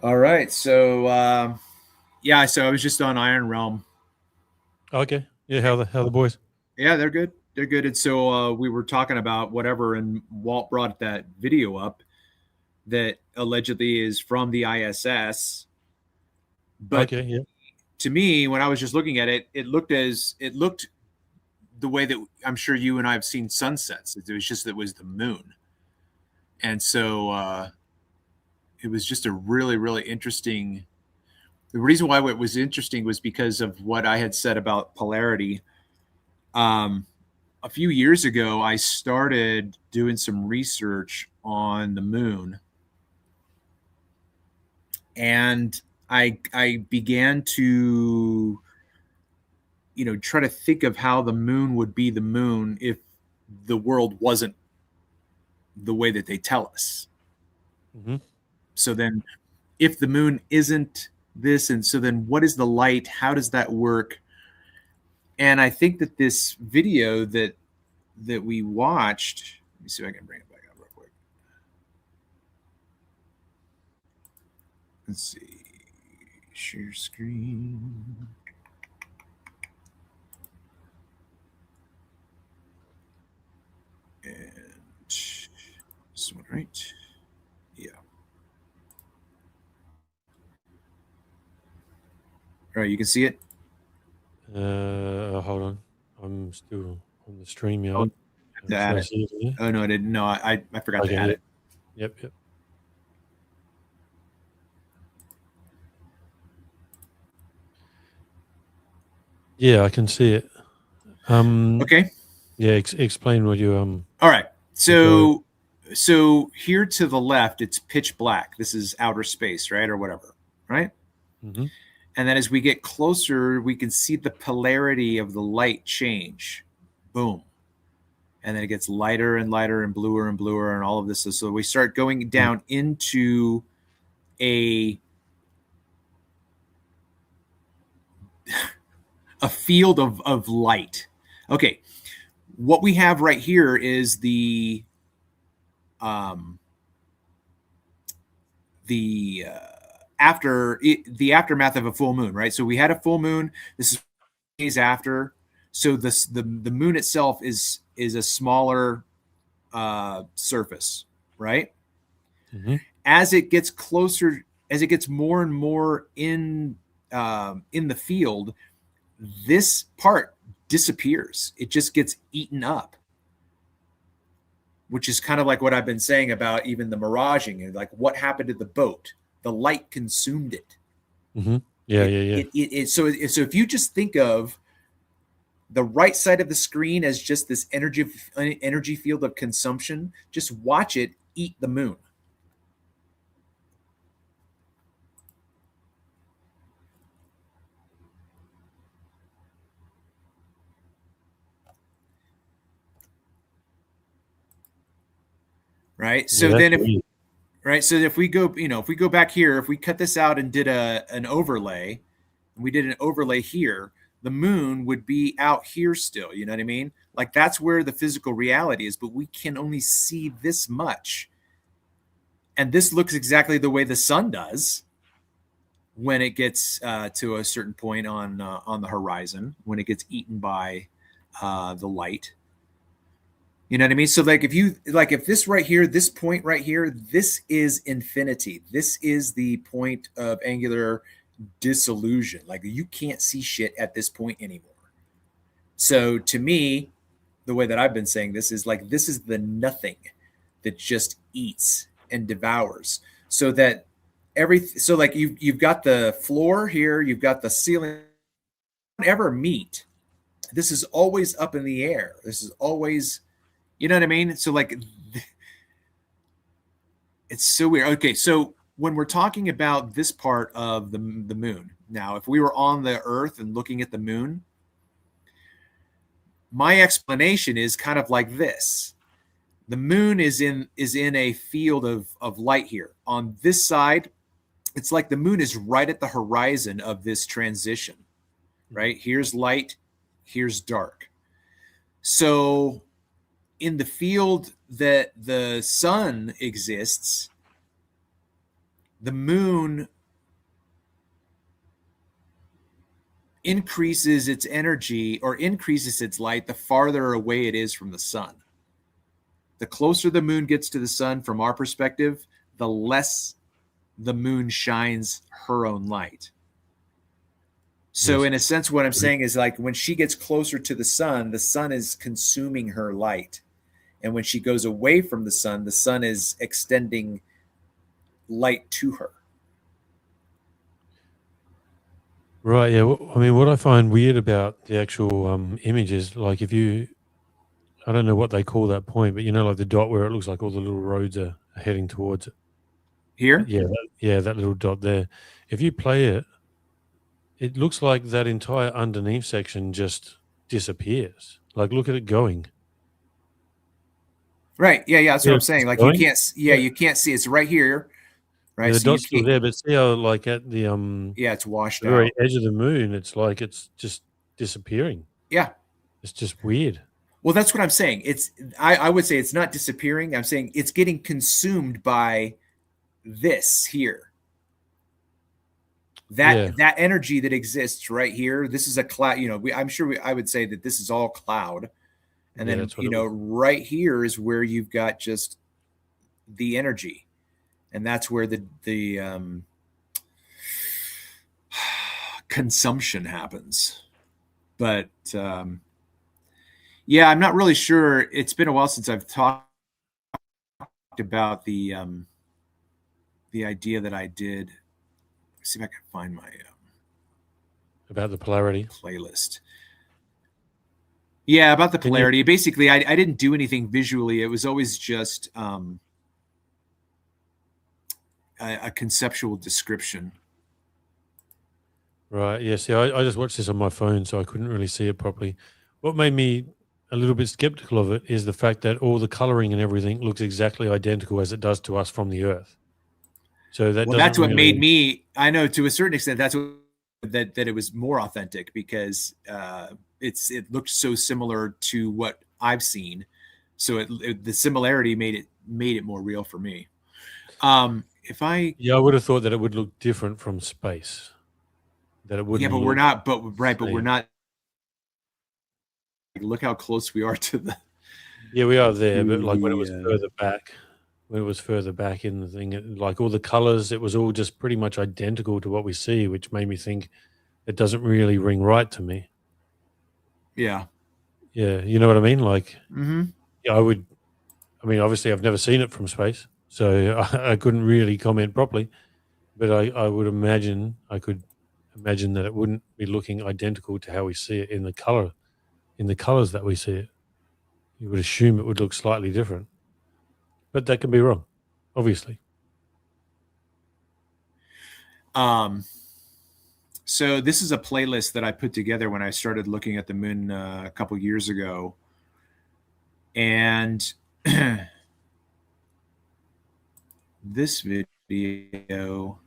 All right. So yeah, so I was just on Iron Realm. Okay. Yeah. How the boys? Yeah, they're good. They're good. And so we were talking about whatever, and Walt brought that video up that allegedly is from the ISS. But Okay. Yeah. to me, when I was just looking at it, it looked the way that I'm sure you and I have seen sunsets. It was just that it was the moon, and so it was just a really really interesting. The reason why it was interesting was because of what I had said about polarity. Um, a few years ago, I started doing some research on the moon, and I began to try to think of how the moon would be the moon if the world wasn't the way that they tell us. Hmm. So then, if the moon isn't this, and so then what is the light? How does that work? And I think that this video that we watched. Let me see if I can bring it back up real quick. Let's see. Share screen. And this one, right? Yeah. All right, you can see it. Hold on. I'm still on the stream Oh, yard. to Should add I it. see it here? Oh no, I didn't. No, I forgot to Okay. add Yep. it. Yep. Yep. Yeah, I can see it. Um. Okay. Yeah. Explain what you All right. were. So here to the left, it's pitch black. This is outer space, right, or whatever, right? Hmm. And then as we get closer, we can see the polarity of the light change. Boom. And then it gets lighter and lighter and bluer and all of this. So we start going down into a a field of light. Okay, what we have right here is um, the aftermath of a full moon, right? So we had a full moon. This is days after. So the moon itself is a smaller surface, right? Hmm. As it gets closer, as it gets more and more in the field, this part disappears. It just gets eaten up, which is kind of like what I've been saying about even the miraging and like what happened to the boat. The light consumed it. Hmm. Yeah. It Yeah. Yeah. it, it, it so if you just think of the right side of the screen as just this energy field of consumption, just watch it eat the moon. Right. Yeah. So That's then if weird. right, so if we go, if we go back here, if we cut this out and did an overlay, and we did an overlay here, the moon would be out here still. You know what I mean? Like that's where the physical reality is, but we can only see this much. And this looks exactly the way the sun does when it gets to a certain point on the horizon, when it gets eaten by the light. You know what I mean? So if this right here, this point right here, this is infinity. This is the point of angular disillusion. Like you can't see shit at this point anymore. So to me, the way that I've been saying this is like this is the nothing that just eats and devours. So that so like you've got the floor here, you've got the ceiling. Don't ever meet. This is always up in the air. This is always, you know what I mean? So like it's so weird. Okay, so when we're talking about this part of the moon, now if we were on the Earth and looking at the moon, my explanation is kind of like this. The moon is in a field of light here. On this side, it's like the moon is right at the horizon of this transition, Mhm. right? Here's light, here's dark. So in the field that the sun exists, the moon increases its energy or increases its light the farther away it is from the sun. The closer the moon gets to the sun from our perspective, the less the moon shines her own light. So Yes. in a sense, what I'm saying is like when she gets closer to the sun is consuming her light. And when she goes away from the sun is extending light to her. Right. Yeah. I mean, what I find weird about the actual image is like I don't know what they call that point, but like the dot where it looks like all the little roads are heading towards it. Here? Yeah, that little dot there. If you play it, it looks like that entire underneath section just disappears. Like, look at it going. Right. Yeah. That's what I'm saying. Like going? you can't see. It's right here. Right. Yeah, the So you dot's still can't. there, but see how like at the Yeah, it's washed very out. edge of the moon, it's like it's just disappearing. Yeah. It's just weird. Well, that's what I'm saying. I would say it's not disappearing. I'm saying it's getting consumed by this here. That energy that exists right here. This is a cloud. I would say that this is all cloud, and then right here is where you've got just the energy, and that's where the consumption happens. But yeah, I'm not really sure. It's been a while since I've talked about the idea that I did. Let's see if I can find my about the polarity playlist. Yeah, about the polarity. Basically, I didn't do anything visually. It was always just a conceptual description. Right. Yeah. See, I just watched this on my phone, so I couldn't really see it properly. What made me a little bit skeptical of it is the fact that all the coloring and everything looks exactly identical as it does to us from the Earth. So that's what made me. I know to a certain extent that's what that it was more authentic because it looked so similar to what I've seen. So the similarity made it more real for me. I would have thought that it would look different from space. That it wouldn't. Yeah, but we're not. But we're not. Look how close we are to the. Yeah, we are there, but like when it was further back in the thing, like all the colors, it was all just pretty much identical to what we see, which made me think it doesn't really ring right to me. Yeah. Yeah, you know what I mean? Like, yeah, I mean, obviously I've never seen it from space, so I couldn't really comment properly, but I would imagine, I could imagine that it wouldn't be looking identical to how we see it in the colors that we see it. You would assume it would look slightly different, but that can be wrong, obviously. So this is a playlist that I put together when I started looking at the moon a couple years ago. And this video,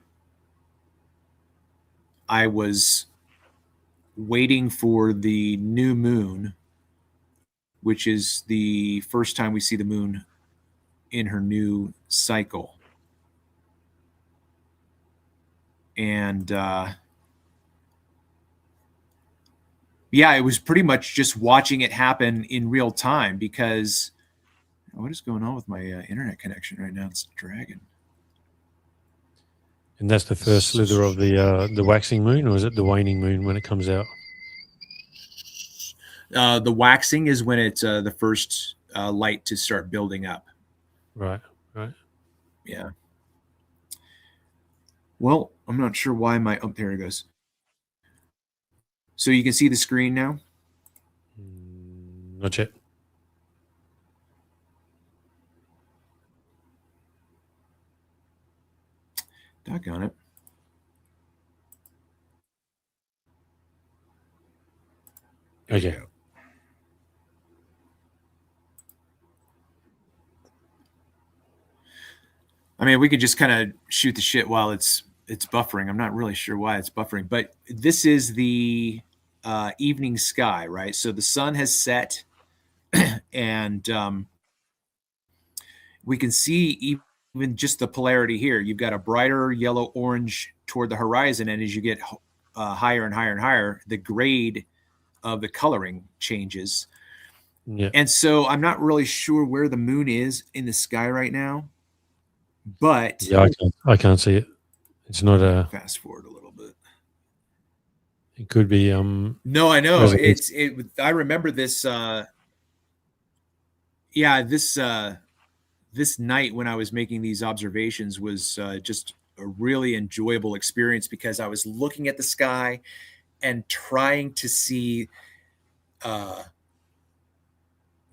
I was waiting for the new moon, which is the first time we see the moon in her new cycle. And yeah, it was pretty much just watching it happen in real time because what is going on with my internet connection right now? It's dragging. And that's the first slither of the waxing moon, or is it the waning moon when it comes out? The waxing is when it's the first light to start building up. Right. Yeah. Well, I'm not sure why there it goes. So you can see the screen now? Not yet. Doggone it. Okay. I mean, we could just kind of shoot the shit while it's buffering. I'm not really sure why it's buffering, but this is the evening sky, right? So the sun has set, and we can see even just the polarity here, you've got a brighter yellow orange toward the horizon, and as you get higher and higher and higher, the grade of the coloring changes. Yeah. And so I'm not really sure where the moon is in the sky right now, but Yeah, I can't see it. It's not a. fast forward a little bit. It could be. No, I know resolution. I remember this. Yeah, this night when I was making these observations was just a really enjoyable experience because I was looking at the sky and trying to see,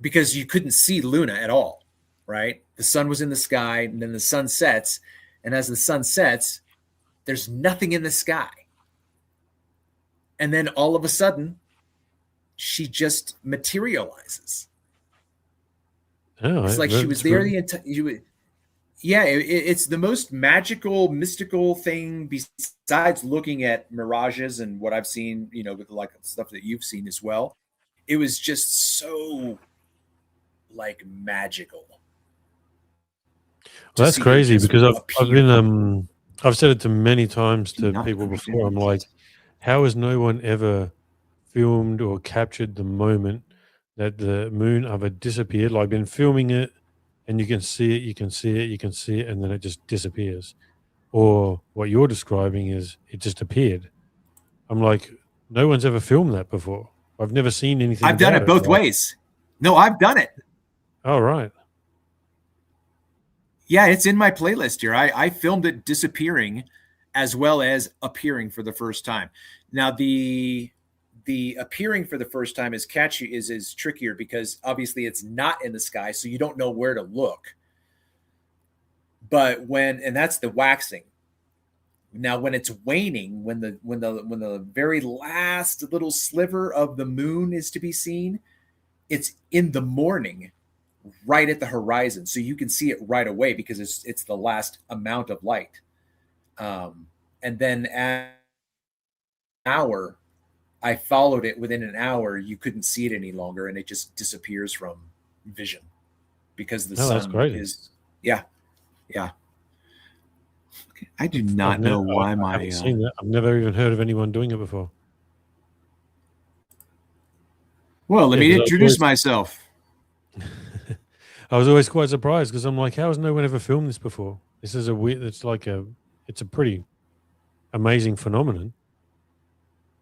because you couldn't see Luna at all, right? The sun was in the sky, and then the sun sets, and as the sun sets, there's nothing in the sky. And then all of a sudden, she just materializes. Oh, It's like she was there the entire. Yeah, it's the most magical, mystical thing besides looking at mirages and what I've seen, with like stuff that you've seen as well. It was just so like magical. Well, that's crazy because I've said it to many times to people before. I'm like, how has no one ever filmed or captured the moment that the moon ever disappeared? Like, been filming it, and you can see it, you can see it, you can see it, and then it just disappears. Or what you're describing is it just appeared. I'm like, no one's ever filmed that before. I've never seen anything. I've done it both ways. No, I've done it. Oh, right. Yeah, it's in my playlist here. I filmed it disappearing as well as appearing for the first time. Now the appearing for the first time is trickier because obviously it's not in the sky, so you don't know where to look. But and that's the waxing. Now when it's waning, when the very last little sliver of the moon is to be seen, it's in the morning, right at the horizon, so you can see it right away because it's the last amount of light. And then an hour, I followed it. Within an hour, you couldn't see it any longer, and it just disappears from vision because the sun is. Yeah. I do not know why I haven't seen that. I've never even heard of anyone doing it before. Well, let me introduce myself. I was always quite surprised because I'm like, how has no one ever filmed this before? This is it's a pretty amazing phenomenon.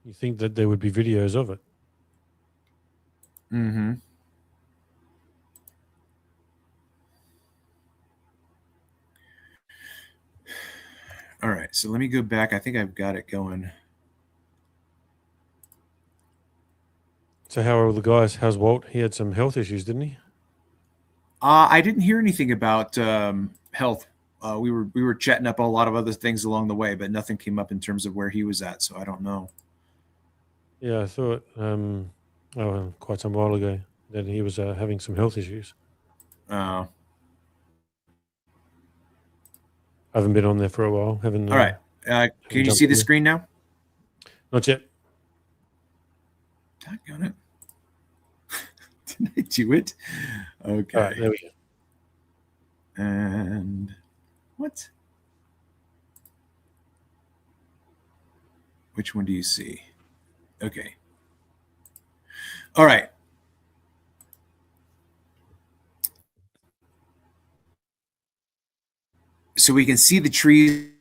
You think that there would be videos of it. Mm-hmm. All right, so let me go back. I think I've got it going. So how are all the guys? How's Walt? He had some health issues, didn't he? I didn't hear anything about health. We were chatting up a lot of other things along the way, but nothing came up in terms of where he was at. So I don't know. Yeah, I thought quite some while ago that he was having some health issues. Oh. I haven't been on there for a while. All right. Can you see the screen now? Not yet. Doggone it. Did I do it? Okay. All right, there we go. And what? Which one do you see? Okay. All right. So we can see the trees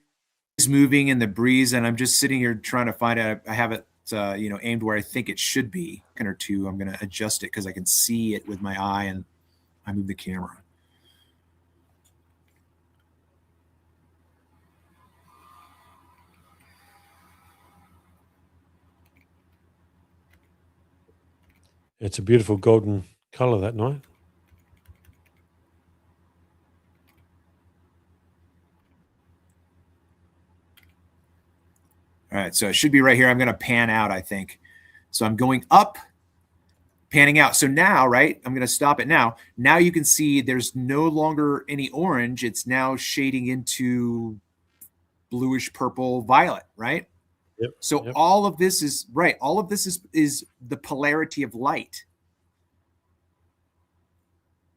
moving in the breeze, and I'm just sitting here trying to find out. I have it, aimed where I think it should be. Or two. I'm going to adjust it because I can see it with my eye, and I move the camera. It's a beautiful golden color that night. All right, so it should be right here. I'm going to pan out, I think. So I'm going up, panning out. So now, right, I'm going to stop it now. Now you can see there's no longer any orange. It's now shading into bluish purple violet, right? Yep. So all of this is right. All of this is the polarity of light.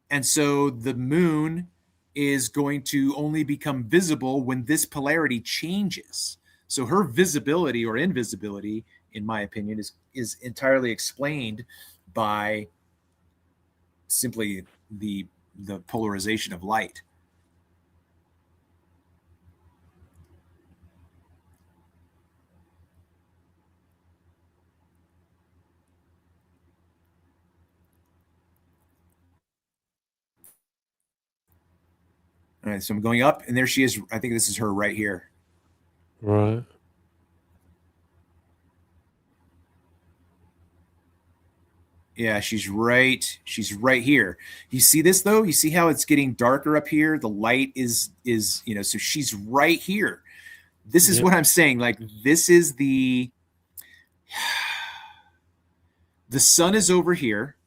And so the moon is going to only become visible when this polarity changes. So her visibility or invisibility, in my opinion, is entirely explained by simply the polarization of light. All right, so I'm going up, and there she is. I think this is her right here. Right. Yeah, she's right here. You see this though? You see how it's getting darker up here? The light is so she's right here. This is Yep. what I'm saying. Like, this is the sun is over here.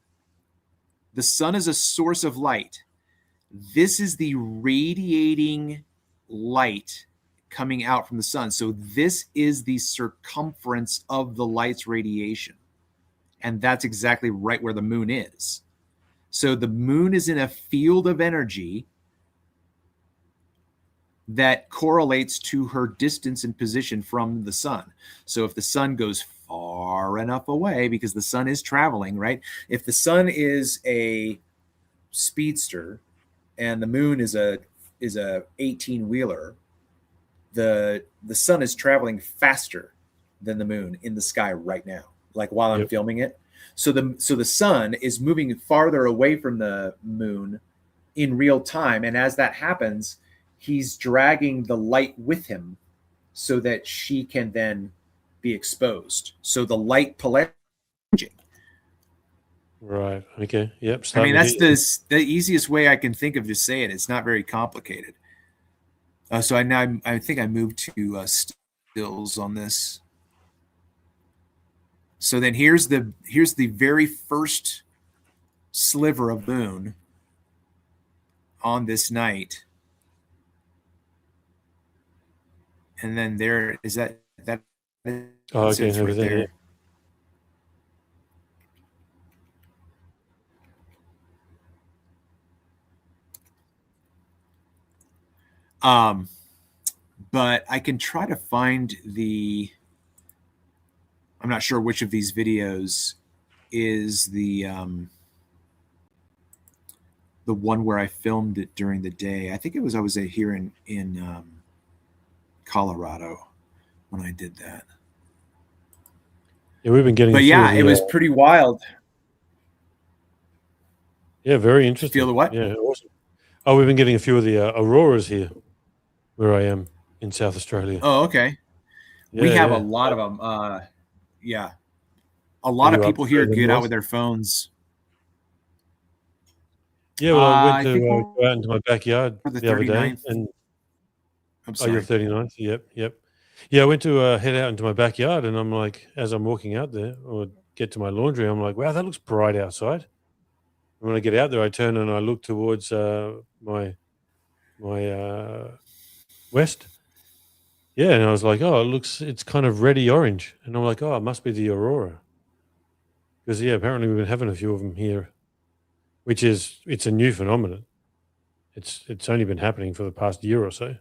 The sun is a source of light. This is the radiating light coming out from the sun. So this is the circumference of the light's radiation. And that's exactly right where the moon is. So the moon is in a field of energy that correlates to her distance and position from the sun. So if the sun goes far enough away, because the sun is traveling, right? If the sun is a speedster and the moon is a 18-wheeler, the sun is traveling faster than the moon in the sky right now, like while I'm filming it. So the sun is moving farther away from the moon in real time, and as that happens, he's dragging the light with him so that she can then be exposed. So the light polarity. Right. Okay. Yep. I mean, that's the easiest way I can think of to say it. It's not very complicated. So I think I moved to stills on this. So then here's the very first sliver of moon on this night. And then there is that. Oh, okay. Right there. But I can try to find I'm not sure which of these videos is the one where I filmed it during the day. I think it was I was here in Colorado when I did that. Yeah, we've been getting. But yeah, it was pretty wild. Yeah, very interesting. Feel the what? Yeah, awesome. Oh, we've been getting a few of the auroras here, where I am in South Australia. Oh, okay. Yeah, we have a lot of them. Yeah, a lot of people here get out with their phones. Yeah, well, I went to go out into my backyard the other day, and you're 39th. Yep. Yeah, I went to head out into my backyard, and I'm like, as I'm walking out there or get to my laundry, I'm like, wow, that looks bright outside. And when I get out there, I turn and I look towards my west. Yeah, and I was like, oh, it's kind of reddy orange, and I'm like, oh, it must be the aurora, because apparently we've been having a few of them here, it's a new phenomenon. It's only been happening for the past year or so.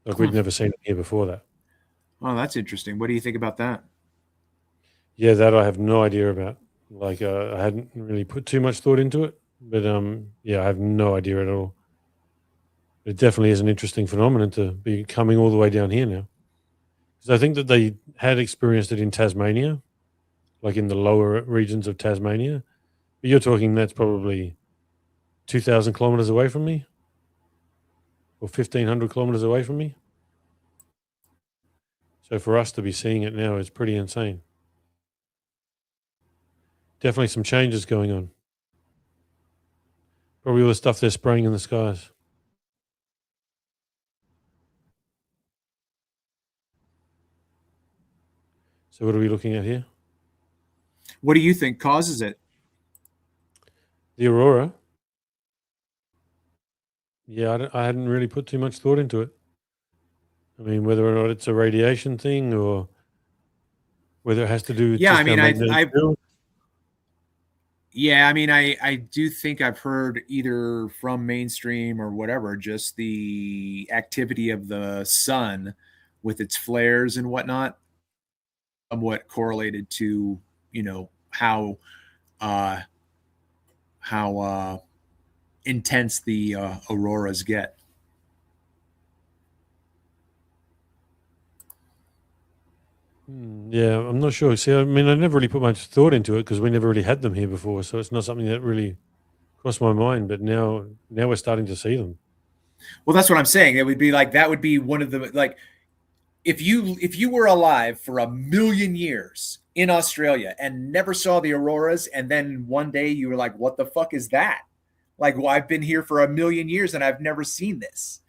Like, we'd never seen it here before that. Oh, that's interesting. What do you think about that? Yeah, that I have no idea about. Like, I hadn't really put too much thought into it, but I have no idea at all. It definitely is an interesting phenomenon to be coming all the way down here now. Because I think that they had experienced it in Tasmania, like in the lower regions of Tasmania. But you're talking that's probably 2,000 kilometers away from me, or 1,500 kilometers away from me. So for us to be seeing it now is pretty insane. Definitely some changes going on. Probably all the stuff they're spraying in the skies. So what are we looking at here? What do you think causes it? The aurora. Yeah, I hadn't really put too much thought into it. I mean, whether or not it's a radiation thing or whether it has to do with Yeah, I mean, I do think I've heard either from mainstream or whatever, just the activity of the sun with its flares and whatnot, somewhat correlated to, you know, uh, how intense the auroras get. Yeah, I'm not sure. See, I mean, I never really put much thought into it because we never really had them here before, so it's not something that really crossed my mind. But now we're starting to see them. Well, that's what I'm saying. It would be like that would be one of the like if you were alive for a million years in Australia and never saw the auroras, and then one day you were like, "What the fuck is that?" Like, well, I've been here for a million years and I've never seen this.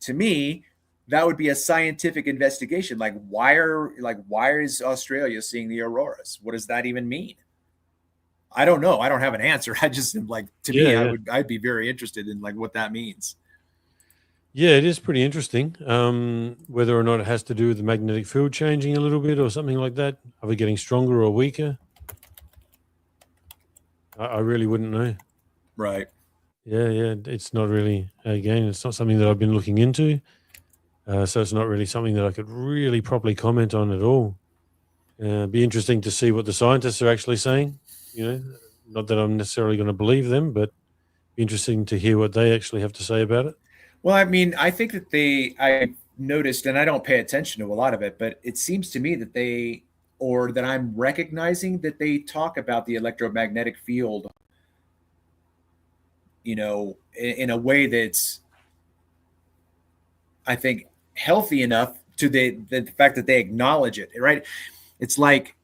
To me, that would be a scientific investigation. Why is Australia seeing the auroras? What does that even mean? I don't know. I don't have an answer. I just am like, to Yeah, me, yeah, I'd be very interested in like what that means. yeah. It is pretty interesting. Whether or not it has to do with the magnetic field changing a little bit or something like that, are we getting stronger or weaker? I really wouldn't know. Right. Yeah, yeah. It's not really. Again, it's not something that I've been looking into. So it's not really something that I could really properly comment on at all. Be interesting to see what the scientists are actually saying. You know, not that I'm necessarily going to believe them, but be interesting to hear what they actually have to say about it. Well, I mean, I think that I noticed, and I don't pay attention to a lot of it, but it seems to me that or that I'm recognizing that they talk about the electromagnetic field, in a way that's, I think, healthy enough to the fact that they acknowledge it, right? It's like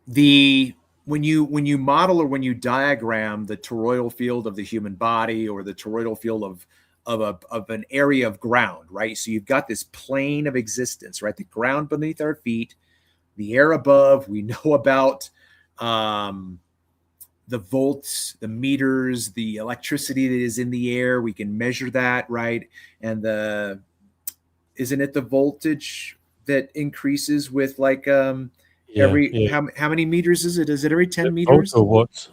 the when you model or when you diagram the toroidal field of the human body or the toroidal field of an area of ground, right? So you've got this plane of existence, right? The ground beneath our feet, the air above. We know about um, the volts, the meters, the electricity that is in the air. We can measure that, right? And isn't it the voltage that increases with like Yeah, yeah. how many meters is it? Is it every 10 Volts meters? or watts?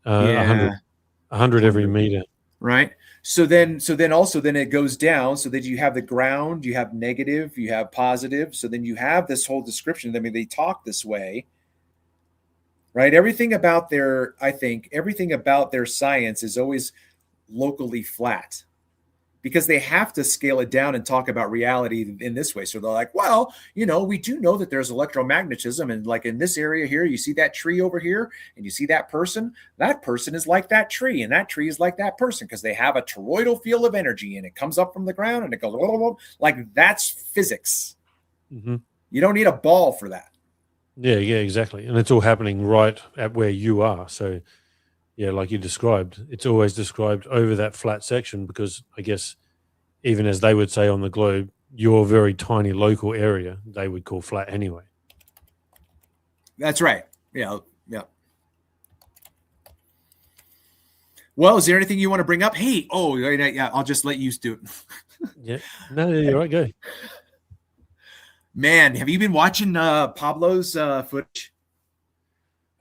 100, Yeah, 100 every 100, meter. right? So then also then it goes down so that you have the ground, you have negative, you have positive. So then you have this whole description. I mean, they talk this way, right? Everything about their science is always locally flat because they have to scale it down and talk about reality in this way. So they're like, well, we do know that there's electromagnetism. And like in this area here, you see that tree over here and you see that person is like that tree. And that tree is like that person because they have a toroidal field of energy and it comes up from the ground and it goes blah, blah, blah. Like that's physics. Hmm. You don't need a ball for that. Yeah, yeah, exactly. And it's all happening right at where you are. So, yeah, like you described, it's always described over that flat section because I guess even as they would say on the globe, your very tiny local area they would call flat anyway. That's right. Yeah. Yeah. Well, is there anything you want to bring up? Hey, oh, yeah, I'll just let you do it. Yeah. No, you're right. Go. Man, have you been watching Pablo's footage?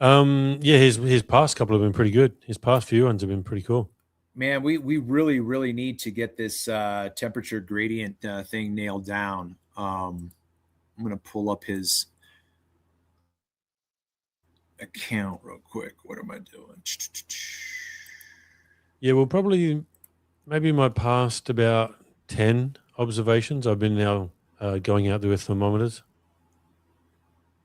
Yeah, his past couple have been pretty good. His past few ones have been pretty cool. Man, we really really need to get this temperature gradient thing nailed down. I'm gonna pull up his account real quick. What am I doing? Yeah, well, probably maybe my past about 10 observations, I've been now going out there with thermometers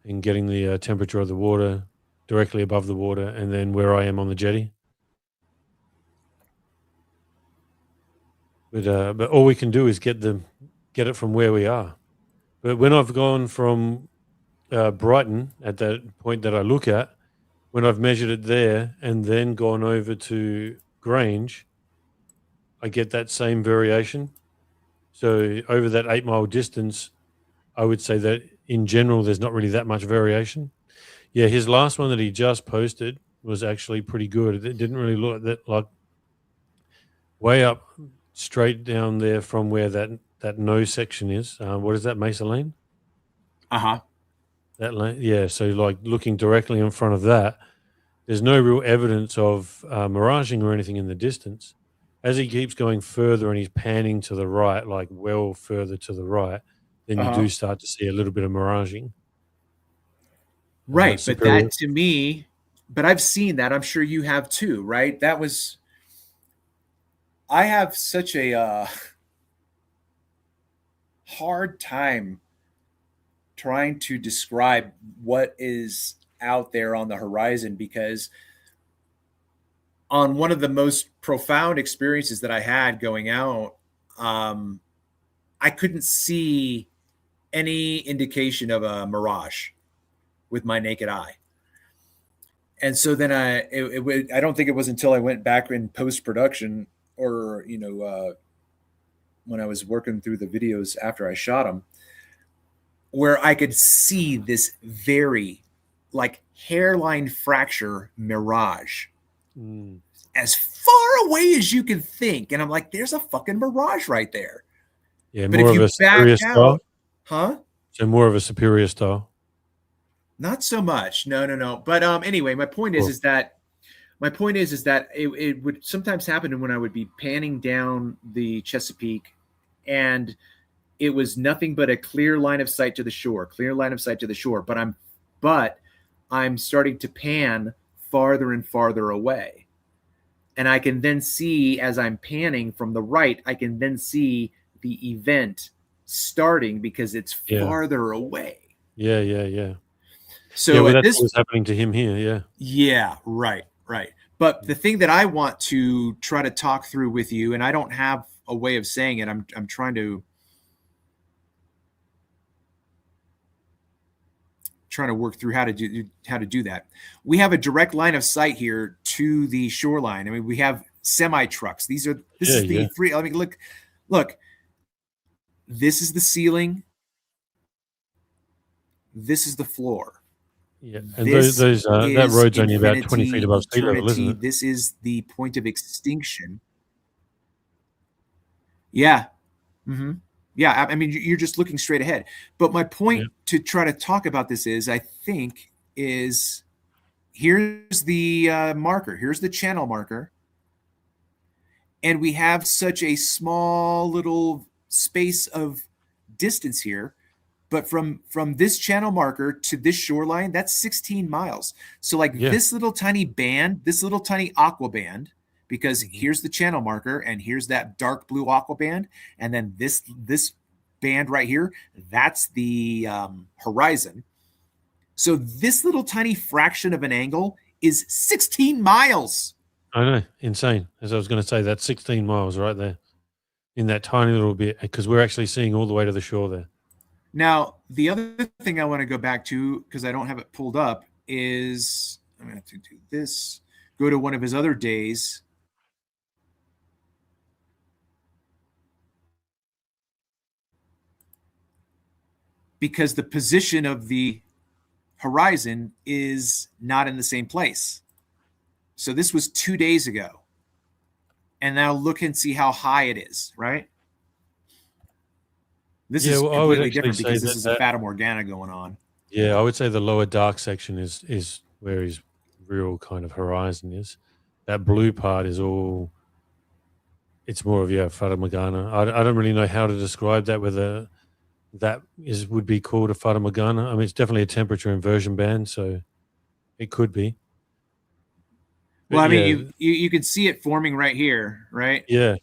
and getting the temperature of the water directly above the water and then where I am on the jetty. But all we can do is get it from where we are. But when I've gone from Brighton at that point that I look at, when I've measured it there and then gone over to Grange, I get that same variation. So over that 8 mile distance, I would say that in general, there's not really that much variation. Yeah, his last one that he just posted was actually pretty good. It didn't really look that like way up straight down there from where that nose section is. What is that, Mesa Lane? Uh huh. Yeah, so like looking directly in front of that, there's no real evidence of miraging or anything in the distance. As he keeps going further and he's panning to the right, like well further to the right, then you do Uh-huh. start to see a little bit of miraging. Right, but Superior. that to me, but I've seen that. I'm sure you have too, right? That was I have such a hard time trying to describe what is out there on the horizon because on one of the most profound experiences that I had going out, um, I couldn't see any indication of a mirage with my naked eye. And so then I don't think it was until I went back in post production or, when I was working through the videos after I shot them, where I could see this very like hairline fracture mirage Mm. as far away as you can think. And I'm like, there's a fucking mirage right there. Yeah, But if more of you a back superior style. out, huh? So more of a superior style. Not so much. No, no, no. But anyway, my point is Cool. is that it would sometimes happen when I would be panning down the Chesapeake and it was nothing but a clear line of sight to the shore, clear line of sight to the shore. But I'm starting to pan farther and farther away. And I can then see as I'm panning from the right, I can then see the event starting because it's Yeah. farther away. Yeah, yeah, yeah. Yeah, So well, at that's this, what's happening to him here. Yeah. yeah, right, right. But the thing that I want to try to talk through with you, and I don't have a way of saying it, I'm trying to work through how to do that. We have a direct line of sight here to the shoreline. I mean, we have semi trucks. This Yeah, is the yeah. three. I mean, look. This is the ceiling. This is the floor. Yeah. And This that is road's only about 20 feet infinity, above sea level, isn't eternity. it? This is the point of extinction. Yeah. Mm-hmm. Yeah. I mean, you're just looking straight ahead. But my Yeah. point to try to talk about this I think, is here's the marker. Here's the channel marker. And we have such a small little space of distance here. But from this channel marker to this shoreline, that's 16 miles. So like Yeah. this little tiny band, this little tiny aqua band, because Mhm. here's the channel marker and here's that dark blue aqua band, and then this band right here, that's the horizon. So this little tiny fraction of an angle is 16 miles. I know. Insane. As I was going to say, that's 16 miles right there in that tiny little bit because we're actually seeing all the way to the shore there. Now, the other thing I want to go back to, because I don't have it pulled up, is I'm going to have to do this. Go to one of his other days. Because the position of the horizon is not in the same place. So this was 2 days ago. And now look and see how high it is, right? This is Well, I would completely actually different say because this is a that Fata Morgana going on. yeah, I would say the lower dark section is where his real kind of horizon is. That blue part is all. It's more of Fata Morgana. I don't really know how to describe that. Whether that would be called a Fata Morgana. I mean, it's definitely a temperature inversion band, so it could be. Well, But I mean, yeah, you can see it forming right here, right? yeah, yeah.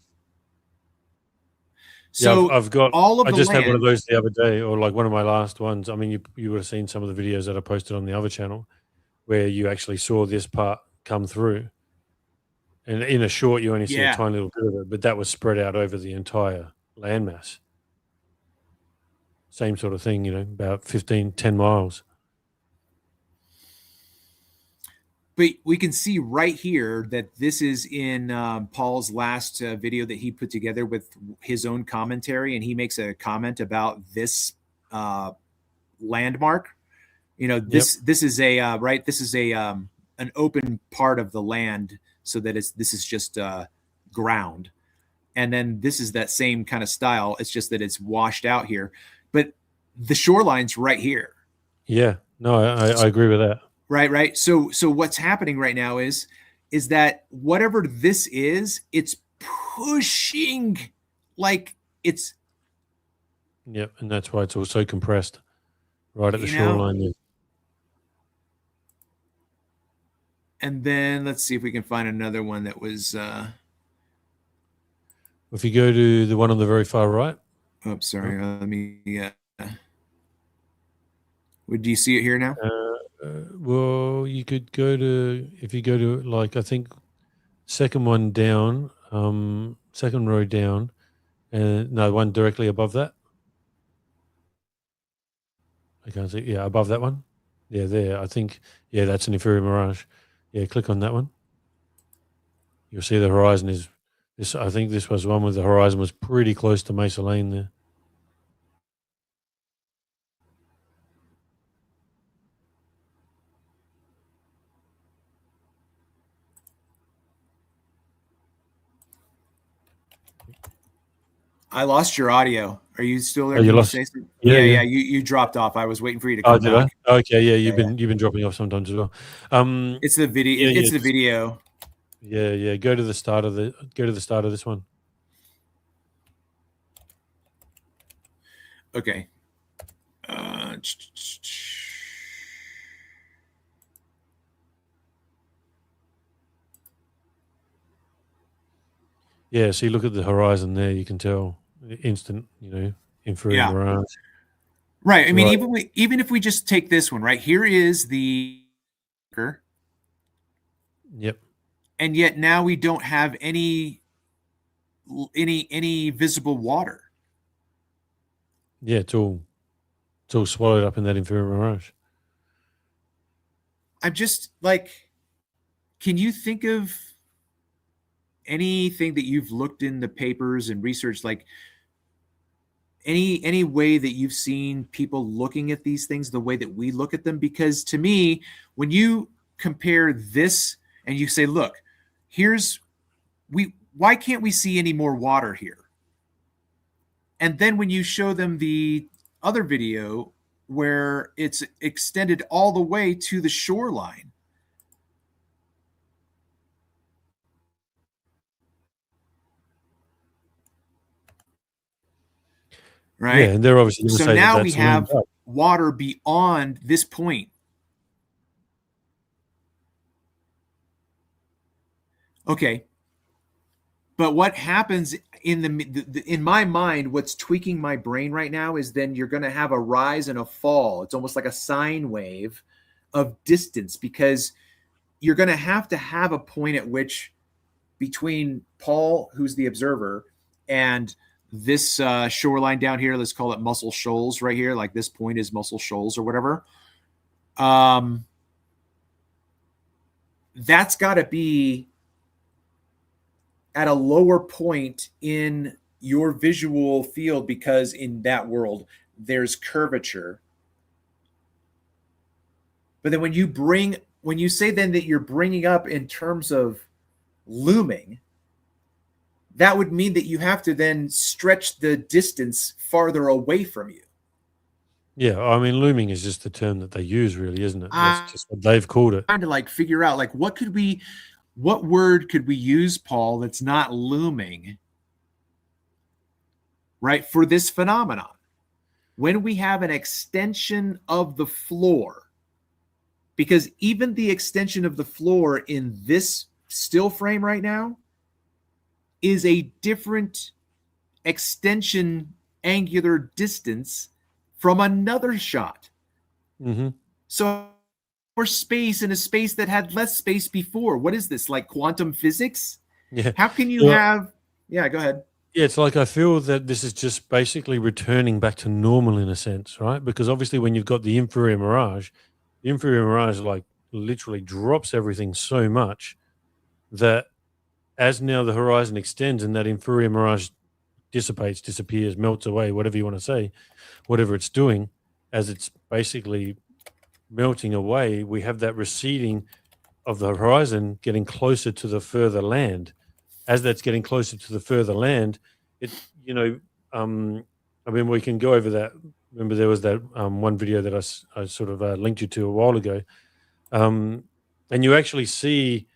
So I've got. all of I the just had one of land, those the other day, or like one of my last ones. I mean, you would have seen some of the videos that I posted on the other channel, where you actually saw this part come through. And in a short, you only see a yeah. tiny little bit of it, but that was spread out over the entire landmass. Same sort of thing, about 10 miles. But we can see right here that this is in Paul's last video that he put together with his own commentary, and he makes a comment about this landmark. This is a right. This is a an open part of the land, so that this is just ground, and then this is that same kind of style. It's just that it's washed out here, but the shoreline's right here. Yeah, No, I agree with that. Right. So what's happening right now is that whatever this is, it's pushing, like it's, Yep, and that's why it's also compressed right at the you know. shoreline there. And then let's see if we can find another one that was. If you go to the one on the very far right, Oh, sorry. Let me. Do you see it here now? well, you could go to, if you go to, like, I think second one down, second row down, and no, one directly above that. I can't see. Yeah, above that one. Yeah, there. I think. Yeah, that's an inferior mirage. Yeah, click on that one. You'll see the horizon is this. I think this was one where the horizon was pretty close to Mesa Lane there. I lost your audio. Are you still there? Oh, you Can you lost. say something? Yeah, Yeah. yeah. You dropped off. I was waiting for you to Oh, come did back. I? Okay, yeah. You've Yeah, been dropping off sometimes as well. It's the video. Yeah, It's yeah, the video. yeah. Go to the start of this one. Okay. Yeah, so you look at the horizon there, you can tell instant, inferior Yeah. mirage. Right. I mean, Right. even if we just take this one, right? Here is the, Yep. and yet now we don't have any visible water. Yeah, it's all swallowed up in that inferior mirage. I'm just like, can you think of anything that you've looked in the papers and researched, like any way that you've seen people looking at these things the way that we look at them? Because to me, when you compare this and you say, look, why can't we see any more water here? And then when you show them the other video where it's extended all the way to the shoreline, right? Yeah, and they're obviously going to So say now that we that's have loomed up. water beyond this point. Okay. But what happens in my mind, what's tweaking my brain right now is then you're going to have a rise and a fall. It's almost like a sine wave of distance, because you're going to have a point at which between Paul, who's the observer, and this shoreline down here, let's call it Muscle Shoals right here, like this point is Muscle Shoals or whatever. That's got to be at a lower point in your visual field, because in that world there's curvature. But then when you say then that you're bringing up in terms of looming, that would mean that you have to then stretch the distance farther away from you. Yeah, I mean, looming is just the term that they use, really, isn't it? I'm That's just what they've called it. trying to like figure out like what word could we use, Paul, that's not looming, right, for this phenomenon? When we have an extension of the floor, because even the extension of the floor in this still frame right now is a different extension angular distance from another shot. Mm-hmm. So more space in a space that had less space before. What is this, like quantum physics? Yeah. How can you have? Yeah, go ahead. Yeah, it's like I feel that this is just basically returning back to normal in a sense, right? Because obviously, when you've got the inferior mirage like literally drops everything so much that as now the horizon extends and that inferior mirage dissipates, disappears, melts away, whatever you want to say, whatever it's doing, as it's basically melting away, we have that receding of the horizon getting closer to the further land. As that's getting closer to the further land, I mean, we can go over that remember there was that one video that I sort of linked you to a while ago, and you actually see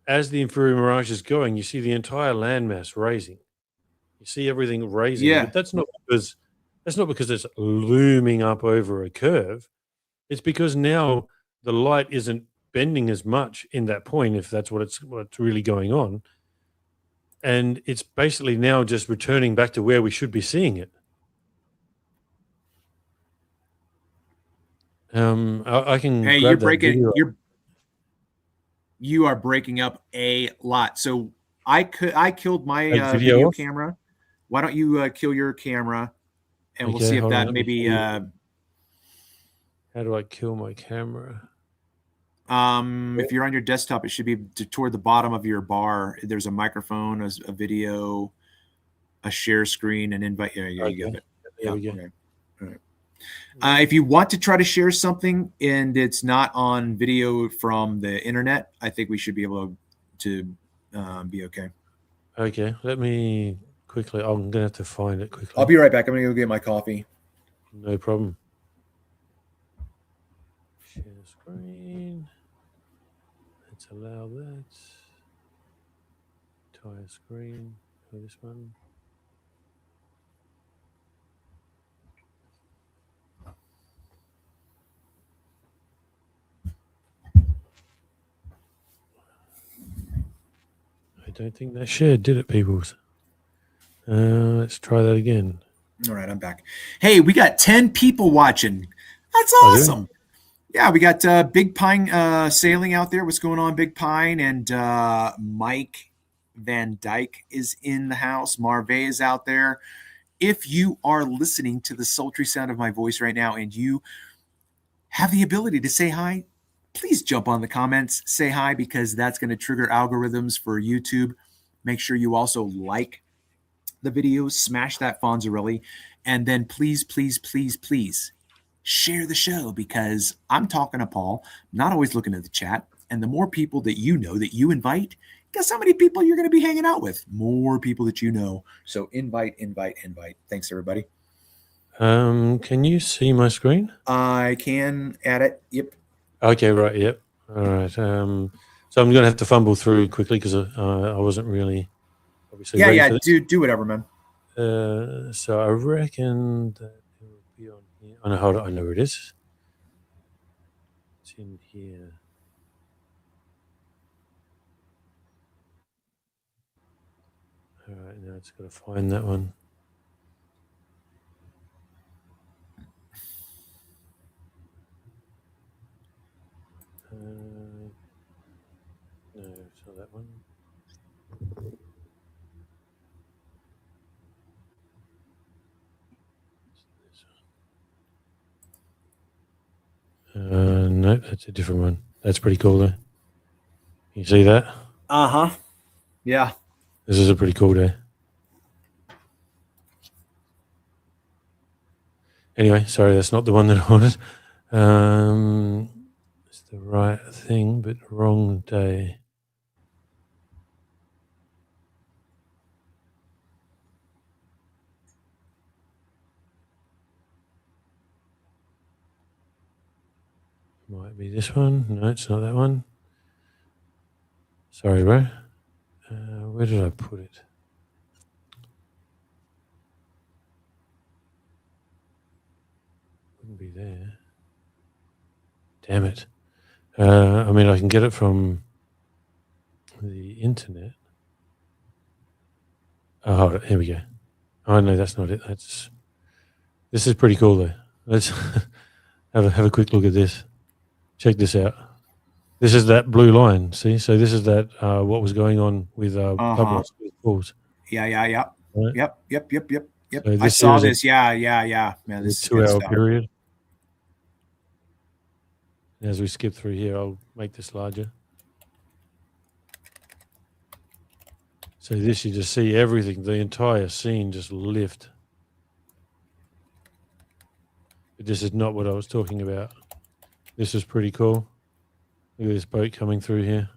as the inferior mirage is going, you see the entire landmass raising. You see everything raising, Yeah. but that's not because it's looming up over a curve. It's because now the light isn't bending as much in that point, if that's what's really going on, and it's basically now just returning back to where we should be seeing it. I can Hey, grab that video. You are breaking up a lot. So I killed my Take video video off? camera. Why don't you kill your camera, and we'll Okay, see if hold on, that let me maybe. show you. How do I kill my camera? If you're on your desktop, it should be toward the bottom of your bar. There's a microphone, a video, a share screen, and invite. Yeah, you Okay, got it. there we go. Okay. All right. If you want to try to share something and it's not on video from the internet, I think we should be able to be okay. Okay, let me quickly. I'm gonna have to find it quickly. I'll be right back. I'm gonna go get my coffee. No problem. Share screen. Let's allow that. Entire screen for this one. I don't think that shared, did it, peoples? Let's try that again. All right, I'm back. Hey, we got 10 people watching. That's Oh, do we? awesome. Yeah, we got Big Pine sailing out there. What's going on, Big Pine? And Mike Van Dyke is in the house. Marvay is out there. If you are listening to the sultry sound of my voice right now and you have the ability to say hi, please jump on the comments, say hi, because that's going to trigger algorithms for YouTube. Make sure you also like the video, smash that Fonzarelli, and then please, please, please, please share the show, because I'm talking to Paul, not always looking at the chat. And the more people that you know that you invite, guess how many people you're going to be hanging out with? More people that you know. So invite, invite, invite. Thanks, everybody. Can you see my screen? I can add it. Yep. Okay, right. Yep. All right. So I'm going to have to fumble through quickly because I wasn't really obviously ready for this. Do whatever, man. So I reckon that it will be on here. Oh, no, hold on. I know where it is. It's in here. All right, now it's got to find that one. No, it's not that one. No, that's a different one. That's pretty cool, though. You see that? Uh-huh. Yeah. This is a pretty cool day. Anyway, sorry, that's not the one that I wanted. It's the right thing, but wrong day. Might be this one. No, it's not that one. Sorry, bro. Where did I put it? Wouldn't be there. Damn it. I mean, I can get it from the internet. Oh, hold it. Here we go. Oh, no, that's not it. This is pretty cool, though. Let's have a quick look at this. Check this out. This is that blue line. See, so this is that what was going on with Pablos Falls. Yeah. Right? Yep. So I saw this. Yeah. Man, this is 2-hour period. As we skip through here, I'll make this larger. So this, you just see everything, the entire scene just lift. But this is not what I was talking about. This is pretty cool. Look at this boat coming through here.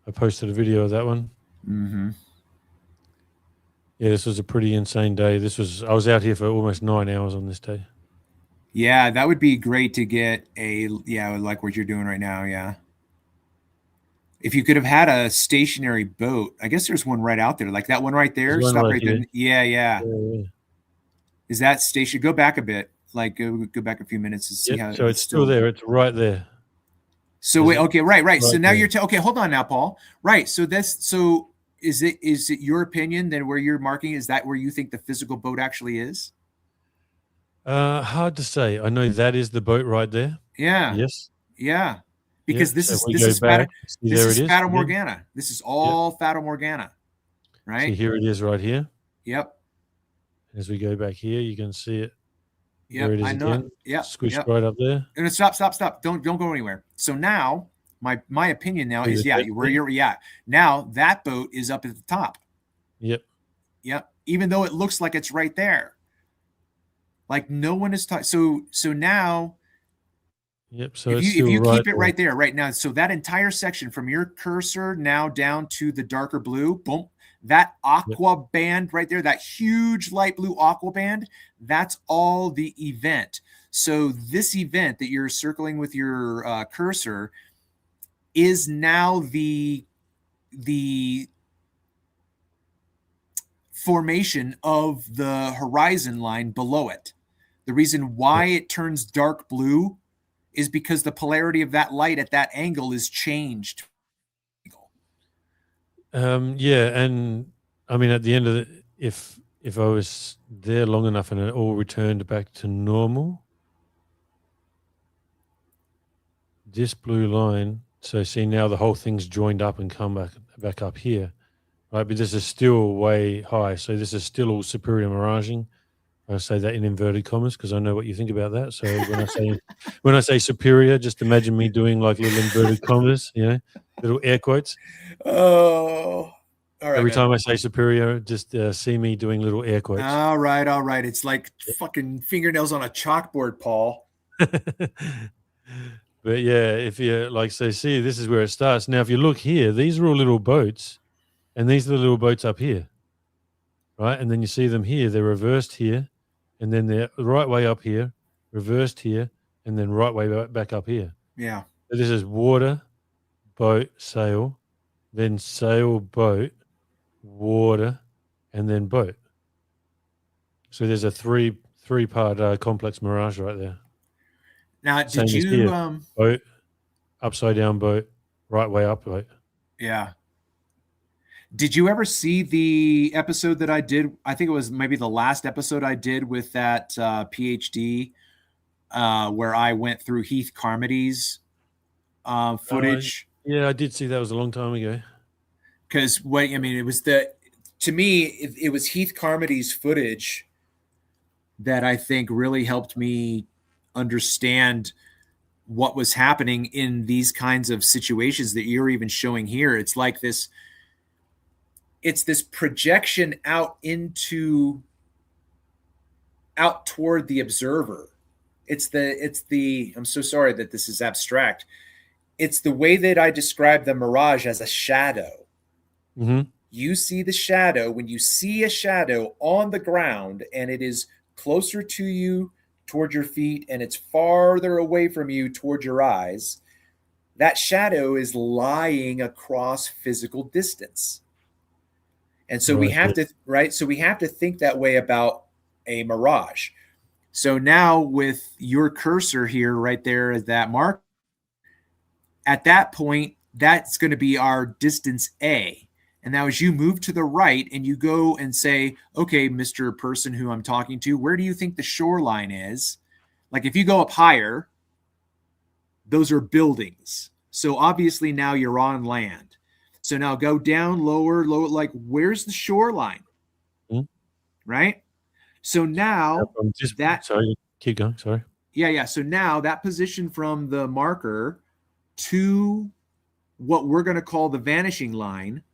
I posted a video of that one. Mm-hmm. Yeah, this was a pretty insane day. I was out here for almost 9 hours on this day. Yeah, that would be great to get like what you're doing right now. Yeah. If you could have had a stationary boat, I guess there's one right out there, like that one right There's there. one Stop right right here. there. Yeah, yeah. Yeah. Is that station? Go back a bit. Like go back a few minutes to see how So it's still there. It's right there. So wait, okay, right. Right So now there. you're okay. Hold on now, Paul. Right. So is it your opinion then where you're marking? Is that where you think the physical boat actually is? Hard to say. I know that is the boat right there. Yeah. Yes. Yeah. Yeah. Because this So if is we this go is back, see this there is it is. Fata again. Morgana. This is all Fata Morgana. Right. See, here it is right here. Yep. As we go back here, you can see it. Yep. There it is I know. again. Yep. Squished Yep. right up there. And stop. Don't go anywhere. So now my opinion now is where you're now that boat is up at the top. Yep. Even though it looks like it's right there. Like no one is talking. So now. Yep. So if you keep it right there, right now, so that entire section from your cursor now down to the darker blue, boom, that aqua band right there, that huge light blue aqua band, that's all the event. So this event that you're circling with your cursor is now the formation of the horizon line below it. The reason why it turns dark blue is because the polarity of that light at that angle is changed. Yeah, and I mean at the end of it, if I was there long enough and it all returned back to normal, this blue line, so see now the whole thing's joined up and come back up here, right? But this is still way high, so this is still all superior miraging. I say that in inverted commas because I know what you think about that. So when I say superior, just imagine me doing like little inverted commas, little air quotes. Oh, all right. Every time I say superior, just see me doing little air quotes. All right. It's like fucking fingernails on a chalkboard, Paul. But yeah, if you see, this is where it starts. Now, if you look here, these are all little boats, and these are the little boats up here, right? And then you see them here. They're reversed here, and then they're the right way up here, reversed here, and then right way back up here. Yeah. So this is water, boat, sail, then sail, boat, water, and then boat. So there's a three-part complex mirage right there. Now, did you boat, upside down boat, right way up boat? Yeah. Did you ever see the episode that I did? I think it was maybe the last episode I did with that PhD, where I went through Heath Carmody's footage. Yeah, I did see that. It was a long time ago. Because it was to me, it was Heath Carmody's footage that I think really helped me understand what was happening in these kinds of situations that you're even showing here. It's like this projection out toward the observer. I'm so sorry that this is abstract. It's the way that I describe the mirage as a shadow. Mm-hmm. You see the shadow. When you see a shadow on the ground and it is closer to you toward your feet and it's farther away from you toward your eyes, that shadow is lying across physical distance. And so we have to think that way about a mirage. So now with your cursor here right there at that mark, at that point, that's going to be our distance A. And now as you move to the right and you go and say, okay, Mr. Person who I'm talking to, where do you think the shoreline is? Like if you go up higher, those are buildings. So obviously now you're on land. So now go down lower, like where's the shoreline? Mm-hmm. Right? So now sorry, keep going. Sorry. Yeah. So now that position from the marker to what we're going to call the vanishing line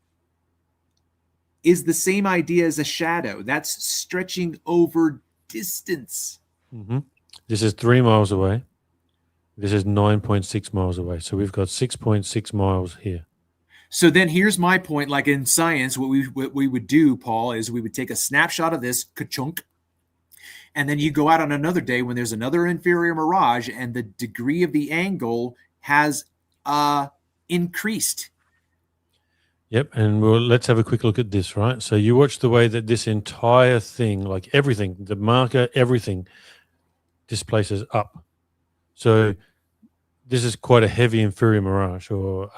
is the same idea as a shadow. That's stretching over distance. Mm-hmm. This is 3 miles away. This is 9.6 miles away. So we've got 6.6 miles here. So then here's my point. Like in science, what we would do, Paul, is we would take a snapshot of this ka-chunk, and then you go out on another day when there's another inferior mirage, and the degree of the angle has increased. Yep, and let's have a quick look at this, right? So you watch the way that this entire thing, like everything, the marker, everything, displaces up. So this is quite a heavy inferior mirage, or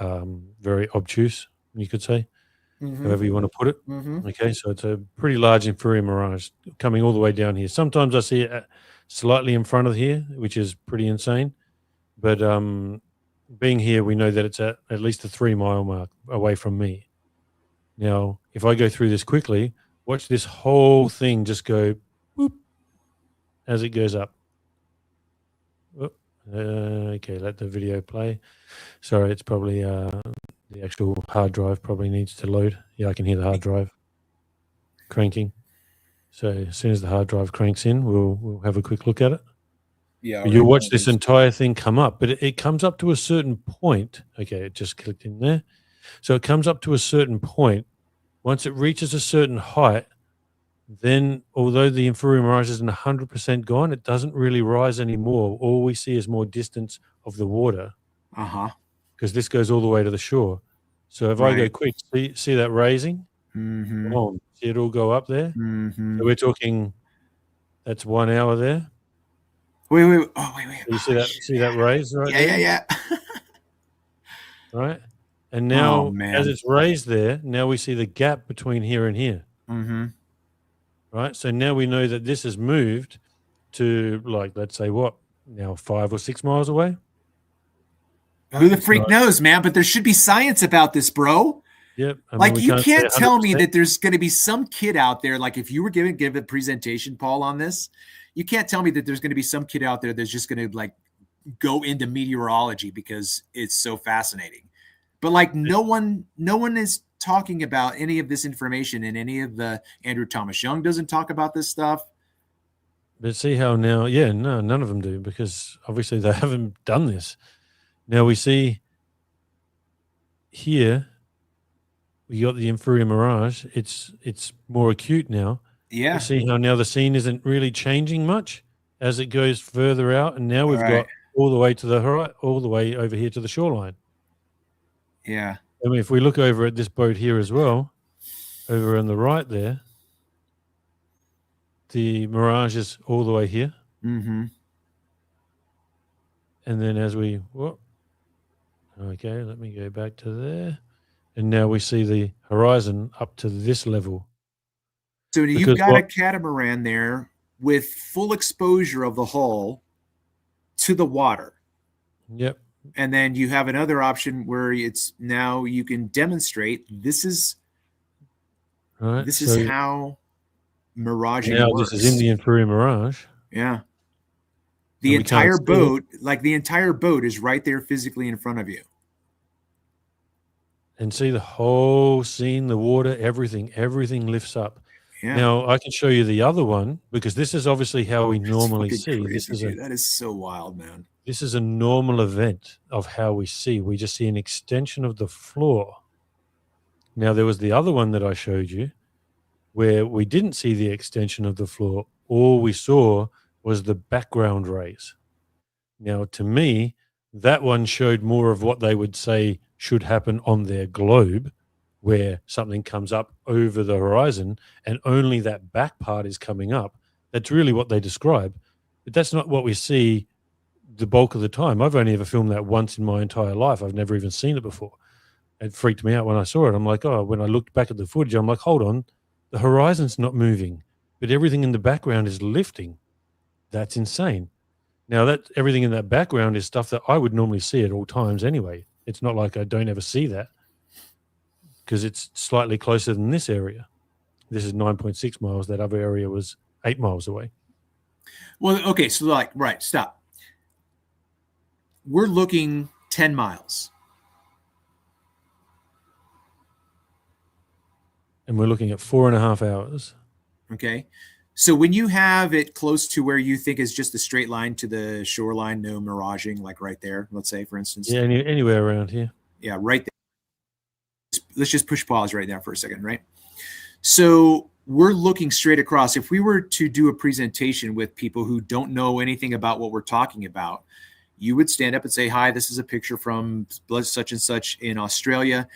very obtuse, you could say, however you want to put it. Okay, so it's a pretty large inferior mirage coming all the way down here. Sometimes I see it slightly in front of here, which is pretty insane. But being here, we know that it's at least a 3 mile mark away from me. Now, if I go through this quickly, watch this whole thing just go boop as it goes up. Okay, let the video play. Sorry, it's probably the actual hard drive probably needs to load. Yeah, I can hear the hard drive cranking. So as soon as the hard drive cranks in, we'll have a quick look at it. Yeah, You'll watch this entire thing come up, but it comes up to a certain point. Okay, it just clicked in there. So it comes up to a certain point. Once it reaches a certain height, then although the inferior mirage isn't 100% gone, it doesn't really rise anymore. All we see is more distance of the water. Because this goes all the way to the shore. So if I go quick, see that raising? See it all go up there? So we're talking, that's 1 hour there. Wait. You see that raise right there? Yeah. Right? And now, as it's raised there, now we see the gap between here and here. Right? So now we know that this has moved to, like, let's say what? Now 5 or 6 miles away? Who the freak knows, man? But there should be science about this, bro. Yep. Like, you can't tell me that there's going to be some kid out there, like if you were give a presentation, Paul, on this, you can't tell me that there's going to be some kid out there that's just going to like go into meteorology because it's so fascinating. But like no one is talking about any of this information, and any of the Andrew Thomas Young doesn't talk about this stuff. But see how now, none of them do, because obviously they haven't done this. Now we see here, we got the inferior mirage. It's more acute now. Yeah. You see how now the scene isn't really changing much as it goes further out, and now we've got all the way to the right, all the way over here to the shoreline. Yeah. I mean, if we look over at this boat here as well, over on the right there, the mirage is all the way here. And then as we, okay, let me go back to there. And now we see the horizon up to this level. So you've got a catamaran there with full exposure of the hull to the water. Yep. And then you have another option where it's now you can demonstrate this is how miraging works. This is in the inferior mirage. Yeah. The entire boat, the entire boat is right there physically in front of you. And see the whole scene, the water, everything lifts up. Yeah. Now I can show you the other one, because this is obviously how we normally see. That is so wild, man. This is a normal event of how we see. We just see an extension of the floor. Now there was the other one that I showed you where we didn't see the extension of the floor. All we saw was the background rays. Now to me, that one showed more of what they would say should happen on their globe, where something comes up over the horizon and only that back part is coming up. That's really what they describe. But that's not what we see the bulk of the time. I've only ever filmed that once in my entire life. I've never even seen it before. It freaked me out when I saw it. I'm like, when I looked back at the footage, I'm like, hold on, the horizon's not moving, but everything in the background is lifting. That's insane. Now that everything in that background is stuff that I would normally see at all times anyway. It's not like I don't ever see that, because it's slightly closer than this area. This is 9.6 miles. That other area was 8 miles away. Well, okay. So stop. We're looking 10 miles. And we're looking at 4.5 hours. Okay. So when you have it close to where you think is just a straight line to the shoreline, no miraging, like right there, let's say, for instance. Yeah, anywhere around here. Yeah, right there. let's just push pause right now for a second, right? So we're looking straight across. If we were to do a presentation with people who don't know anything about what we're talking about, you would stand up and say, hi, this is a picture from such and such in Australia.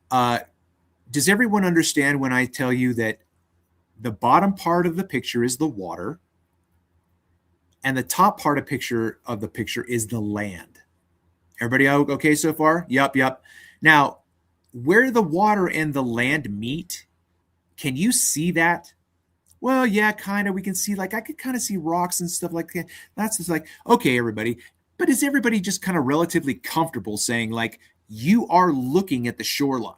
Does everyone understand when I tell you that the bottom part of the picture is the water and the top part of the picture is the land? Everybody okay so far? Yep. Now, where the water and the land meet, can you see that? Well, yeah, kind of. We can see, like, I could kind of see rocks and stuff like that. That's just like, okay, everybody. But is everybody just kind of relatively comfortable saying, like, you are looking at the shoreline?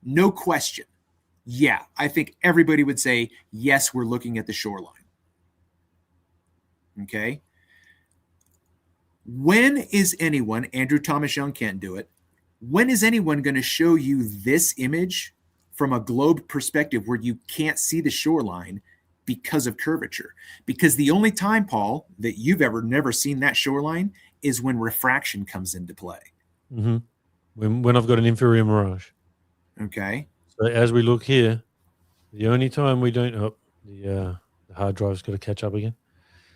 No question. Yeah, I think everybody would say, yes, we're looking at the shoreline. Okay. When is anyone, Andrew Thomas Young can't do it, when is anyone going to show you this image from a globe perspective where you can't see the shoreline because of curvature? Because the only time, Paul, that you've never seen that shoreline is when refraction comes into play. Mm-hmm. When I've got an inferior mirage. Okay. So as we look here, the only time we don't, the hard drive's got to catch up again.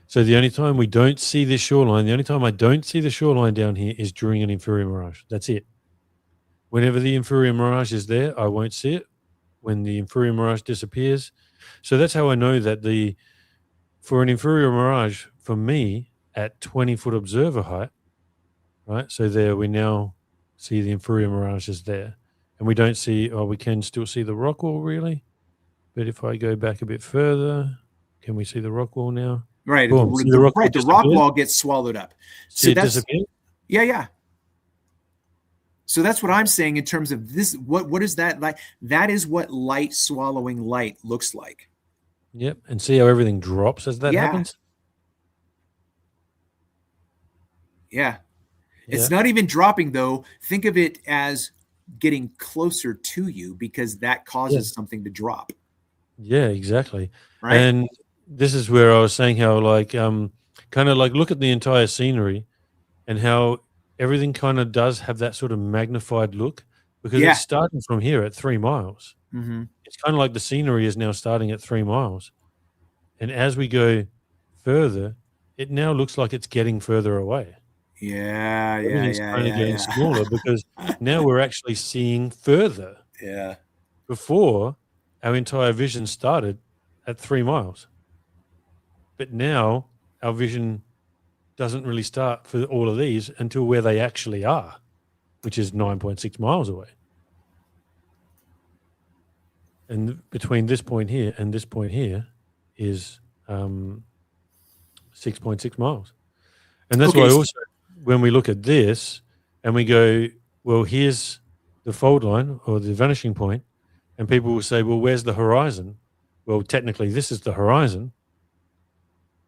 So the only time we don't see this shoreline, the only time I don't see the shoreline down here is during an inferior mirage. That's it. Whenever the inferior mirage is there, I won't see it. When the inferior mirage disappears. So that's how I know that for an inferior mirage, for me, at 20-foot observer height, right? So there we now see the inferior mirage is there. And we don't see, we can still see the rock wall really. But if I go back a bit further, can we see the rock wall now? Right. Boom. The rock wall gets swallowed up. See, so that's, yeah. So that's what I'm saying in terms of this. What is that like? That is what light swallowing light looks like. Yep. And see how everything drops as that happens? Yeah. It's not even dropping, though. Think of it as getting closer to you because that causes something to drop. Yeah, exactly. Right. And this is where I was saying how, like, kind of like look at the entire scenery and how everything kind of does have that sort of magnified look because it's starting from here at 3 miles. Mm-hmm. It's kind of like the scenery is now starting at 3 miles. And as we go further, it now looks like it's getting further away. Everything's kind of getting smaller because now we're actually seeing further. Yeah. Before, our entire vision started at 3 miles. But now our vision doesn't really start for all of these until where they actually are, which is 9.6 miles away. And between this point here and this point here is 6.6 miles. And that's why also when we look at this and we go, well, here's the fold line or the vanishing point, and people will say, well, where's the horizon? Well, technically this is the horizon,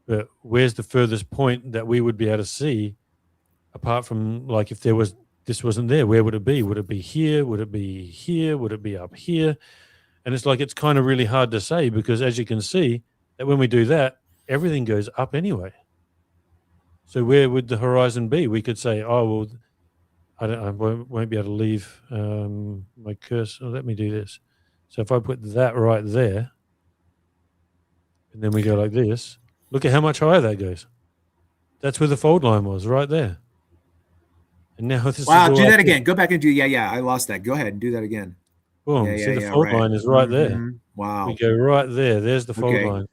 but where's the furthest point that we would be able to see apart from, like, if this wasn't there, where would it be? Would it be here? Would it be here? Would it be up here? And it's like, it's kind of really hard to say because as you can see that when we do that, everything goes up anyway. So where would the horizon be? We could say, oh, well, I won't be able to leave my cursor. Let me do this. So if I put that right there, and then we go like this, look at how much higher that goes. That's where the fold line was, right there. And now this do that again. Go back and do, I lost that. Go ahead and do that again. Boom. See, the fold line is right there. Mm-hmm. Wow. We go right there. There's the fold line.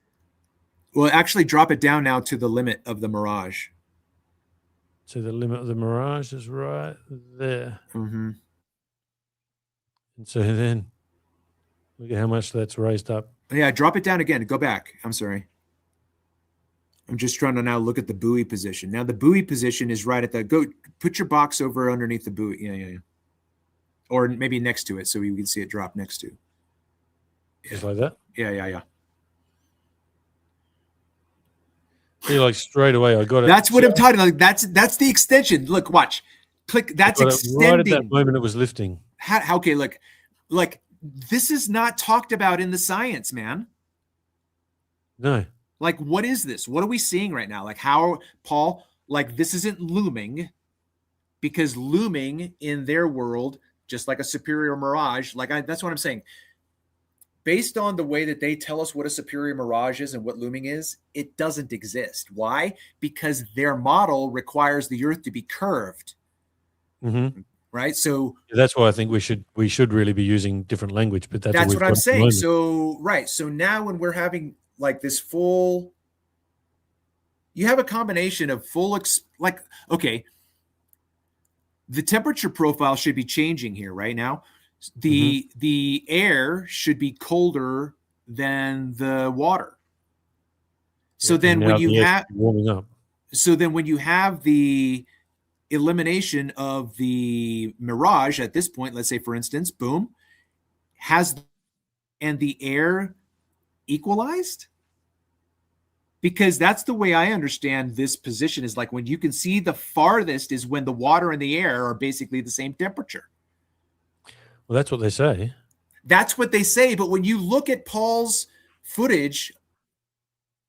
Well, actually drop it down now to the limit of the mirage. So the limit of the mirage is right there. Mm-hmm. And so then look at how much that's raised up. Yeah, drop it down again. Go back. I'm sorry. I'm just trying to now look at the buoy position. Now the buoy position is right at put your box over underneath the buoy. Yeah. Or maybe next to it so you can see it drop next to. Just like that? Yeah. See, like straight away, I got it. That's what I'm talking about. That's the extension. Look, watch. Click. That's extending. Right at that moment it was lifting. Okay, look, like this is not talked about in the science, man. No. Like, what is this? What are we seeing right now? Like, how, Paul, like, this isn't looming because looming in their world just like a superior mirage. That's what I'm saying. Based on the way that they tell us what a superior mirage is and what looming is, it doesn't exist. Why? Because their model requires the Earth to be curved. Mm-hmm. Right. So that's why I think we should really be using different language, but that's what I'm saying. So now when we're having like this full, you have a combination of okay, the temperature profile should be changing here right now. The air should be colder than the water. So then when you have warming up, so then when you have the elimination of the mirage at this point, let's say for instance, boom, and the air equalized? Because that's the way I understand this position, is like when you can see the farthest is when the water and the air are basically the same temperature. Well, that's what they say. That's what they say. But when you look at Paul's footage,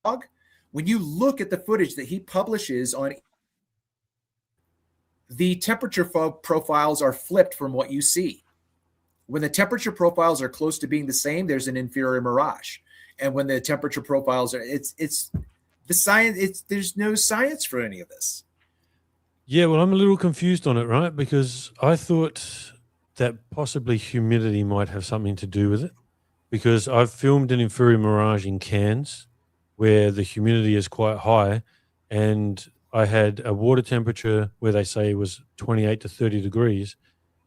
when you look at the footage that he publishes on, the temperature profiles are flipped from what you see. When the temperature profiles are close to being the same, there's an inferior mirage. And when the temperature profiles are, it's the science, there's no science for any of this. Yeah, well, I'm a little confused on it, right? Because I thought that possibly humidity might have something to do with it, because I've filmed an inferior mirage in Cairns where the humidity is quite high, and I had a water temperature where they say was 28 to 30 degrees,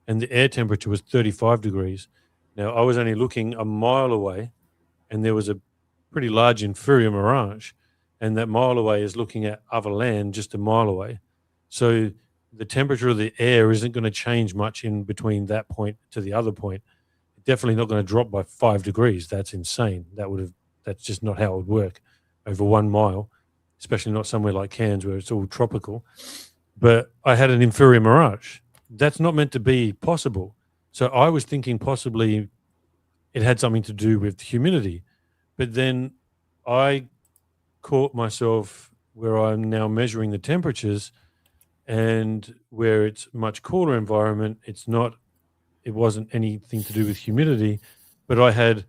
and the air temperature was 35 degrees. Now, I was only looking a mile away, and there was a pretty large inferior mirage, and that mile away is looking at other land just a mile away. So the temperature of the air isn't going to change much in between that point to the other point. Definitely not going to drop by 5 degrees. That's insane. That's just not how it would work over 1 mile, especially not somewhere like Cairns where it's all tropical. But I had an inferior mirage. That's not meant to be possible. So I was thinking possibly it had something to do with humidity. But then I caught myself where I'm now measuring the temperatures, and where it's much cooler environment, it wasn't anything to do with humidity, but I had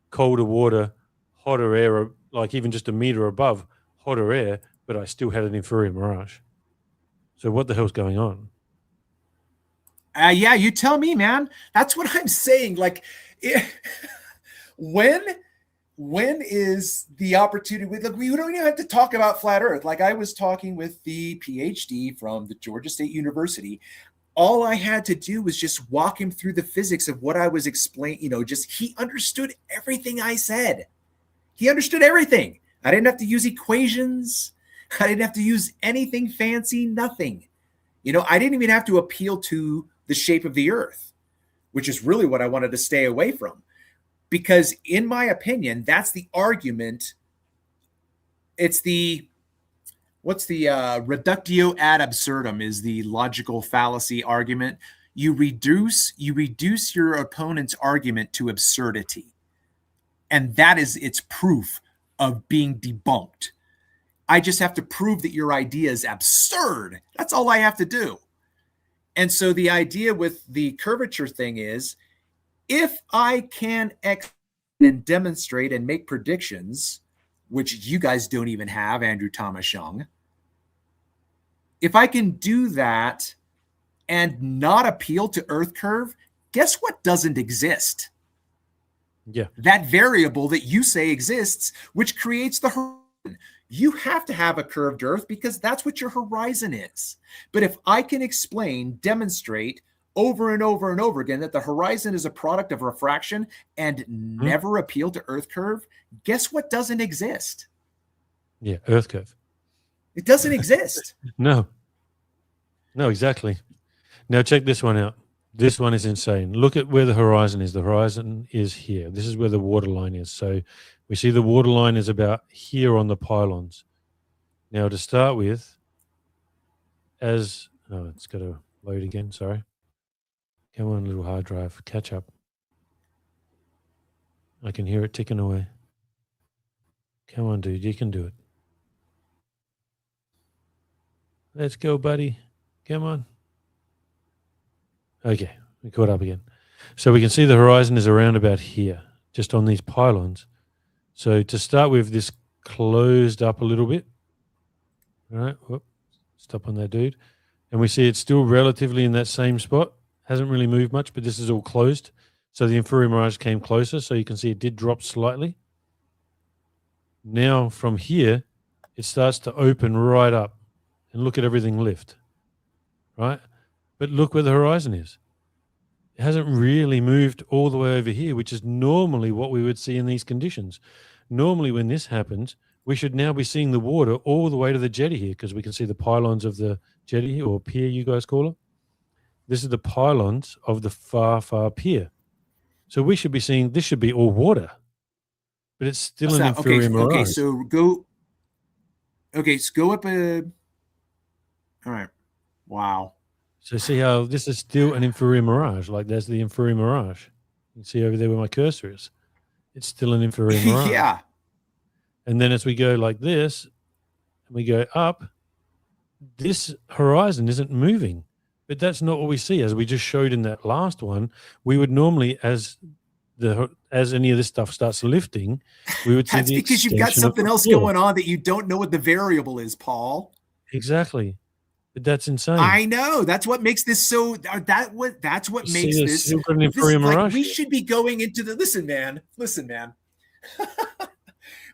colder water, hotter air, like even just a meter above, hotter air, but I still had an inferior mirage. So what the hell's going on? Yeah, you tell me, man. That's what I'm saying. Like, when is the opportunity? We don't even have to talk about flat Earth. Like, I was talking with the PhD from the Georgia State University. All I had to do was just walk him through the physics of what I was explaining. He understood everything I said. He understood everything. I didn't have to use equations. I didn't have to use anything fancy, nothing. I didn't even have to appeal to the shape of the Earth, which is really what I wanted to stay away from. Because in my opinion, that's the argument. It's reductio ad absurdum is the logical fallacy argument. You reduce your opponent's argument to absurdity. And that is its proof of being debunked. I just have to prove that your idea is absurd. That's all I have to do. And so the idea with the curvature thing is, if I can and demonstrate and make predictions, which you guys don't even have, Andrew Thomas Young, if I can do that and not appeal to Earth curve, guess what doesn't exist? Yeah. That variable that you say exists, which creates the horizon. You have to have a curved Earth because that's what your horizon is. But if I can explain, demonstrate over and over and over again that the horizon is a product of refraction and never appeal to Earth curve, guess what doesn't exist? Yeah, Earth curve. It doesn't exist. No, exactly. Now check this one out. This one is insane. Look at where the horizon is. The horizon is here. This is where the water line is. So we see the water line is about here on the pylons. Now to start with, it's got to load again. Sorry. Come on, little hard drive. Catch up. I can hear it ticking away. Come on, dude. You can do it. Let's go, buddy. Come on. Okay. We caught up again. So we can see the horizon is around about here, just on these pylons. So to start with, this closed up a little bit. All right, whoop, stop on that dude. And we see it's still relatively in that same spot. Hasn't really moved much, but this is all closed. So the inferior mirage came closer. So you can see it did drop slightly. Now from here, it starts to open right up and look at everything lift, right? But look where the horizon is. It hasn't really moved all the way over here, which is normally what we would see in these conditions. Normally when this happens, we should now be seeing the water all the way to the jetty here because we can see the pylons of the jetty or pier, you guys call it. This is the pylons of the far, far pier. So we should be seeing, this should be all water, but it's still an inferior mirage. Okay, so go up a, all right. Wow. So see how this is still an inferior mirage, like there's the inferior mirage. You can see over there where my cursor is. It's still an inferior mirage. Yeah. And then as we go like this, and we go up, this horizon isn't moving. But that's not what we see. As we just showed in that last one, we would normally, as any of this stuff starts lifting, we would see That's the because you've got something else going on that you don't know what the variable is, Paul. Exactly. But that's insane. I know. That's what makes this so. That's what makes this. Like, we should be going into the. Listen, man.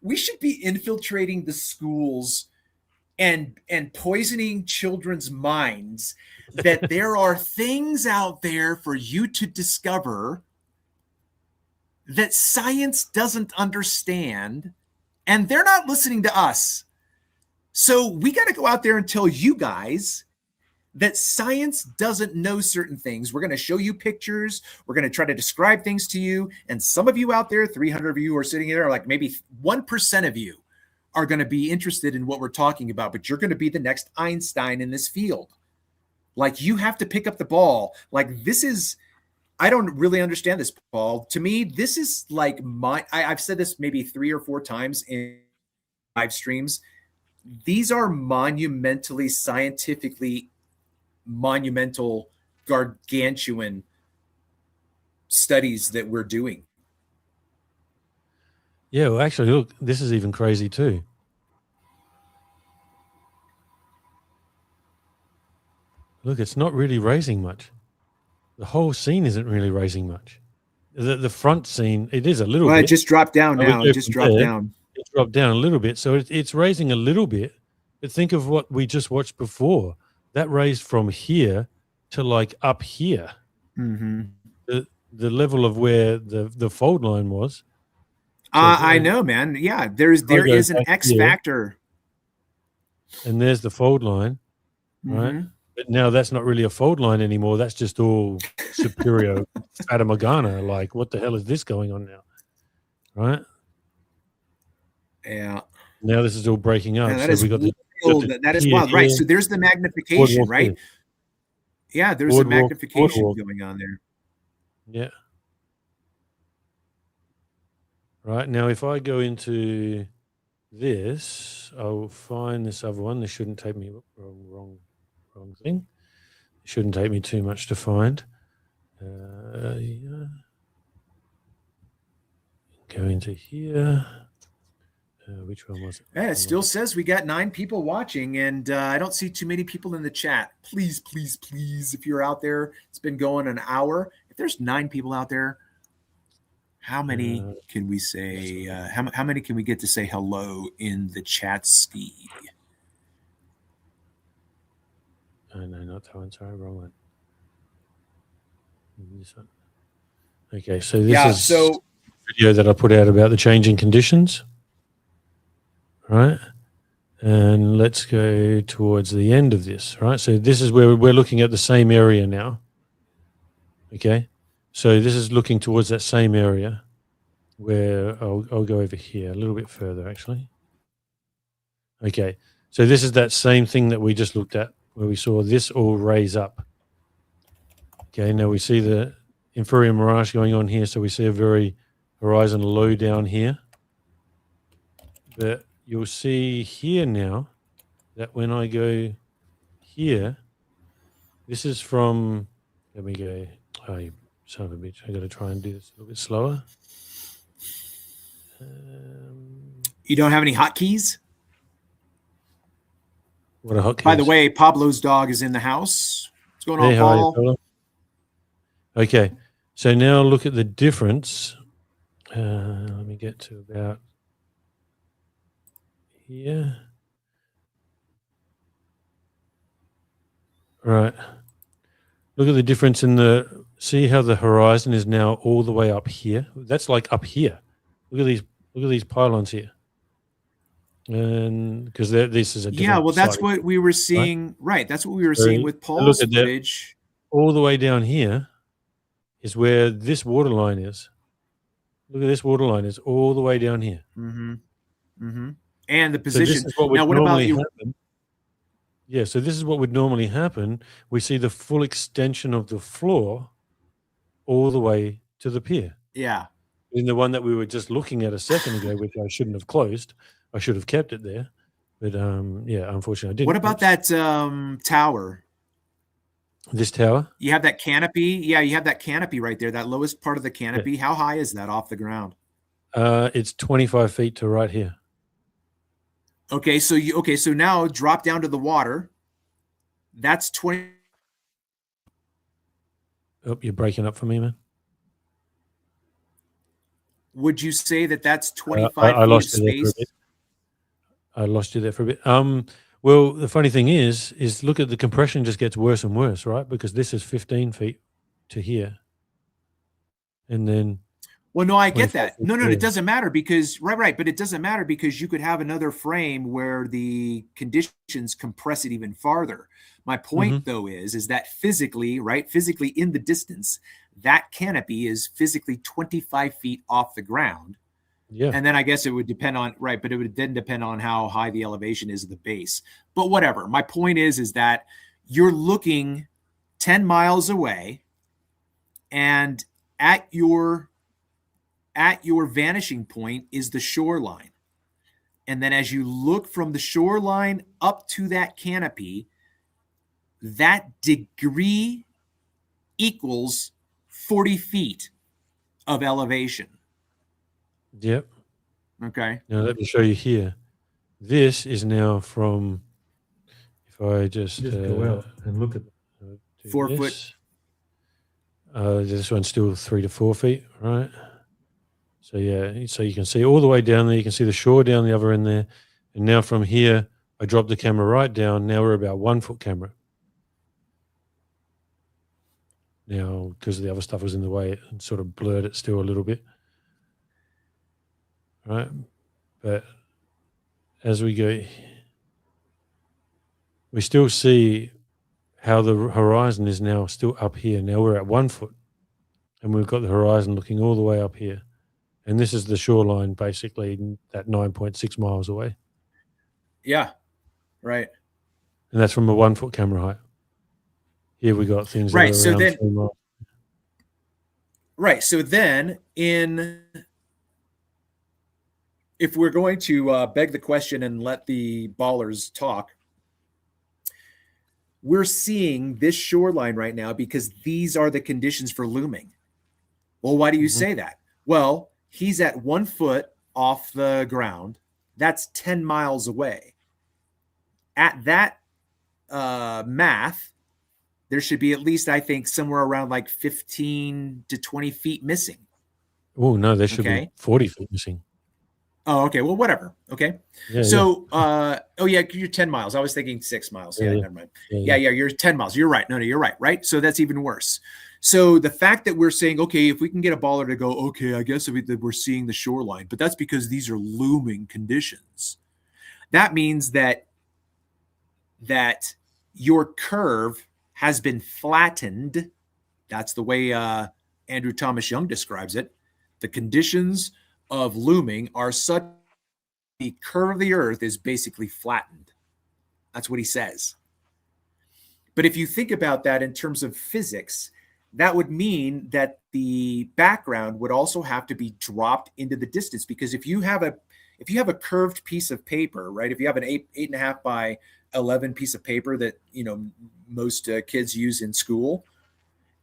We should be infiltrating the schools and poisoning children's minds that there are things out there for you to discover that science doesn't understand, and they're not listening to us. So we got to go out there and tell you guys that science doesn't know certain things. We're going to show you pictures. We're going to try to describe things to you. And some of you out there, 300 of you are sitting there, like maybe 1% of you are going to be interested in what we're talking about, but you're going to be the next Einstein in this field. Like, you have to pick up the ball. Like, this is, I don't really understand this, Paul. To me, this is like I've said this maybe 3 or 4 times in live streams. These are monumentally, scientifically monumental, gargantuan studies that we're doing. Yeah, well, actually, look, this is even crazy too. Look, it's not really raising much. The whole scene isn't really raising much. The front scene, it is a little bit. It just dropped down now. It just dropped down. It dropped down a little bit. So it's raising a little bit. But think of what we just watched before. That raised from here to like up here. Mm-hmm. The level of where the fold line was. So I know, man. Yeah, there is an X factor. And there's the fold line, right? Mm-hmm. But now that's not really a fold line anymore. That's just all superior Fata Morgana. Like, what the hell is this going on now? Right? Yeah. Now this is all breaking up. Yeah, that is wild. Right. So there's the magnification, right? Yeah, there's a magnification going on there. Yeah. Right. Now, if I go into this, I'll find this other one. This shouldn't take me wrong thing. It shouldn't take me too much to find. Yeah. Go into here. Which one was it? Yeah, it still says we got 9 people watching, and I don't see too many people in the chat. Please, if you're out there, it's been going an hour. If there's 9 people out there, how many can we say? How many can we get to say hello in the chat ski? Oh, no, not that one. Sorry, wrong one. This one. Okay, so this is a video that I put out about the changing conditions. Right, and let's go towards the end of this. Right, so this is where we're looking at the same area now. Okay, so this is looking towards that same area where I'll go over here a little bit further, actually. Okay, so this is that same thing that we just looked at, where we saw this all raise up. Okay, now we see the inferior mirage going on here, so we see a very horizon low down here. But you'll see here now that when I go here, this is from, let me go Oh, you son of a bitch. I got to try and do this a little bit slower. You don't have any hotkeys? What a hotkey. By the way, Pablo's dog is in the house. What's going on, Hey, how are you, Paul? fella? Okay, so now look at the difference. Let me get to about here. Right. Look at the difference in the. See how the horizon is now all the way up here. That's like up here. Look at these. Look at these pylons here. And because this is a different. Yeah, well, that's slightly- what we were seeing. Right, that's what we were So seeing with look Paul's at that. footage. All the way down here is where this water line is. Look at this water line is all the way down here. Mm-hmm. Mm-hmm. And the So position. this is what would Now, what about normally you? happen. Yeah, so this is what would normally happen. We see the full extension of the floor all the way to the pier. Yeah. In the one that we were just looking at a second ago, which I shouldn't have closed. I should have kept it there. But yeah, unfortunately I didn't. What about that tower? This tower? You have that canopy. Yeah, you have that canopy right there. That lowest part of the canopy. Yeah. How high is that off the ground? It's 25 feet to right here. Okay, so so now drop down to the water. That's 20. Oh, you're breaking up for me, man. Would you say that that's 25 I feet lost of space? I lost you there for a bit. Well, the funny thing is look at the compression just gets worse and worse, right? Because this is 15 feet to here. And then well, no, I get that. No, it doesn't matter because right. But it doesn't matter because you could have another frame where the conditions compress it even farther. My point though is that physically in the distance, that canopy is physically 25 feet off the ground. Yeah. And then I guess it would depend on, but it would then depend on how high the elevation is of the base. But whatever. My point is that you're looking 10 miles away and at your vanishing point is the shoreline. And then as you look from the shoreline up to that canopy, that degree equals 40 feet of elevation. Yep. Okay. Now let me show you here. This is now from, if I just go out and look at 4 foot. This one's still 3 to 4 feet, right? So yeah, so you can see all the way down there. You can see the shore down the other end there. And now from here, I dropped the camera right down. Now we're about 1 foot camera. Now, because the other stuff was in the way, it sort of blurred it still a little bit. Right. But as we go, we still see how the horizon is now still up here. Now we're at 1 foot and we've got the horizon looking all the way up here. And this is the shoreline, basically, at 9.6 miles away. Yeah, right. And that's from a 1 foot camera height. Here we got things that right. are So around then, 3 miles. Right. So then, if we're going to beg the question and let the ballers talk, we're seeing this shoreline right now because these are the conditions for looming. Well, why do you say that? Well, he's at 1 foot off the ground. That's 10 miles away. At that math, there should be at least, I think, somewhere around like 15 to 20 feet missing. Oh, no, there should be 40 feet missing. Oh, okay. Well, whatever. Okay. Yeah, so, you're 10 miles. I was thinking 6 miles. Yeah, never mind. Yeah, you're 10 miles. You're right. No, you're right. Right. So that's even worse. So the fact that we're saying, okay, if we can get a baller to go, okay, I guess we're seeing the shoreline, but that's because these are looming conditions. That means that your curve has been flattened. That's the way Andrew Thomas Young describes it. The conditions of looming are such the curve of the earth is basically flattened. That's what he says. But if you think about that in terms of physics, that would mean that the background would also have to be dropped into the distance, because if you have a curved piece of paper, right? If you have an 8.5 by 11 piece of paper that most kids use in school,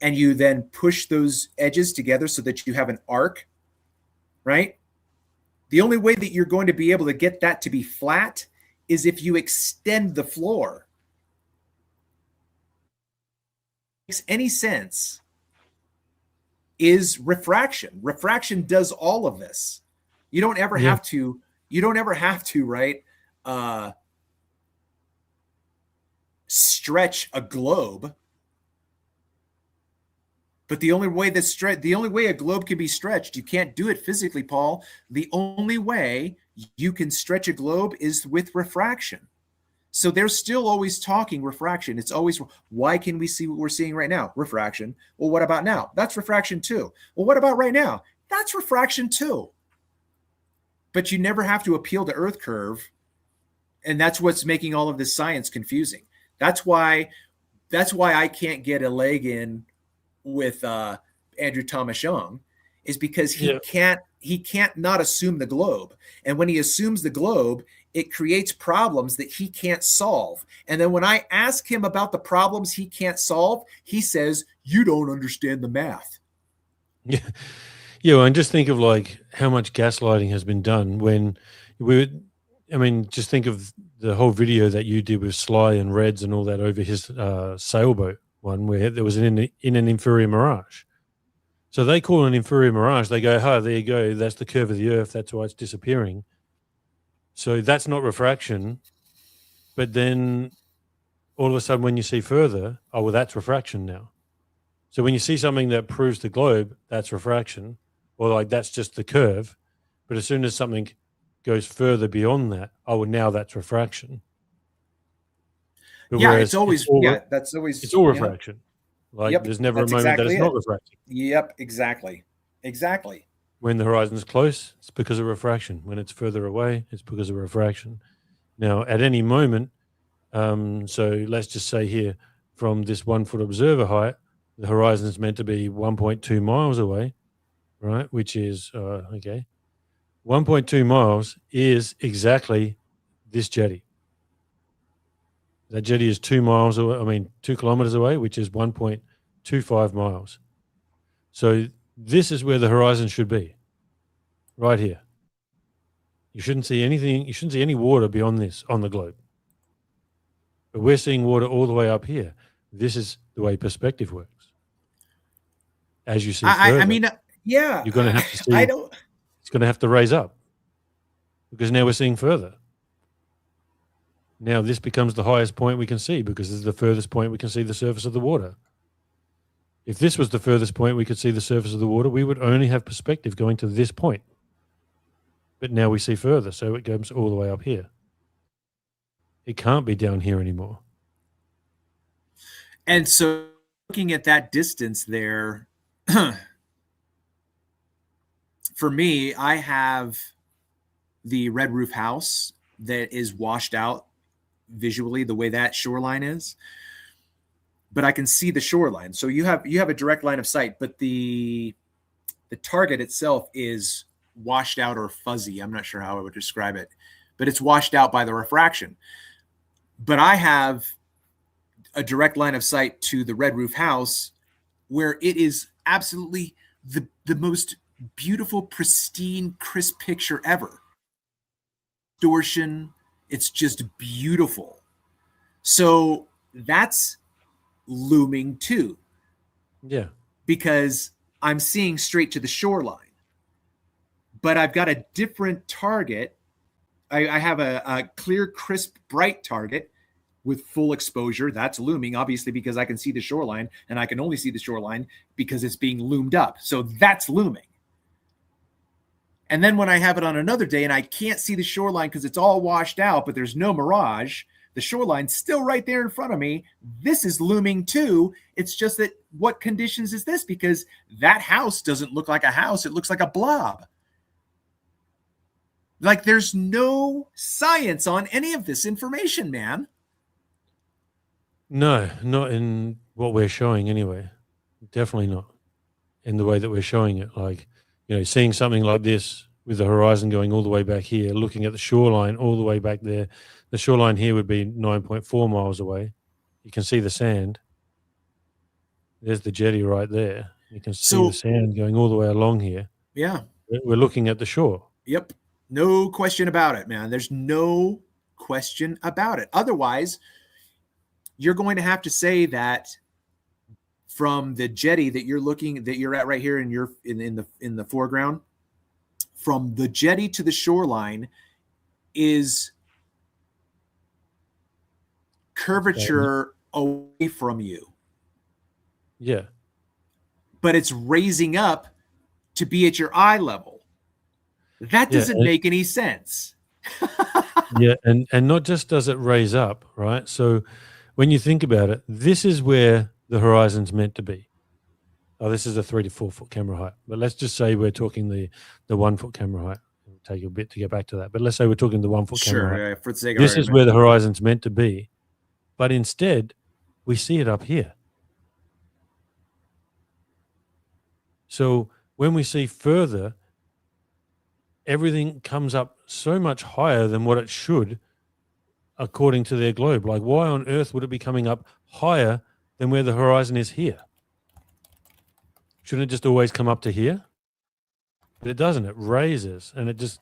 and you then push those edges together so that you have an arc, right? The only way that you're going to be able to get that to be flat is if you extend the floor. Makes any sense is refraction. Refraction does all of this. You don't ever have to, right? Stretch a globe. But the only way a globe can be stretched, you can't do it physically, Paul. The only way you can stretch a globe is with refraction. So they're still always talking refraction. It's always, why can we see what we're seeing right now? Refraction. Well, what about now? That's refraction too. Well, what about right now? That's refraction too. But you never have to appeal to Earth curve. And that's what's making all of this science confusing. That's why I can't get a leg in with Andrew Thomas Young, is because he can't not assume the globe. And when he assumes the globe, it creates problems that he can't solve. And then when I ask him about the problems he can't solve, he says, you don't understand the math. Yeah. Yeah. And just think of like how much gaslighting has been done when just think of the whole video that you did with Sly and Reds and all that over his sailboat one, where there was in an inferior mirage. So they call an inferior mirage. They go, there you go. That's the curve of the Earth. That's why it's disappearing. So that's not refraction. But then all of a sudden when you see further, that's refraction now. So when you see something that proves the globe, that's refraction, or like that's just the curve. But as soon as something goes further beyond that, now that's refraction. But it's always, it's all refraction. There's never a moment that it's not refraction. Yep, exactly. When the horizon's close, it's because of refraction. When it's further away, it's because of refraction. Now, at any moment, so let's just say here, from this 1 foot observer height, the horizon is meant to be 1.2 miles away, right? Which is, 1.2 miles is exactly this jetty. That jetty is 2 kilometers away, which is 1.25 miles. So this is where the horizon should be, right here. You shouldn't see anything. You shouldn't see any water beyond this on the globe. But we're seeing water all the way up here. This is the way perspective works. As you see further, you're going to have to see. It's going to have to raise up because now we're seeing further. Now this becomes the highest point we can see because this is the furthest point we can see the surface of the water. If this was the furthest point we could see the surface of the water, we would only have perspective going to this point. But now we see further, so it goes all the way up here. It can't be down here anymore. And so looking at that distance there, for me, I have the Red Roof House that is washed out visually the way that shoreline is. But I can see the shoreline. So you have a direct line of sight, but the target itself is washed out or fuzzy. I'm not sure how I would describe it, but it's washed out by the refraction. But I have a direct line of sight to the Red Roof House where it is absolutely the most beautiful, pristine, crisp picture ever. Distortion, it's just beautiful. So that's looming too. Yeah. Because I'm seeing straight to the shoreline. But I've got a different target. I have a clear, crisp, bright target with full exposure. That's looming, obviously, because I can see the shoreline, and I can only see the shoreline because it's being loomed up. So that's looming. And then when I have it on another day and I can't see the shoreline because it's all washed out, but there's no mirage, the shoreline's still right there in front of me. This is looming too. It's just that what conditions is this? Because that house doesn't look like a house. It looks like a blob. Like there's no science on any of this information, man. No, not in what we're showing anyway. Definitely not in the way that we're showing it. Like, seeing something like this with the horizon going all the way back here, looking at the shoreline all the way back there. The shoreline here would be 9.4 miles away. You can see the sand. There's the jetty right there. You can see So the sand going all the way along here. yeah, We're looking at the shore. yep, no question about it, man. There's no question about it. Otherwise, you're going to have to say that from the jetty that you're at right here in the foreground, from the jetty to the shoreline is curvature away from you. Yeah. But it's raising up to be at your eye level. That doesn't make any sense. Yeah, and not just does it raise up, right? So when you think about it, this is where the horizon's meant to be. Oh, this is a 3 to 4 foot camera height. But let's just say we're talking the 1 foot camera height. It'll take a bit to get back to that. But let's say we're talking the 1 foot camera height. Sure, for the sake of this is where the horizon's meant to be. But instead, we see it up here. So when we see further, everything comes up so much higher than what it should according to their globe. Like, why on earth would it be coming up higher than where the horizon is here? Shouldn't it just always come up to here? But it doesn't. It raises, and it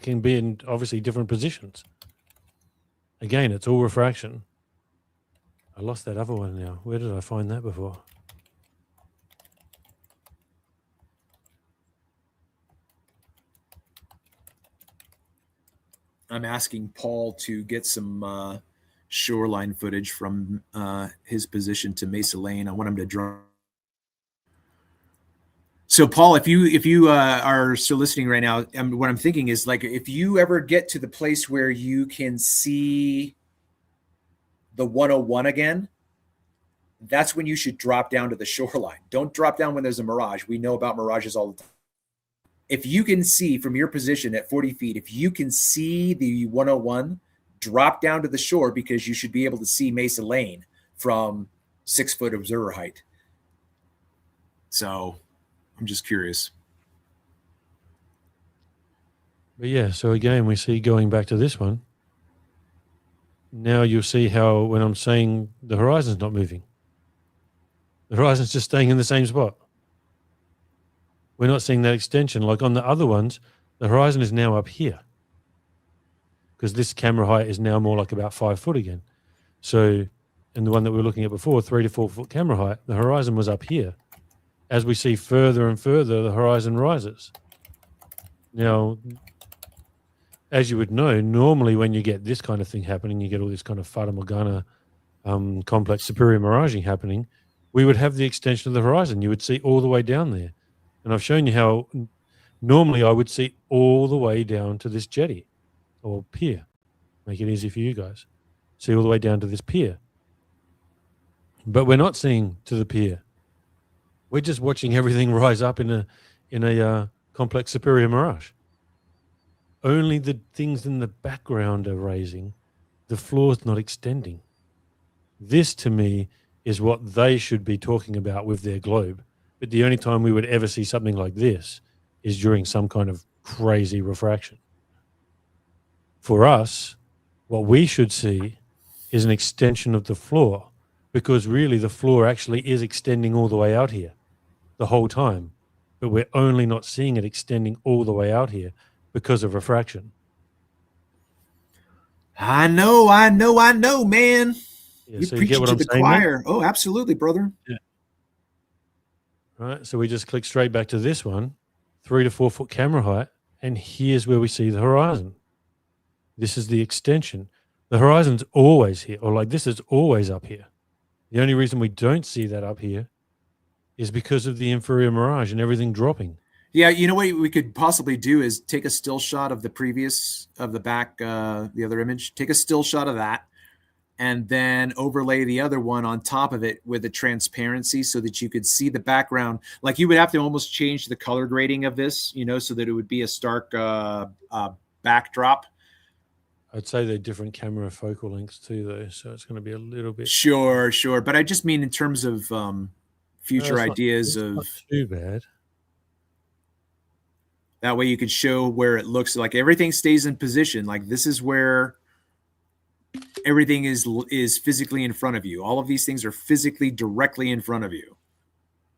can be in obviously different positions. Again, it's all refraction. I lost that other one now. Where did I find that before? I'm asking Paul to get some shoreline footage from his position to Mesa Lane. I want him to draw. So, Paul, if you are still listening right now, what I'm thinking is, like, if you ever get to the place where you can see the 101 again, that's when you should drop down to the shoreline. Don't drop down when there's a mirage. We know about mirages all the time. If you can see from your position at 40 feet, if you can see the 101, drop down to the shore, because you should be able to see Mesa Lane from 6 foot observer height. So I'm just curious. But yeah, so again, we see going back to this one. Now you'll see how when I'm saying the horizon's not moving, the horizon's just staying in the same spot. We're not seeing that extension. Like on the other ones, the horizon is now up here because this camera height is now more like about 5 foot again. So in the one that we were looking at before, 3 to 4 foot camera height, the horizon was up here. As we see further and further, the horizon rises. Now, as you would know, normally when you get this kind of thing happening, you get all this kind of Fata Morgana complex superior miraging happening, we would have the extension of the horizon. You would see all the way down there. And I've shown you how normally I would see all the way down to this jetty or pier. Make it easy for you guys. See all the way down to this pier. But we're not seeing to the pier. We're just watching everything rise up in a complex superior mirage. Only the things in the background are raising. The floor's not extending. This, to me, is what they should be talking about with their globe. But the only time we would ever see something like this is during some kind of crazy refraction. For us, what we should see is an extension of the floor, because really the floor actually is extending all the way out here the whole time. But we're only not seeing it extending all the way out here because of refraction. I know, man. Yeah, you so preach you get what to I'm the saying choir. Oh, absolutely, brother. Yeah. Right, so we just click straight back to this one, 3 to 4 foot camera height, and here's where we see the horizon. This is the extension. The horizon's always here, or like this is always up here. The only reason we don't see that up here is because of the inferior mirage and everything dropping. Yeah, you know what we could possibly do is take a still shot of the back, the other image. Take a still shot of that, and then overlay the other one on top of it with a transparency so that you could see the background. Like, you would have to almost change the color grading of this, so that it would be a stark backdrop. I'd say they're different camera focal lengths too, though, so it's going to be a little bit. Sure. But I just mean in terms of future ideas of. Not too bad. That way you could show where it looks like everything stays in position. Like, this is where everything is physically in front of you. All of these things are physically directly in front of you.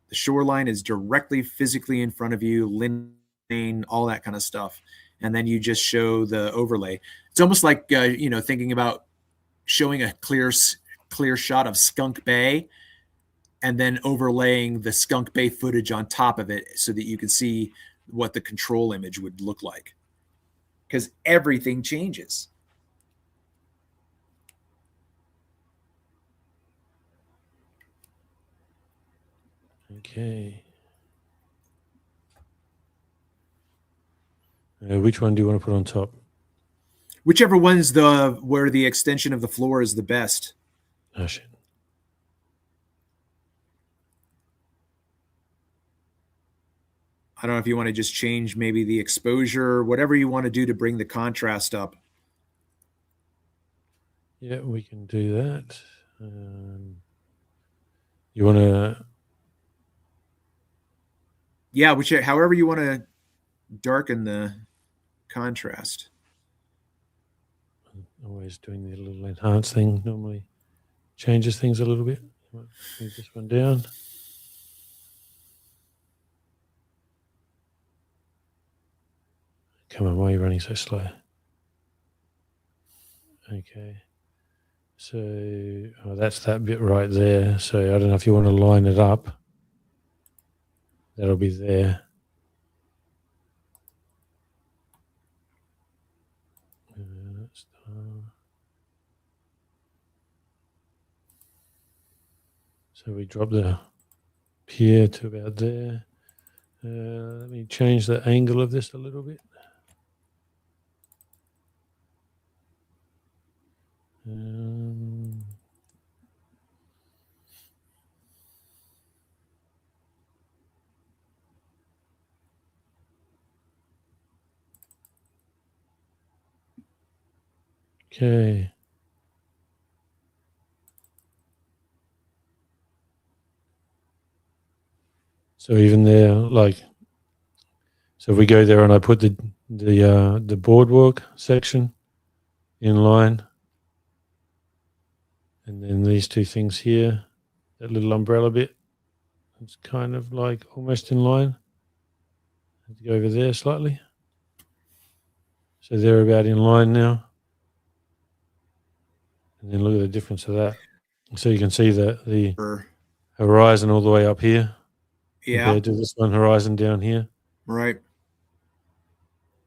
The shoreline is directly physically in front of you, lane, all that kind of stuff. And then you just show the overlay. It's almost like, thinking about showing a clear shot of Skunk Bay and then overlaying the Skunk Bay footage on top of it so that you can see what the control image would look like. Because everything changes. Okay. Which one do you want to put on top? Whichever one's where the extension of the floor is the best. Oh, shit. I don't know if you want to just change maybe the exposure, whatever you want to do to bring the contrast up. Yeah, we can do that. You want to... Yeah, however you want to darken the contrast. Always doing the little enhance thing normally changes things a little bit. Move this one down. Come on, why are you running so slow? Okay. So that's that bit right there. So I don't know if you want to line it up. That'll be there. So we drop the here to about there. Let me change the angle of this a little bit. Okay. So even there, so if we go there and I put the boardwalk section in line, and then these two things here, that little umbrella bit, it's kind of like almost in line. Let's go over there slightly. So they're about in line now. And then look at the difference of that. So you can see the horizon all the way up here. Yeah. Compared to this one horizon down here. Right.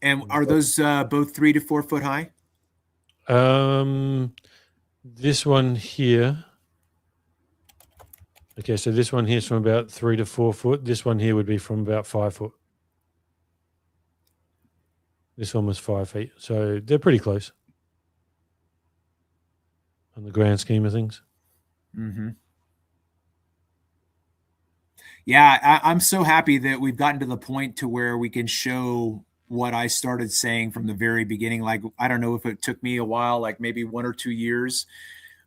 And are those both 3 to 4 foot high? This one here. Okay, so this one here is from about 3 to 4 foot. This one here would be from about 5 foot. This one was 5 feet. So they're pretty close on the grand scheme of things. Mm-hmm. Yeah, I'm so happy that we've gotten to the point to where we can show what I started saying from the very beginning. Like, I don't know if it took me a while, like maybe 1 or 2 years,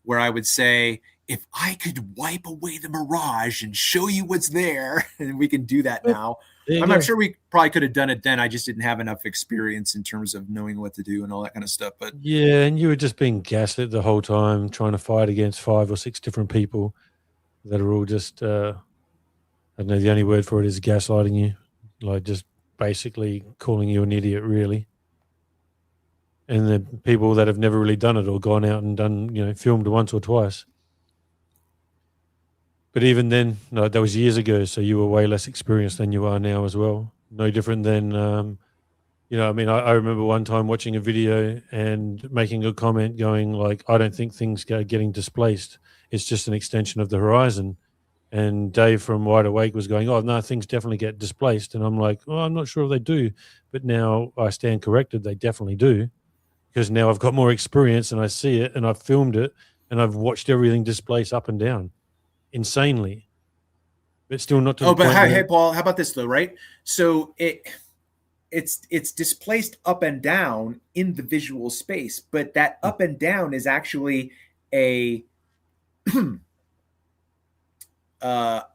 where I would say, if I could wipe away the mirage and show you what's there, and we can do that now. I'm sure we probably could have done it then. I just didn't have enough experience in terms of knowing what to do and all that kind of stuff. But yeah, and you were just being gaslit the whole time, trying to fight against 5 or 6 different people that are all just, I don't know, the only word for it is gaslighting you, like just basically calling you an idiot, really. And the people that have never really done it or gone out and done, filmed once or twice. But even then, no, that was years ago, so you were way less experienced than you are now as well. No different than, I remember one time watching a video and making a comment going like, I don't think things are getting displaced. It's just an extension of the horizon. And Dave from Wide Awake was going, oh, no, things definitely get displaced. And I'm like, oh, I'm not sure if they do. But now I stand corrected. They definitely do. Because now I've got more experience and I see it and I've filmed it and I've watched everything displace up and down insanely. But still not to the but point hey, Paul, how about this though, right? So it's displaced up and down in the visual space, but that up and down is actually a how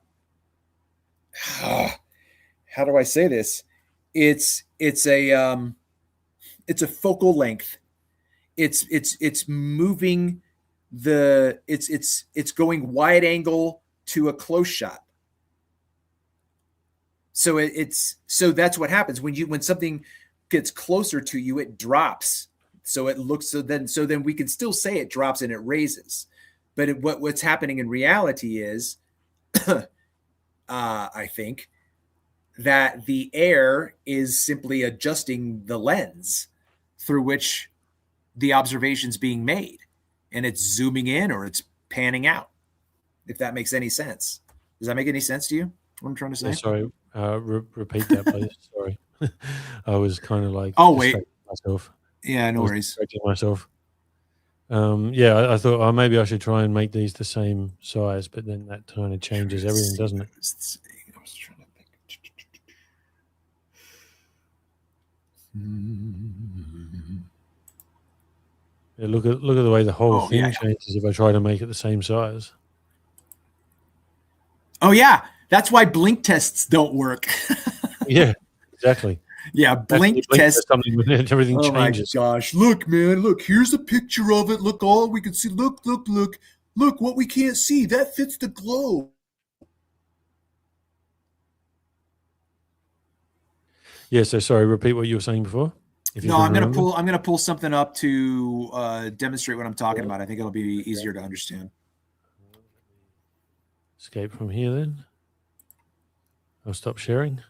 do I say this? It's a focal length. It's moving it's going wide angle to a close shot. So so that's what happens when something gets closer to you, it drops. So it looks so then we can still say it drops and it raises, but what's happening in reality is, I think that the air is simply adjusting the lens through which the observation's being made, and it's zooming in or it's panning out. If that makes any sense, does that make any sense to you? What I'm trying to say? Yeah, sorry, repeat that, please. Sorry, I was kind of like Oh wait, distracting myself. yeah, no I was worries. distracting myself. Yeah, I thought, oh, maybe I should try and make these the same size, but then that kind of changes everything, doesn't it? I was trying to think. Yeah, look at the way the whole Oh thing yeah. changes if I try to make it the same size. Oh yeah. That's why blink tests don't work. Yeah, exactly. Yeah, After you blink blink at test. something, everything Oh my changes. gosh. Look, man, look, here's a picture of it. Look, all we can see. Look, look, look. Look what we can't see. That fits the globe. Yeah, so sorry, repeat what you were saying before. If you No, can I'm remember. gonna pull something up to demonstrate what I'm talking about. I think it'll be easier to understand. Escape from here then. I'll stop sharing.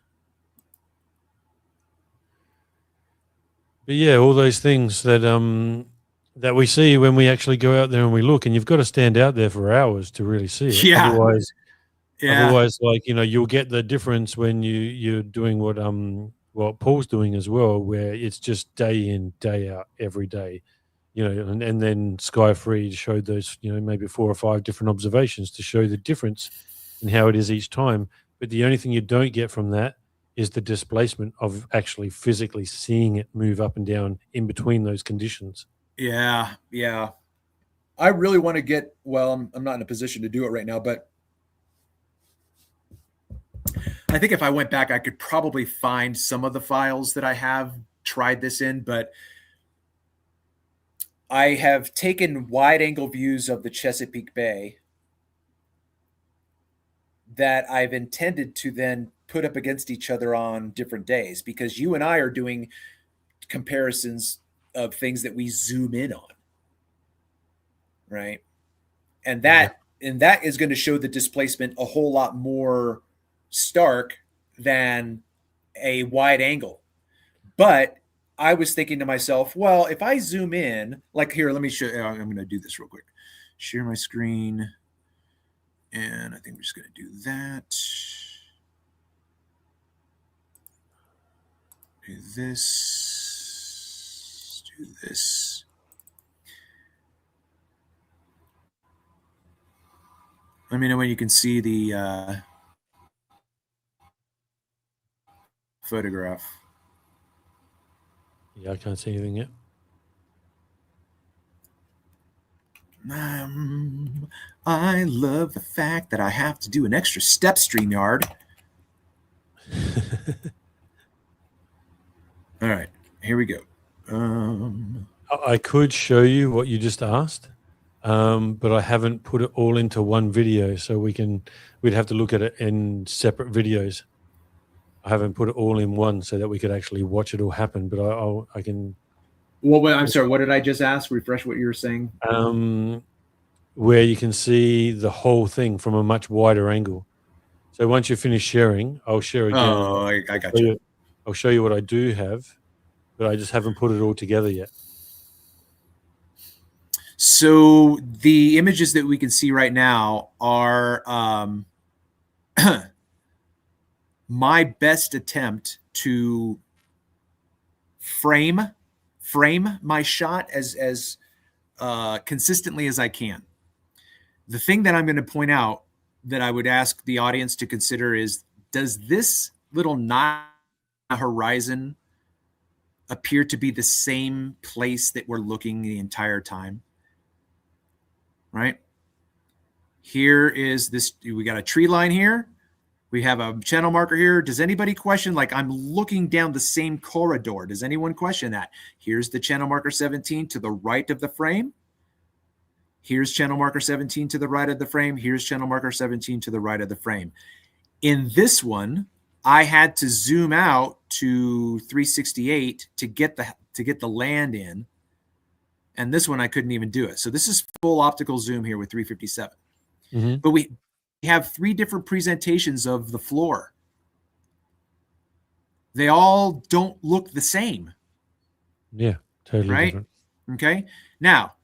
But yeah, all those things that that we see when we actually go out there and we look, and you've got to stand out there for hours to really see it. Yeah. Otherwise, like, you know, you'll get the difference when you're doing what Paul's doing as well, where it's just day in, day out, every day. You know, and then Sky Free showed those, you know, maybe 4 or 5 different observations to show the difference in how it is each time. But the only thing you don't get from that is the displacement of actually physically seeing it move up and down in between those conditions. Yeah, yeah. I really want to get, well, I'm not in a position to do it right now, but I think if I went back, I could probably find some of the files that I have tried this in, but I have taken wide angle views of the Chesapeake Bay that I've intended to then put up against each other on different days, because you and I are doing comparisons of things that we zoom in on. Right. And that is going to show the displacement a whole lot more stark than a wide angle. But I was thinking to myself, well, if I zoom in, like here, let me show you. I'm going to do this real quick. Share my screen. And I think we're just going to do that. Do this. Do this. Let me know when you can see the photograph. Yeah, I can't see anything yet. I love the fact that I have to do an extra step, StreamYard. All right, here we go. I could show you what you just asked, but I haven't put it all into one video, so we'd have to look at it in separate videos. I haven't put it all in one so that we could actually watch it all happen, but I can. Well, I'm sorry. What did I just ask? Refresh what you were saying. Where you can see the whole thing from a much wider angle. So once you finish sharing, I'll share again. Oh, I got you. I'll show you what I do have, but I just haven't put it all together yet. So the images that we can see right now are my best attempt to frame my shot as consistently as I can. The thing that I'm going to point out that I would ask the audience to consider is, does this little knot horizon appear to be the same place that we're looking the entire time? Right? Here is this, we got a tree line here. We have a channel marker here. Does anybody question, like, I'm looking down the same corridor? Does anyone question that? Here's the channel marker 17 to the right of the frame. Here's channel marker 17 to the right of the frame. Here's channel marker 17 to the right of the frame. In this one, I had to zoom out to 368 to get the land in. And this one I couldn't even do it. So this is full optical zoom here with 357. Mm-hmm. But we have 3 different presentations of the floor. They all don't look the same. Yeah, totally right? different. Okay. Now,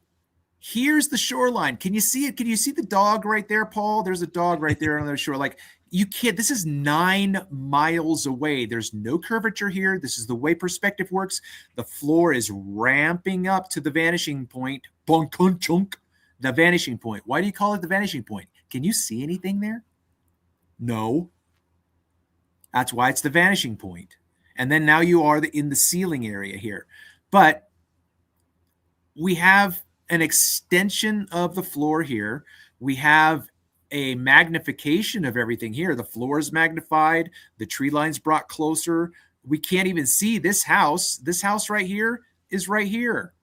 here's the shoreline. Can you see it? Can you see the dog right there, Paul? There's a dog right there on the shore. Like, you can't, this is 9 miles away. There's no curvature here. This is the way perspective works. The floor is ramping up to the vanishing point. Chunk, the vanishing point. Why do you call it the vanishing point? Can you see anything there? No. That's why it's the vanishing point. And then now you are in the ceiling area here. But we have an extension of the floor here. We have a magnification of everything here. The floor is magnified. The tree line's brought closer. We can't even see this house. This house right here is right here.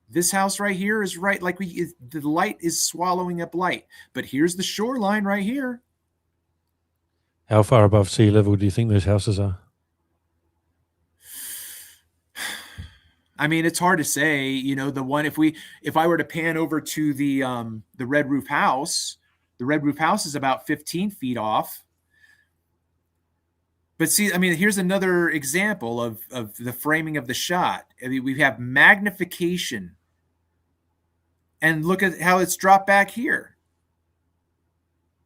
This house right here is right, like the light is swallowing up light. But here's the shoreline right here. How far above sea level do you think those houses are? I mean, it's hard to say. You know, the one, if I were to pan over to the red roof house, the red roof house is about 15 feet off. But see, I mean, here's another example of the framing of the shot. I mean, we have magnification. And look at how it's dropped back here.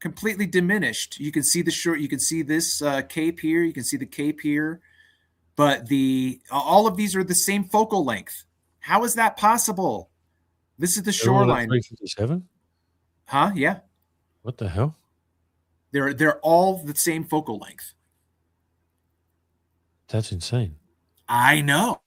Completely diminished. You can see the short, you can see this cape here, you can see the cape here. But all of these are the same focal length. How is that possible? This is the shoreline. 357? Huh? Yeah. What the hell? They're all the same focal length. That's insane. I know.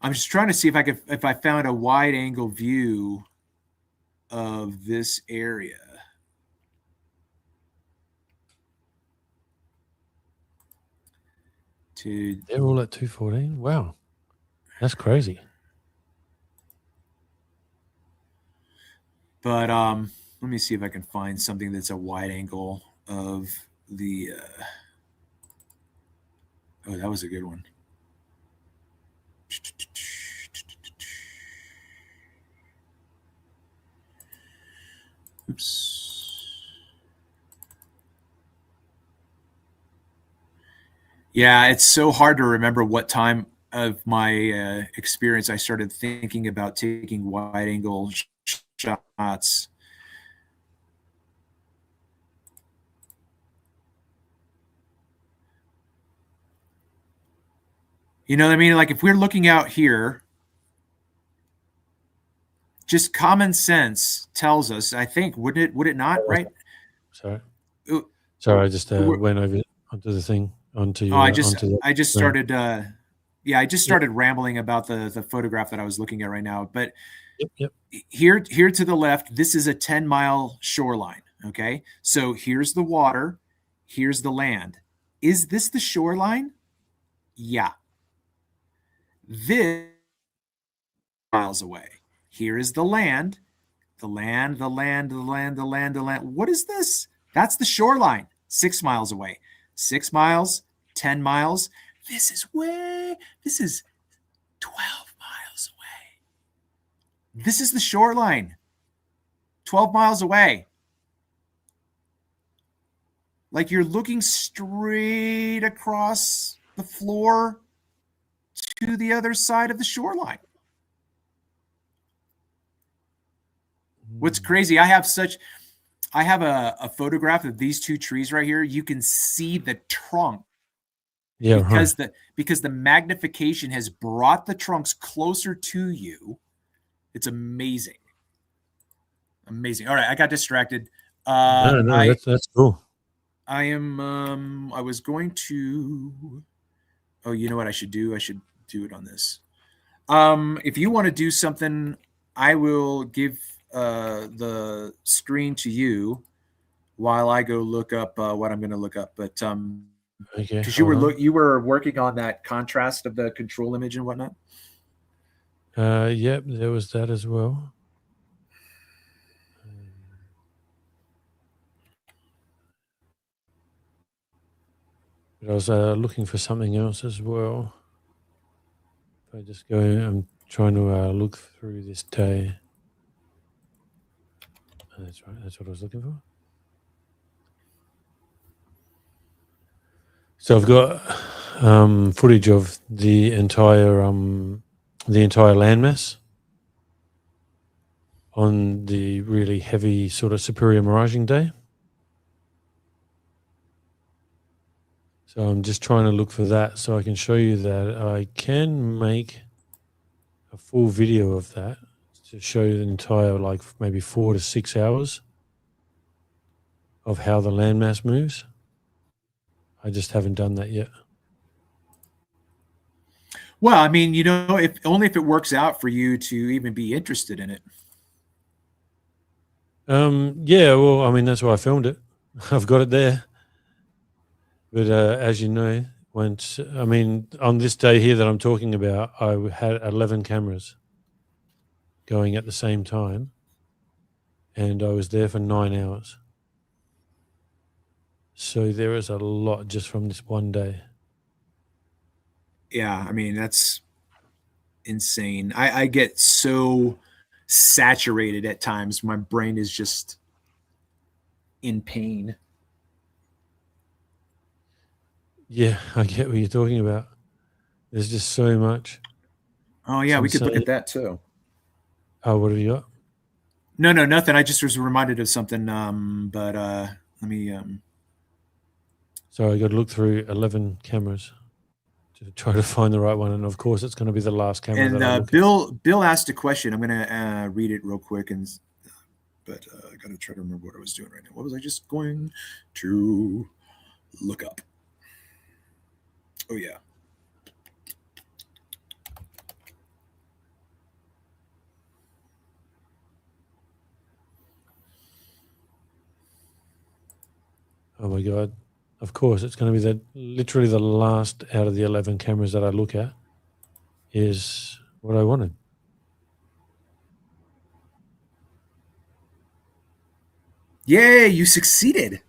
I'm just trying to see if I found a wide angle view of this area. They're all at 214. Wow, that's crazy. But let me see if I can find something that's a wide angle of the. Oh, that was a good one. Oops. Yeah, it's so hard to remember what time of my experience I started thinking about taking wide angle shots. You know what I mean? Like, if we're looking out here, just common sense tells us, I think, would it not, right? Sorry. I just went over onto the thing. I just started rambling about the photograph that I was looking at right now. But yep. Here to the left, this is a 10-mile shoreline. Okay, so here's the water, here's the land. Is this the shoreline? Yeah. This miles away. Here is the land. The land. What is this? That's the shoreline. 6 miles away. 6 miles, 10 miles. This is 12 miles away. This is the shoreline. 12 miles away. Like, you're looking straight across the floor to the other side of the shoreline. What's crazy, I have a photograph of these 2 trees right here. You can see the trunk. Yeah, because the magnification has brought the trunks closer to you. It's amazing. Amazing. All right, I got distracted. That's cool. I was going to. Oh, you know what I should do? I should do it on this. If you want to do something, I will give the screen to you while I go look up what I'm going to look up. But okay, because you were working on that contrast of the control image and whatnot. Yep, there was that as well. But I was looking for something else as well. If I just go, I'm trying to look through this day. Oh, that's right. That's what I was looking for. So I've got footage of the entire landmass on the really heavy sort of superior miraging day. So I'm just trying to look for that so I can show you that I can make a full video of that to show you the entire, like maybe 4 to 6 hours of how the landmass moves. I just haven't done that yet. Well, I mean, if only if it works out for you to even be interested in it. Yeah, well, I mean, that's why I filmed it. I've got it there. But as you know, on this day here that I'm talking about, I had 11 cameras going at the same time, and I was there for 9 hours. So there is a lot just from this one day. Yeah, I mean, that's insane. I get so saturated at times. My brain is just in pain. Yeah, I get what you're talking about. There's just so much. Oh yeah, It's we could look insane. at that too. Oh, what have you got? No, nothing. I just was reminded of something. But let me. So I got to look through 11 cameras to try to find the right one, and of course, it's going to be the last camera that I look at. Bill asked a question. I'm gonna read it real quick, but I gotta try to remember what I was doing right now. What was I just going to look up? Oh yeah. Oh my God. Of course, it's going to be literally the last out of the 11 cameras that I look at is what I wanted. Yay, you succeeded.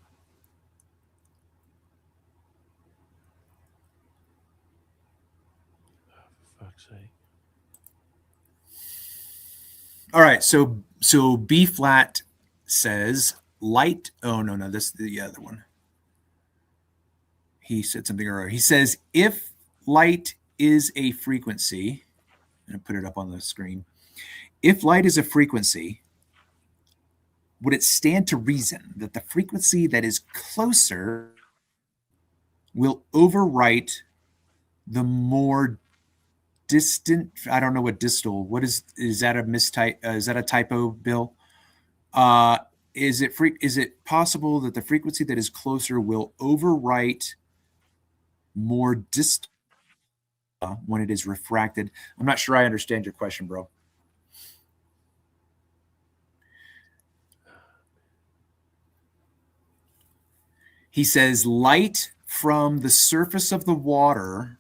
For fuck's sake. All right, so B flat says light. Oh no, this is the other one. He said something earlier. He says if light is a frequency, I'm gonna put it up on the screen. If light is a frequency, would it stand to reason that the frequency that is closer will overwrite the more distant? I don't know what distal. What is that a mistype? Is that a typo, Bill? Is it possible that the frequency that is closer will overwrite more distal when it is refracted? I'm not sure I understand your question, bro. He says light from the surface of the water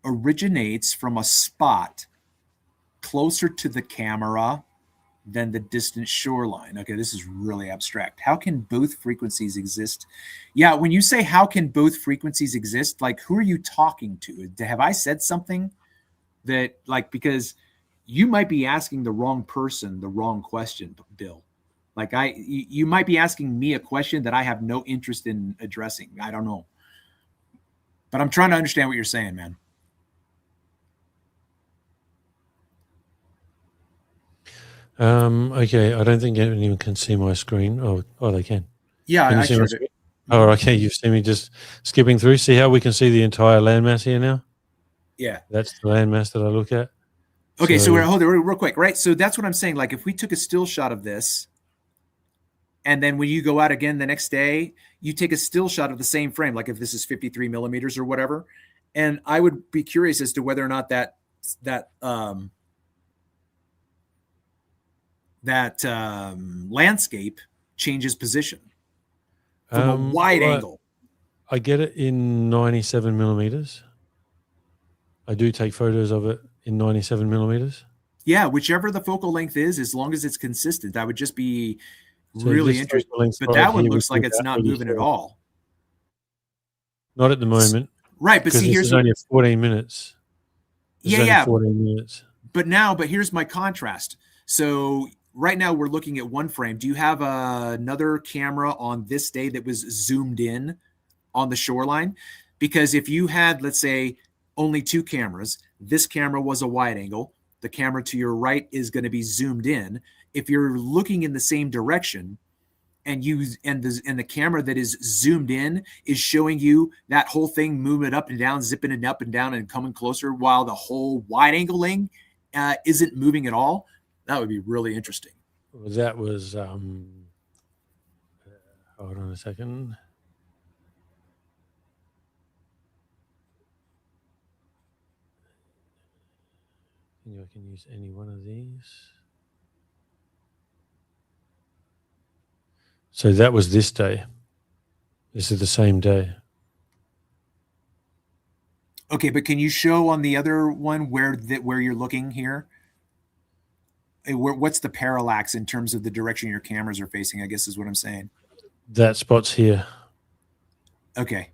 originates from a spot closer to the camera than the distant shoreline. Okay, this is really abstract. How can both frequencies exist? Yeah, when you say how can both frequencies exist, like who are you talking to? Have I said something that, like, because you might be asking the wrong person the wrong question, Bill. Like you might be asking me a question that I have no interest in addressing. I don't know. But I'm trying to understand what you're saying, man. Okay, I don't think anyone can see my screen. Oh, they can. Yeah, can you see my screen? Oh, okay. You've seen me just skipping through. See how we can see the entire landmass here now? Yeah. That's the landmass that I look at. Okay, so hold it real quick, right? So that's what I'm saying. Like if we took a still shot of this, and then when you go out again the next day, you take a still shot of the same frame, like if this is 53 millimeters or whatever. And I would be curious as to whether or not that landscape changes position from a wide angle. I get it in 97 millimeters. I do take photos of it in 97 millimeters. Yeah, whichever the focal length is, as long as it's consistent, that would just be really interesting. But that one looks like it's not moving at all. Not at the moment, Right, but because see, this here's is what, only 14 minutes. This is only yeah, 14 minutes. but here's my contrast. So right now we're looking at one frame. Do you have another camera on this day that was zoomed in on the shoreline? Because if you had, let's say, only two cameras, this camera was a wide angle, the camera to your right is going to be zoomed in. If you're looking in the same direction, and the camera that is zoomed in is showing you that whole thing moving up and down, zipping it up and down and coming closer, while the whole wide angle thing isn't moving at all, that would be really interesting. Well, that was hold on a second. I think I can use any one of these. So that was this day. This is the same day. Okay, but can you show on the other one where you're looking here? What's the parallax in terms of the direction your cameras are facing, I guess is what I'm saying. That spot's here. Okay,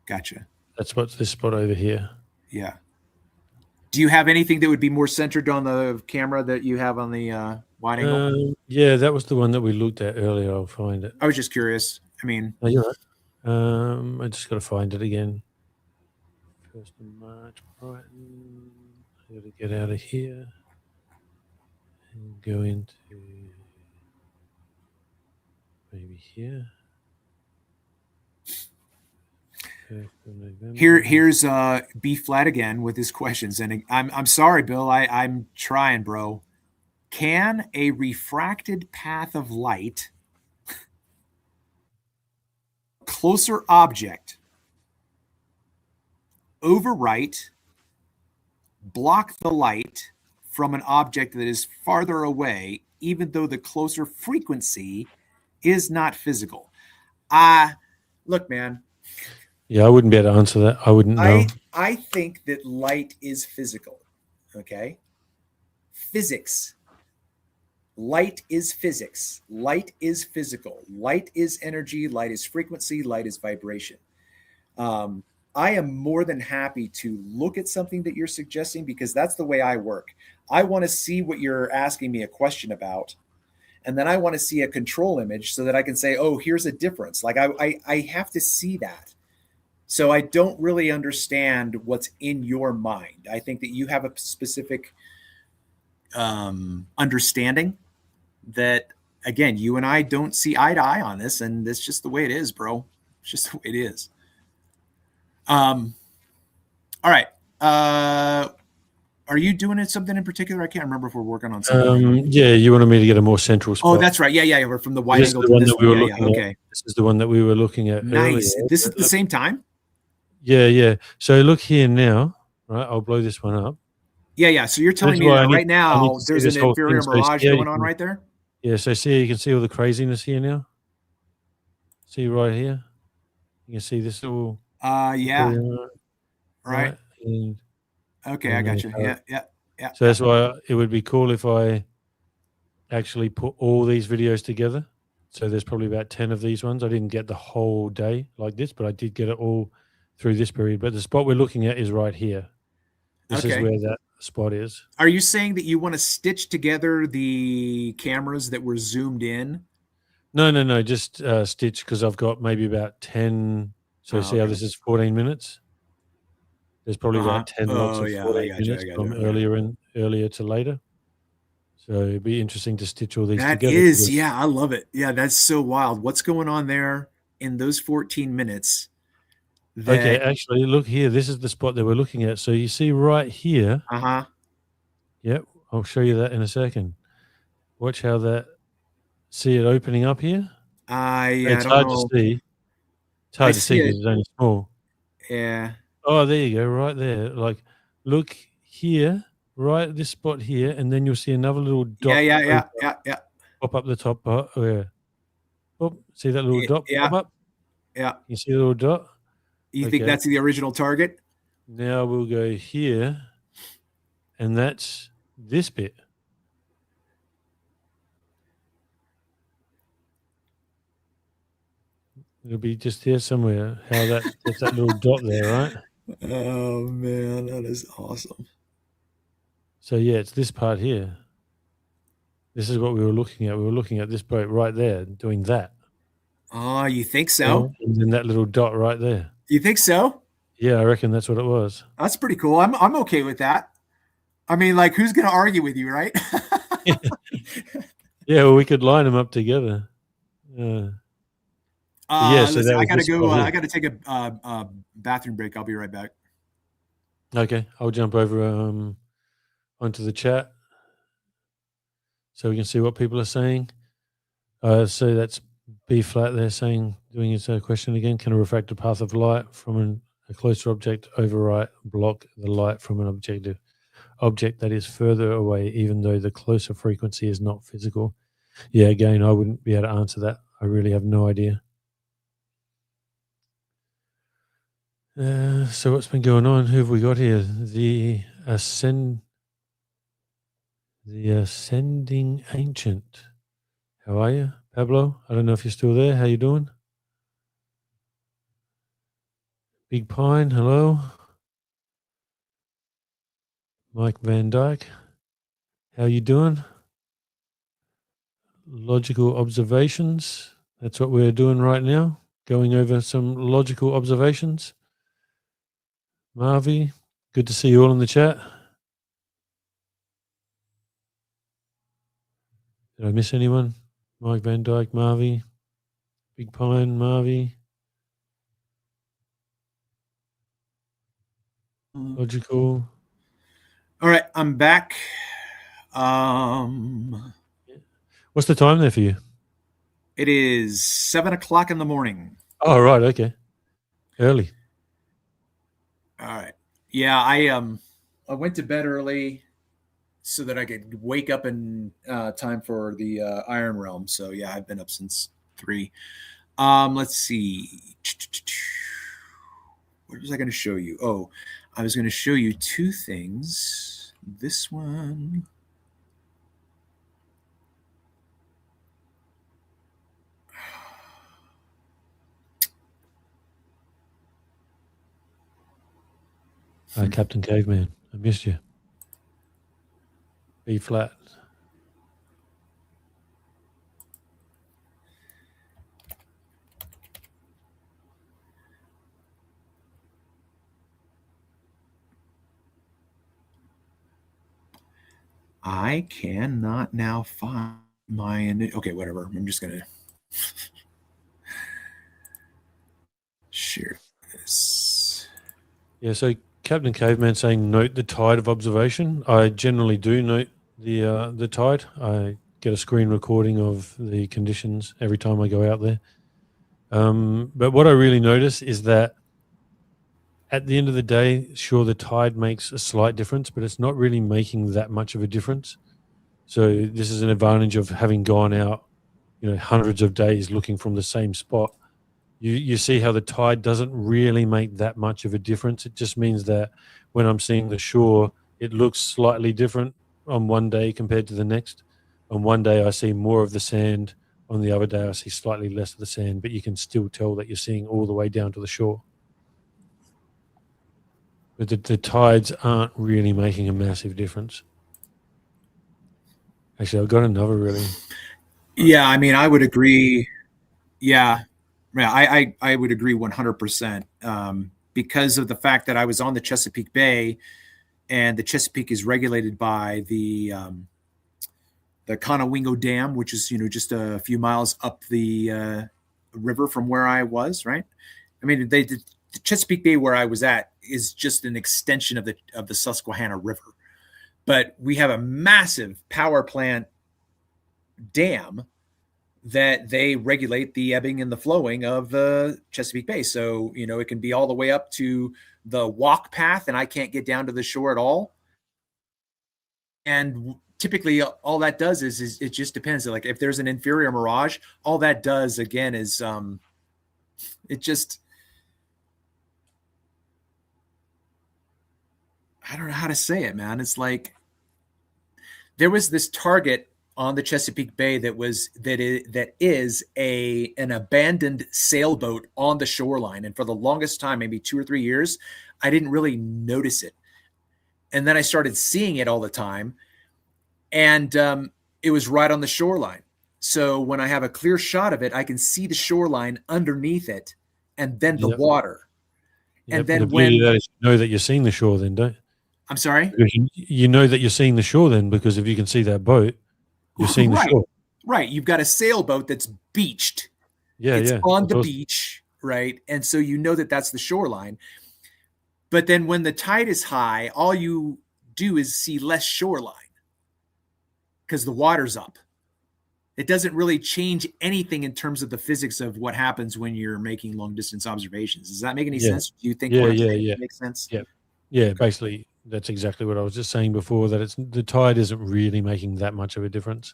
gotcha. That spot's this spot over here. Yeah. Do you have anything that would be more centered on the camera that you have on the wide angle? Yeah, that was the one that we looked at earlier. I'll find it. I was just curious. I mean, oh, you're right. I just got to find it again. 1st of March, Brighton. I got to get out of here and go into maybe here. here's B flat again with his questions, and I'm sorry, Bill. I'm trying, bro. Can a refracted path of light, closer object, overwrite, block the light from an object that is farther away, even though the closer frequency is not physical? Look, man. Yeah, I wouldn't be able to answer that. I wouldn't know. I think that light is physical. Okay. Physics. Light is physics. Light is physical. Light is energy. Light is frequency. Light is vibration. I am more than happy to look at something that you're suggesting, because that's the way I work. I want to see what you're asking me a question about, and then I want to see a control image so that I can say, oh, here's a difference. Like I have to see that. So I don't really understand what's in your mind. I think that you have a specific understanding that, again, you and I don't see eye to eye on this, and that's just the way it is, bro. It's just the way it is. All right. Are you doing something in particular? I can't remember if we're working on something. Yeah, you wanted me to get a more central spot. Oh, that's right. Yeah. We're from the wide This angle is the to one this that we one. were Yeah, looking at. okay. This is the one that we were looking at Nice. earlier. This is at the same time? Yeah. So look here now. Right, I'll blow this one up. Yeah. So you're telling me that right now there's an inferior mirage going on right there? Yeah, so see, you can see all the craziness here now. See right here? You can see this all. Yeah. Right. Okay, I got you. Yeah. So that's why it would be cool if I actually put all these videos together. So there's probably about 10 of these ones. I didn't get the whole day like this, but I did get it all through this period. But the spot we're looking at is right here. This is where that spot is. Are you saying that you want to stitch together the cameras that were zoomed in? No. Just stitch, because I've got maybe about 10. So see how this is 14 minutes? There's probably about 10 lots of 14 minutes from earlier to later. So it'd be interesting to stitch all these together. That is, yeah, I love it. Yeah, that's so wild. What's going on there in those 14 minutes? Okay, actually, look here. This is the spot that we're looking at. So you see right here. Yep, I'll show you that in a second. Watch how that. See it opening up here? It's hard to see. It's hard to see because it's only small. Yeah. Oh, there you go, right there. Like, look here, right at this spot here, and then you'll see another little dot. Yeah. Pop up the top part. Oh, see that little dot pop up? Yeah. You see the little dot? You think that's the original target? Now we'll go here, and that's this bit. It'll be just here somewhere. That's that little dot there, right? Oh man, that is awesome. So yeah, it's this part here. This is what we were looking at. We were looking at this boat right there, doing that. Oh, you think so? And then that little dot right there. You think so? Yeah, I reckon that's what it was. That's pretty cool. I'm okay with that. I mean, like, who's gonna argue with you, right? Yeah, well, we could line them up together. Yeah, so Listen, that I was gotta this go. spot here. I gotta take a bathroom break. I'll be right back. Okay, I'll jump over onto the chat so we can see what people are saying. So that's B flat there saying, doing his question again, can a refracted path of light from a closer object overwrite block the light from an object that is further away, even though the closer frequency is not physical? Yeah, again, I wouldn't be able to answer that. I really have no idea. So what's been going on? Who have we got here? The Ascending Ancient. How are you, Pablo? I don't know if you're still there. How you doing? Big Pine, hello. Mike Van Dyke, how you doing? Logical observations. That's what we're doing right now. Going over some logical observations. Marvy, good to see you all in the chat. Did I miss anyone? Mike Van Dyke, Marvy, Big Pine, Marvy. Logical. All right, I'm back. What's the time there for you? It is 7:00 in the morning. Oh, right. Okay. Early. All right. Yeah, I went to bed early so that I could wake up in time for the Iron Realm. So yeah, I've been up since 3. Let's see. What was I going to show you? Oh, I was going to show you 2 things. This one. Captain Caveman, I missed you. B flat. I cannot now find my. Okay, whatever. I'm just going to share this. Yeah, so Captain Caveman saying note the tide of observation. I generally do note the tide. I get a screen recording of the conditions every time I go out there. But what I really notice is that at the end of the day, sure, the tide makes a slight difference, but it's not really making that much of a difference. So this is an advantage of having gone out, hundreds of days looking from the same spot. You see how the tide doesn't really make that much of a difference. It just means that when I'm seeing the shore, it looks slightly different on one day compared to the next. On one day, I see more of the sand. On the other day, I see slightly less of the sand, but you can still tell that you're seeing all the way down to the shore. But the tides aren't really making a massive difference. Actually, I've got another really. Yeah, I mean, I would agree. Yeah, yeah, I would agree 100%, because of the fact that I was on the Chesapeake Bay, and the Chesapeake is regulated by the Conowingo Dam, which is just a few miles up the river from where I was. Right. I mean, the Chesapeake Bay where I was at is just an extension of the Susquehanna River, but we have a massive power plant dam that they regulate the ebbing and the flowing of the Chesapeake Bay. So, it can be all the way up to the walk path, and I can't get down to the shore at all. And typically all that does is it just depends. Like if there's an inferior mirage, all that does again is it just, I don't know how to say it, man. It's like there was this target on the Chesapeake Bay that is an abandoned sailboat on the shoreline. And for the longest time, maybe 2 or 3 years, I didn't really notice it. And then I started seeing it all the time, and it was right on the shoreline. So when I have a clear shot of it, I can see the shoreline underneath it, and then the water. Yep. And then the beauty of that is you know that you're seeing the shore then, don't you? I'm sorry? Because you know that you're seeing the shore then, because if you can see that boat, you're seeing the shore. Right. You've got a sailboat that's beached. It's on the beach, right? And so you know that that's the shoreline. But then when the tide is high, all you do is see less shoreline because the water's up. It doesn't really change anything in terms of the physics of what happens when you're making long distance observations. Does that make any sense? Do you think what I'm saying makes sense? Yeah, basically that's exactly what I was just saying before, that the tide isn't really making that much of a difference.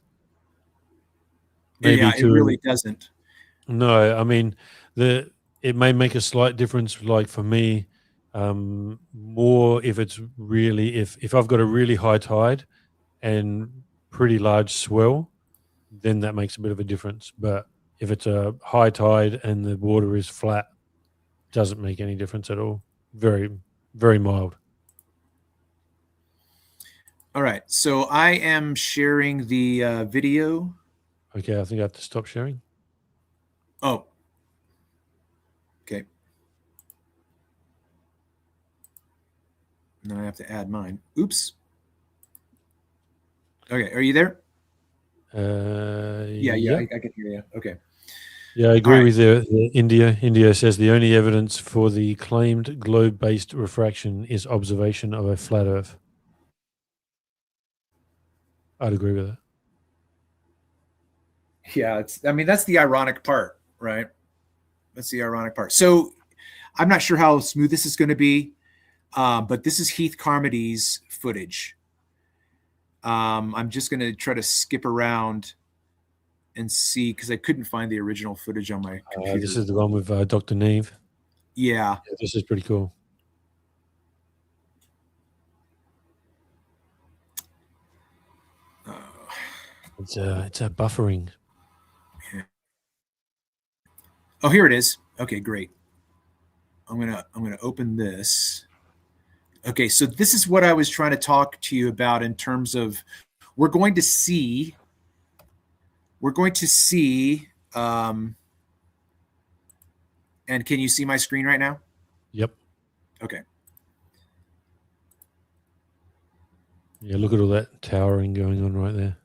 Maybe it really doesn't. No, I mean, it may make a slight difference, like for me, more if it's really if I've got a really high tide and pretty large swell, then that makes a bit of a difference. But if it's a high tide and the water is flat, it doesn't make any difference at all. Very, very mild. All right. So I am sharing the video. Okay, I think I have to stop sharing. Oh. Okay. Now I have to add mine. Oops. Okay. Are you there? Yeah. I can hear you. Okay. Yeah, I agree with India. India says the only evidence for the claimed globe-based refraction is observation of a flat Earth. I'd agree with that. Yeah, that's the ironic part, right? That's the ironic part. So I'm not sure how smooth this is going to be, but this is Heath Carmody's footage. I'm just going to try to skip around and see, because I couldn't find the original footage on my computer. This is the one with Dr. Neve. Yeah. This is pretty cool. It's a buffering. Yeah. Oh, here it is. Okay, great. I'm gonna open this. Okay, so this is what I was trying to talk to you about in terms of we're going to see. And can you see my screen right now? Yep. Okay. Yeah, look at all that towering going on right there.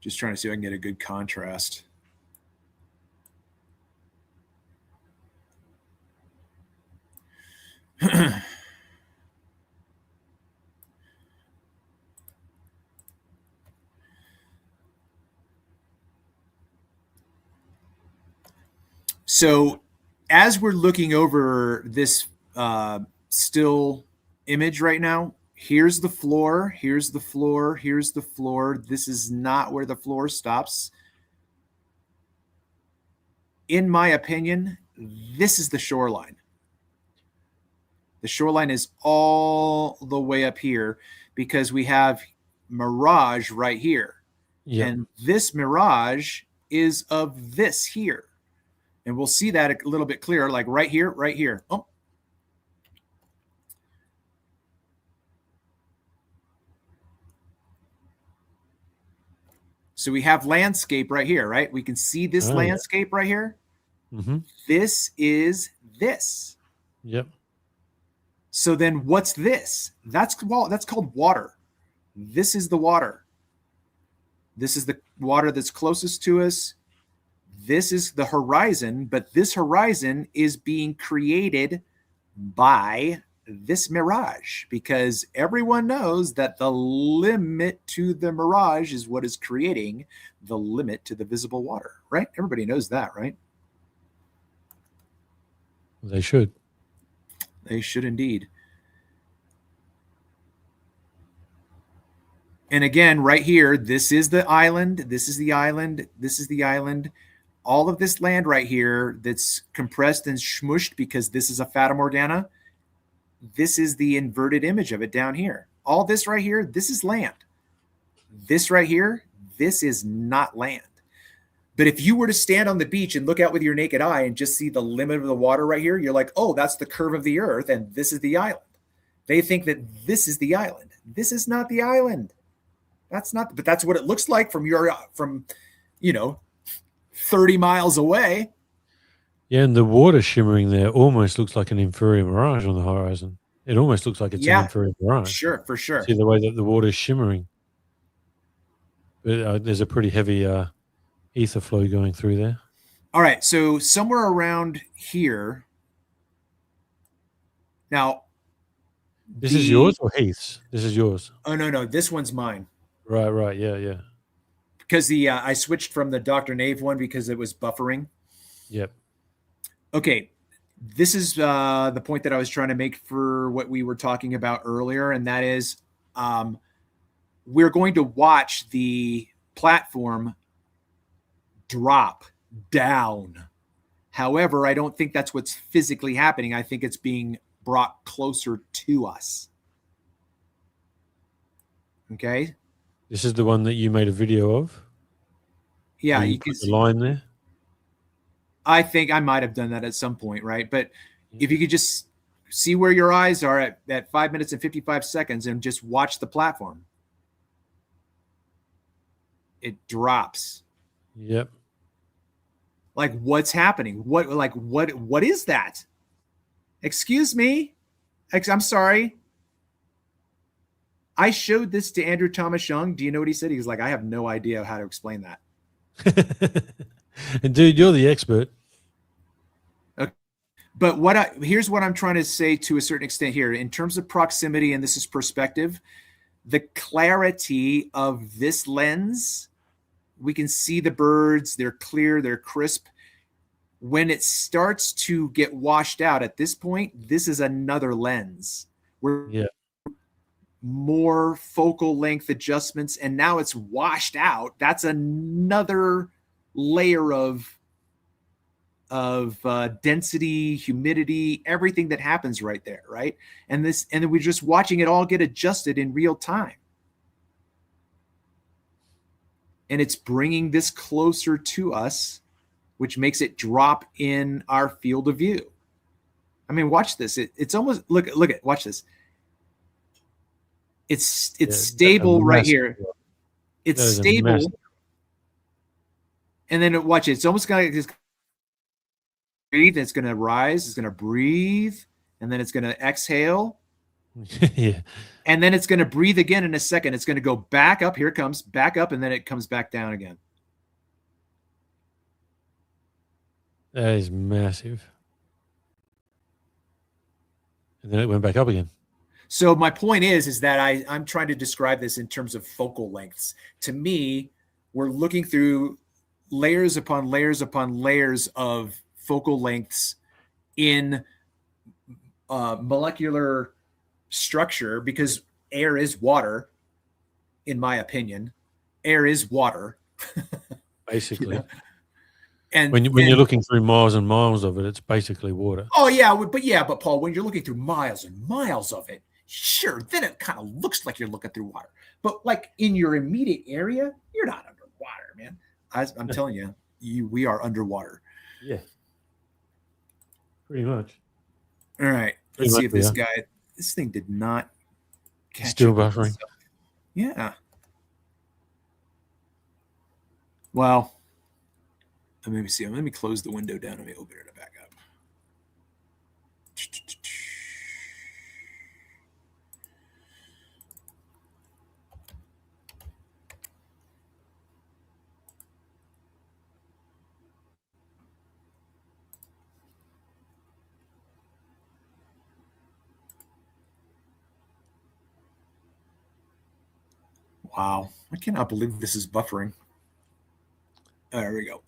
Just trying to see if I can get a good contrast. So as we're looking over this still image right now, here's the floor, here's the floor, here's the floor. This is not where the floor stops. In my opinion, this is the shoreline. The shoreline is all the way up here because we have mirage right here. Yep. And this mirage is of this here. And we'll see that a little bit clearer, like right here, right here. Oh. So we have landscape right here, right? We can see this landscape right here. Mm-hmm. This is this. Yep. So then what's this? That's called water. This is the water. This is the water that's closest to us. This is the horizon, but this horizon is being created by this mirage, because everyone knows that the limit to the mirage is what is creating the limit to the visible water, right? Everybody knows that, right? They should. They should indeed. And again, right here, this is the island. This is the island. This is the island. all of this land right here that's compressed and smushed because this is a Fata Morgana, this is the inverted image of it down here. All this right here, this is land. This right here, this is not land. But if you were to stand on the beach and look out with your naked eye and just see the limit of the water right here, you're like, oh, that's the curve of the earth, and this is the island. They think that this is the island. This is not the island. That's not, but that's what it looks like from 30 miles away. Yeah, and the water shimmering there almost looks like an inferior mirage on the horizon. It almost looks like it's an inferior mirage. Sure, for sure. See the way that the water is shimmering. But there's a pretty heavy ether flow going through there. All right, so somewhere around here. Now, this is yours or Heath's? This is yours. Oh no, this one's mine. Right, yeah. Because I switched from the Dr. Nave one because it was buffering. Yep. Okay, this is the point that I was trying to make for what we were talking about earlier, and that is we're going to watch the platform drop down. However, I don't think that's what's physically happening. I think it's being brought closer to us. Okay. This is the one that you made a video of? Yeah. You can see the line there? I think I might have done that at some point, right? But if you could just see where your eyes are at 5 minutes and 55 seconds and just watch the platform. It drops. Yep. Like, what's happening? What is that? Excuse me. I'm sorry. I showed this to Andrew Thomas Young. Do you know what he said? He was like, I have no idea how to explain that. And dude, you're the expert. Okay. But here's what I'm trying to say to a certain extent here. In terms of proximity, and this is perspective, the clarity of this lens, we can see the birds. They're clear. They're crisp. When it starts to get washed out at this point, this is another lens. More focal length adjustments, and now it's washed out. That's another layer of density, humidity, everything that happens right there, right? And then we're just watching it all get adjusted in real time. And it's bringing this closer to us, which makes it drop in our field of view. I mean, watch this. It's almost watch this. It's stable right here. It's stable. And then watch it. It's almost going to breathe. It's going to rise. It's going to breathe. And then it's going to exhale. Yeah. And then it's going to breathe again in a second. It's going to go back up. Here it comes. Back up. And then it comes back down again. That is massive. And then it went back up again. So my point is that I'm trying to describe this in terms of focal lengths. To me, we're looking through layers upon layers upon layers of focal lengths in molecular structure, because air is water, in my opinion. Air is water. Basically. Yeah. And when you're looking through miles and miles of it, it's basically water. Oh, yeah. But Paul, when you're looking through miles and miles of it, sure, then it kind of looks like you're looking through water. But like in your immediate area, you're not underwater, man. I'm telling you, we are underwater. Yeah. Pretty much. All right. Let's see if this thing did not catch. Still buffering. Yeah. Well, let me see. Let me close the window down. Let me open it back up. Wow. I cannot believe this is buffering. There we go.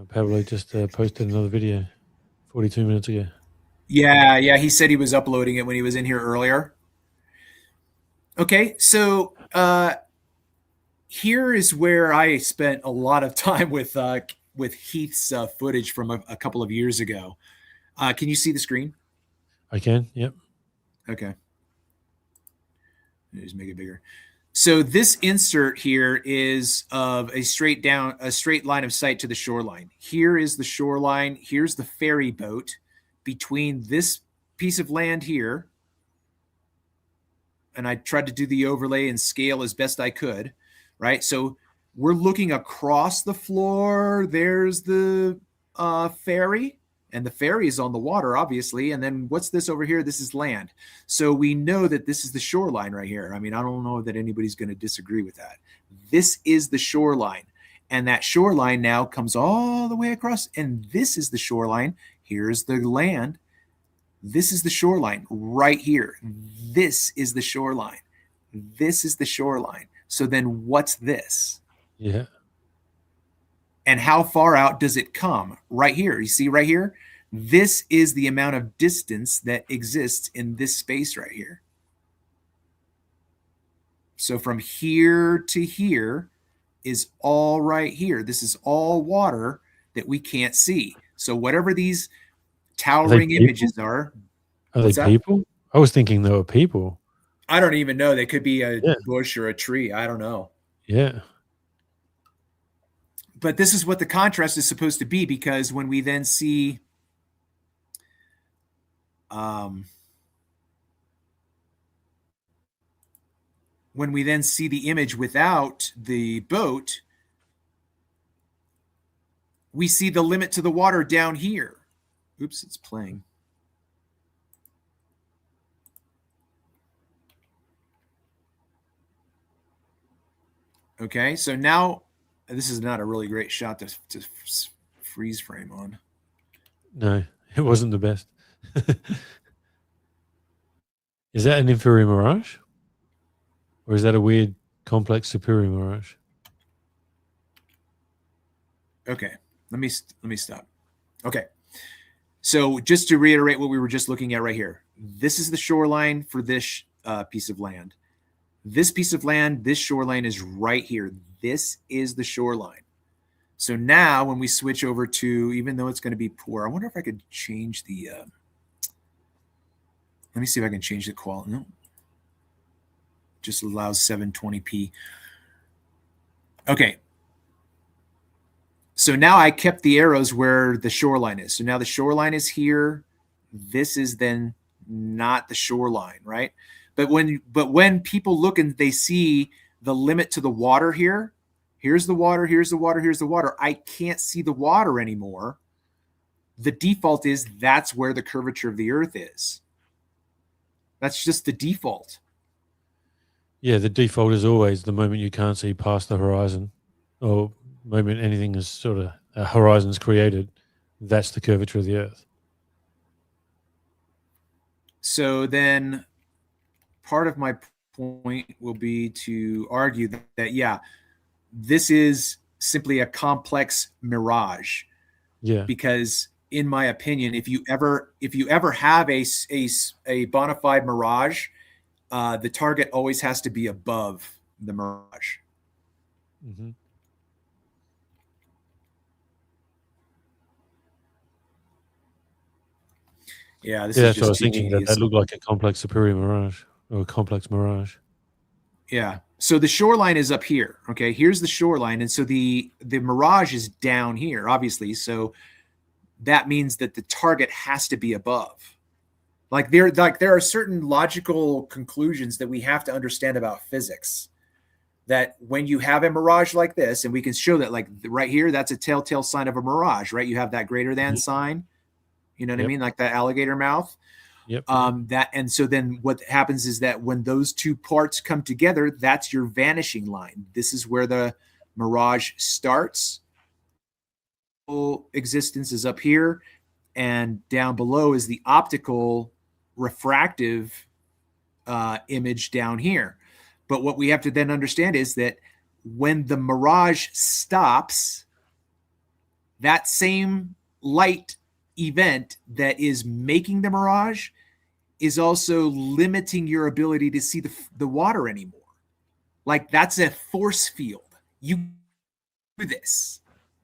Pablo just posted another video 42 minutes ago. Yeah. He said he was uploading it when he was in here earlier. Okay. So here is where I spent a lot of time with Heath's footage from a couple of years ago. Can you see the screen? I can. Yep. Okay. Let me just make it bigger. So this insert here is of a straight line of sight to the shoreline. Here is the shoreline. Here's the ferry boat between this piece of land here. And I tried to do the overlay and scale as best I could, right? So we're looking across the floor. There's the ferry, and the ferry is on the water, obviously. And then what's this over here? This is land. So we know that this is the shoreline right here. I mean, I don't know that anybody's going to disagree with that. This is the shoreline. And that shoreline now comes all the way across. And this is the shoreline. Here's the land. This is the shoreline right here. This is the shoreline. This is the shoreline. So then what's this? Yeah. And how far out does it come? Right here. You see right here? This is the amount of distance that exists in this space right here. So from here to here is all right here. This is all water that we can't see. So whatever these towering images are they people? I was thinking they were people. I don't even know. They could be a bush or a tree. I don't know. Yeah. But this is what the contrast is supposed to be, because when we then see the image without the boat, we see the limit to the water down here. Oops, it's playing. Okay, so now this is not a really great shot to freeze frame on. No, it wasn't the best. Is that an inferior mirage? Or is that a weird, complex superior mirage? Okay, let me stop. Okay, so just to reiterate what we were just looking at right here. This is the shoreline for this piece of land. This piece of land, this shoreline is right here. This is the shoreline. So now when we switch over to, even though it's going to be poor, I wonder if I could change the, let me see if I can change the quality. No, just allows 720p. Okay. So now I kept the arrows where the shoreline is. So now the shoreline is here. This is then not the shoreline, right? But when people look and they see the limit to the water here, here's the water, here's the water, here's the water. I can't see the water anymore. The default is that's where the curvature of the earth is. That's just the default. Yeah, the default is always the moment you can't see past the horizon, or moment anything is sort of a horizon's created, that's the curvature of the earth. So then part of my point will be to argue that yeah, this is simply a complex mirage. Yeah. Because in my opinion, if you ever have a bona fide mirage, the target always has to be above the mirage. Mm-hmm. Yeah, that's what I was thinking. That looked like a complex superior mirage or a complex mirage. Yeah. So the shoreline is up here. Okay, here's the shoreline, and so the mirage is down here, obviously. So that means that the target has to be above. There are certain logical conclusions that we have to understand about physics. That when you have a mirage like this, and we can show that, like right here, that's a telltale sign of a mirage, right? You have that greater than sign. You know what I mean? Like that alligator mouth. Yep. And so then what happens is that when those two parts come together, that's your vanishing line. This is where the mirage starts. Full existence is up here, and down below is the optical refractive image down here. But what we have to then understand is that when the mirage stops, that same light event that is making the mirage is also limiting your ability to see the water anymore. Like that's a force field. you do this.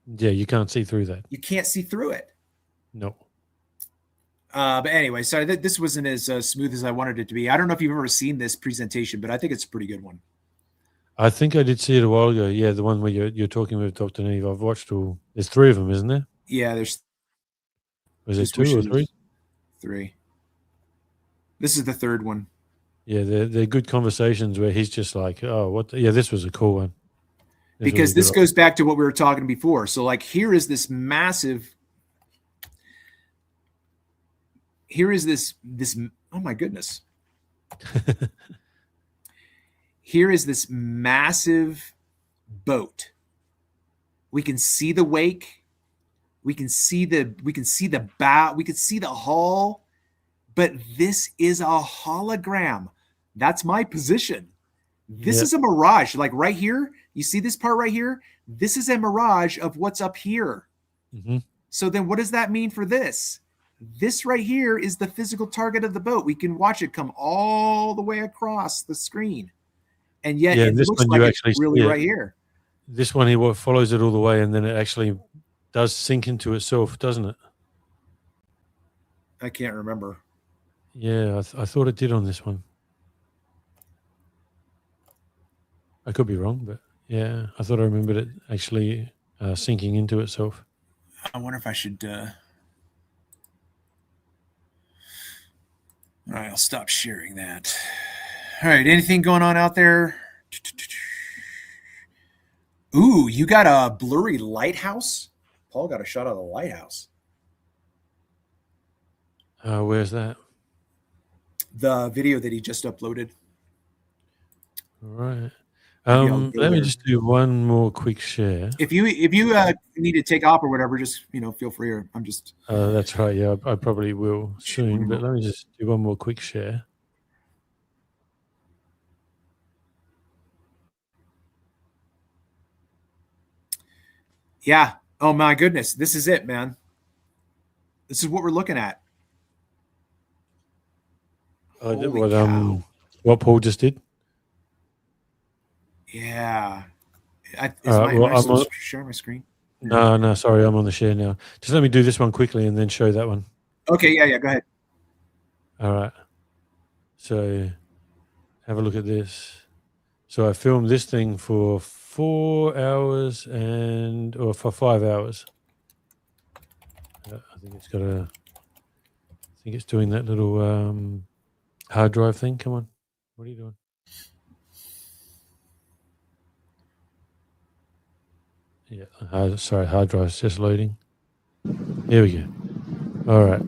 Yeah, you can't see through that. You can't see through it. No. But anyway, sorry, this wasn't as smooth as I wanted it to be. I don't know if you've ever seen this presentation, but I think it's a pretty good one. I think I did see it a while ago. Yeah, the one where you're talking with Dr. Neve. I've watched all. There's 3 of them, isn't there? Yeah, there's. Was it 2 or 3? 3. This is the 3rd one. Yeah, they're good conversations where he's just like, oh, what? Yeah, this was a cool one. Because this goes back to what we were talking before. So like here is this massive. Here is this. Oh my goodness. Here is this massive boat. We can see the wake. We can see the bow. We can see the hull. But this is a hologram. That's my position. This is a mirage. Like right here, you see this part right here? This is a mirage of what's up here. Mm-hmm. So then what does that mean for this? This right here is the physical target of the boat. We can watch it come all the way across the screen. And yet it looks like it's really right here. This one, he follows it all the way, and then it actually does sink into itself, doesn't it? I can't remember. Yeah, I thought it did on this one. I could be wrong, but yeah, I thought I remembered it actually sinking into itself. I wonder if I should... All right, I'll stop sharing that. All right, anything going on out there? Ooh, you got a blurry lighthouse? Paul got a shot of the lighthouse. Where's that? The video that he just uploaded. All right. Let me just do one more quick share. If you need to take off or whatever, just feel free. Or I'm just. That's right. Yeah, I probably will soon. But let me just do one more quick share. Yeah. Oh my goodness, this is it, man. This is what we're looking at. What Paul just did. Yeah. Am I sharing my screen? No, sorry, I'm on the share now. Just let me do this one quickly and then show that one. Okay, yeah, go ahead. All right. So have a look at this. So I filmed this thing for 4 hours or for 5 hours. I think it's doing that little hard drive thing. Come on. What are you doing? Yeah, sorry, hard drive's just loading. Here we go. All right.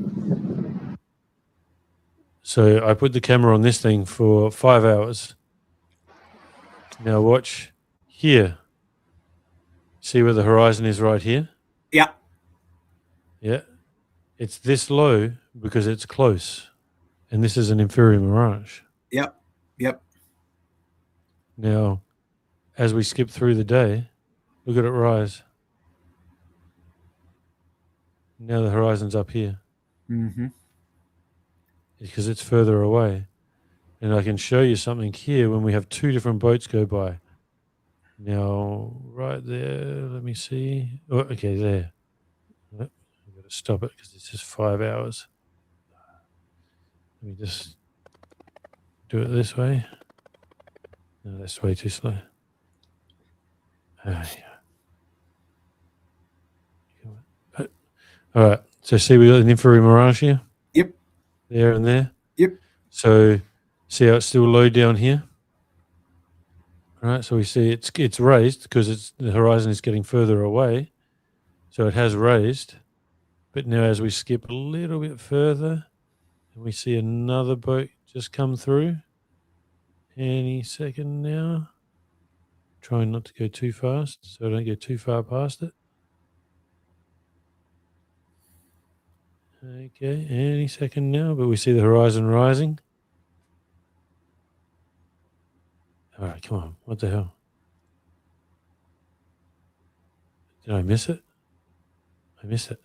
So I put the camera on this thing for 5 hours. Now watch here. See where the horizon is right here? Yeah. Yeah. It's this low because it's close. And this is an inferior mirage. Yep. Now, as we skip through the day, look at it rise. Now the horizon's up here. Mm-hmm. Because it's further away. And I can show you something here when we have 2 different boats go by. Now, right there, let me see. Oh, okay, there. I've got to stop it because it's just 5 hours. Let me just do it this way. No, that's way too slow. Yeah. All right. So see we got an infrared mirage here? Yep. There and there? Yep. So see how it's still low down here? All right. So we see it's raised because the horizon is getting further away. So it has raised. But now as we skip a little bit further, and we see another boat just come through. Any second now. Trying not to go too fast so I don't go too far past it. Okay, any second now, but we see the horizon rising. All right, come on. What the hell? Did I miss it? I missed it.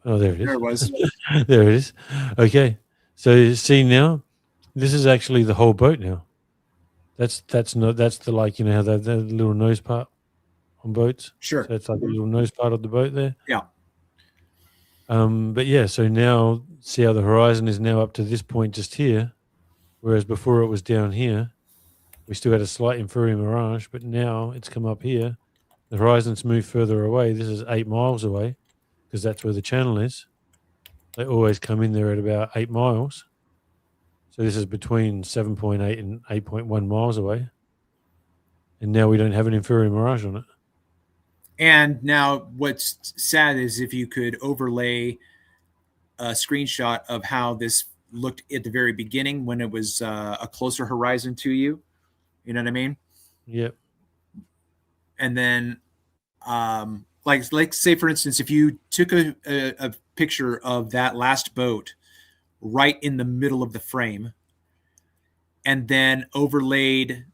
Oh, there it is. There it was. There it is. Okay. So you see now, this is actually the whole boat now. That's the, like, you know how the little nose part on boats. Sure. So it's like the little nose part of the boat there. Yeah. But yeah, so now see how the horizon is now up to this point just here, whereas before it was down here. We still had a slight inferior mirage, but now it's come up here. The horizon's moved further away. This is 8 miles away because that's where the channel is. They always come in there at about 8 miles. So this is between 7.8 and 8.1 miles away. And now we don't have an inferior mirage on it. And now what's sad is if you could overlay a screenshot of how this looked at the very beginning when it was a closer horizon to you. You know what I mean? Yep. And then, like say for instance, if you took a picture of that last boat right in the middle of the frame, and then overlaid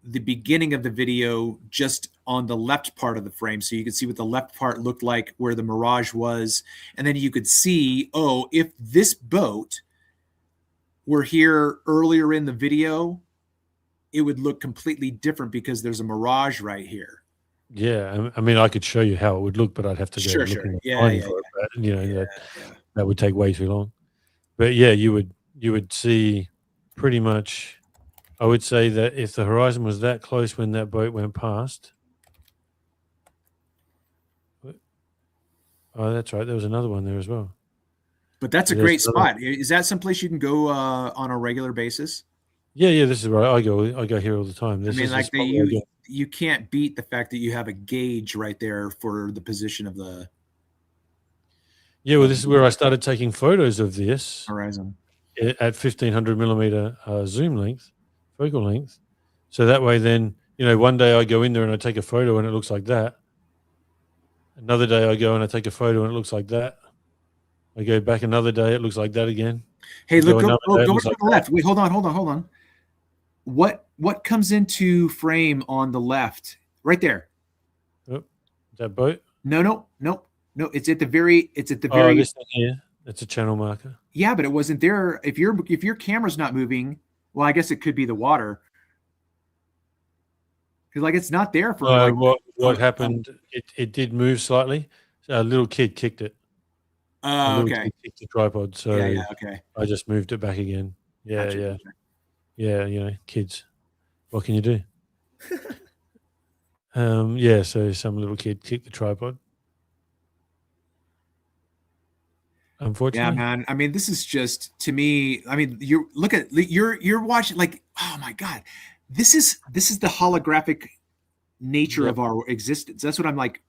the beginning of the video just on the left part of the frame, so you could see what the left part looked like where the mirage was, and then you could see, oh, if this boat were here earlier in the video, it would look completely different because there's a mirage right here. Yeah, I mean, I could show you how it would look, but I'd have to go look in the finding for it. But, you know, that would take way too long. But yeah, you would see pretty much. I would say that if the horizon was that close when that boat went past. Oh, that's right. There was another one there as well. But that's a great spot. Is that someplace you can go on a regular basis? Yeah, this is right. I go here all the time. I mean, like you can't beat the fact that you have a gauge right there for the position of the. Yeah, well, this is where I started taking photos of this horizon at 1500 millimeter zoom length, focal length. So that way, then, you know, one day I go in there and I take a photo and it looks like that. Another day I go and I take a photo and it looks like that. I go back another day, it looks like that again. Hey, look, go to the left. Wait, hold on. What comes into frame on the left? Right there. Oh, that boat? No. It's at the very. Oh, this thing here. It's a channel marker. Yeah, but it wasn't there. If your camera's not moving, well, I guess it could be the water. Because like it's not there for. What happened? It did move slightly. A little kid kicked it. Oh, okay. Kicked the tripod, so okay. I just moved it back again. Yeah, gotcha. Yeah. You know, kids. What can you do? Yeah. So some little kid kicked the tripod. Unfortunately. Yeah, man. I mean, this is just, to me, I mean, you're watching, like, oh my God, this is the holographic nature of our existence. That's what I'm like.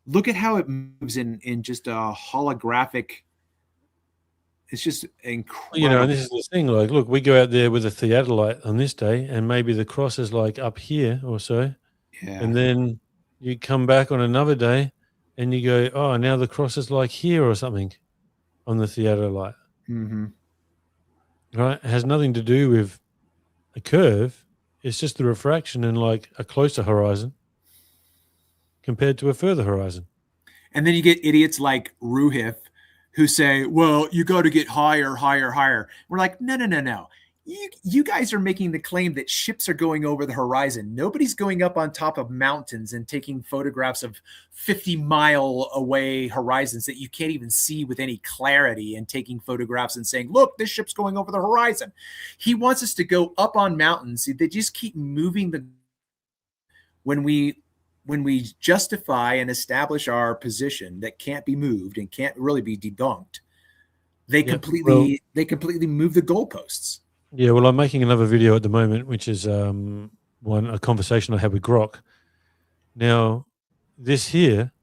Look at how it moves in just a holographic. It's just incredible. You know, and this is the thing. Like, look, we go out there with a theodolite on this day, and maybe the cross is like up here or so. Yeah. And then you come back on another day, and you go, oh, now the cross is like here or something on the theodolite. Mm-hmm. Right? It has nothing to do with a curve. It's just the refraction in like a closer horizon compared to a further horizon. And then you get idiots like Ruhif who say, well, you got to get higher. We're like, no. You guys are making the claim that ships are going over the horizon. Nobody's going up on top of mountains and taking photographs of 50-mile away horizons that you can't even see with any clarity and taking photographs and saying, look, this ship's going over the horizon. He wants us to go up on mountains. They just keep moving when we justify and establish our position that can't be moved and can't really be debunked, they completely move the goalposts. Yeah, well, I'm making another video at the moment, which is a conversation I had with Grok. Now, this here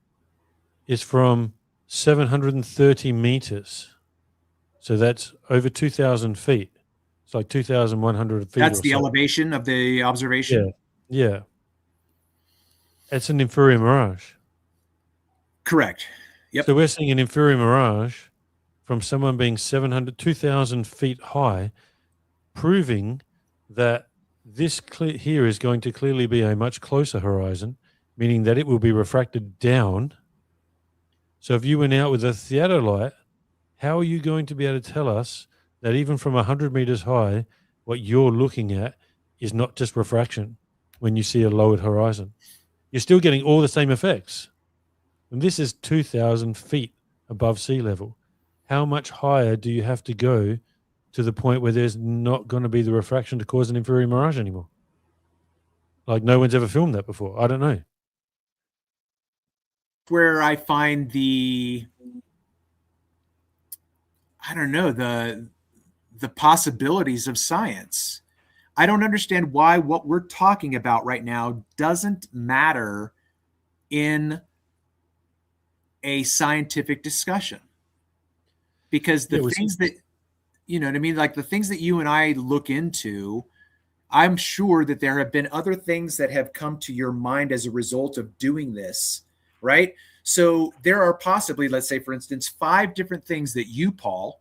is from 730 meters. So that's over 2,000 feet. It's like 2,100 feet. That's the elevation of the observation? Yeah. It's an inferior mirage. Correct. Yep. So we're seeing an inferior mirage from someone being 2,000 feet high, proving that this here is going to clearly be a much closer horizon, meaning that it will be refracted down. So if you went out with a theodolite, how are you going to be able to tell us that even from 100 meters high, what you're looking at is not just refraction when you see a lowered horizon. You're still getting all the same effects. And this is 2,000 feet above sea level. How much higher do you have to go to the point where there's not going to be the refraction to cause an inferior mirage anymore? Like, no one's ever filmed that before. I don't know. Where I find the possibilities of science. I don't understand why what we're talking about right now doesn't matter in a scientific discussion. Because the things that, you know what I mean? Like the things that you and I look into, I'm sure that there have been other things that have come to your mind as a result of doing this, right? So there are possibly, let's say, for instance, 5 different things that you, Paul,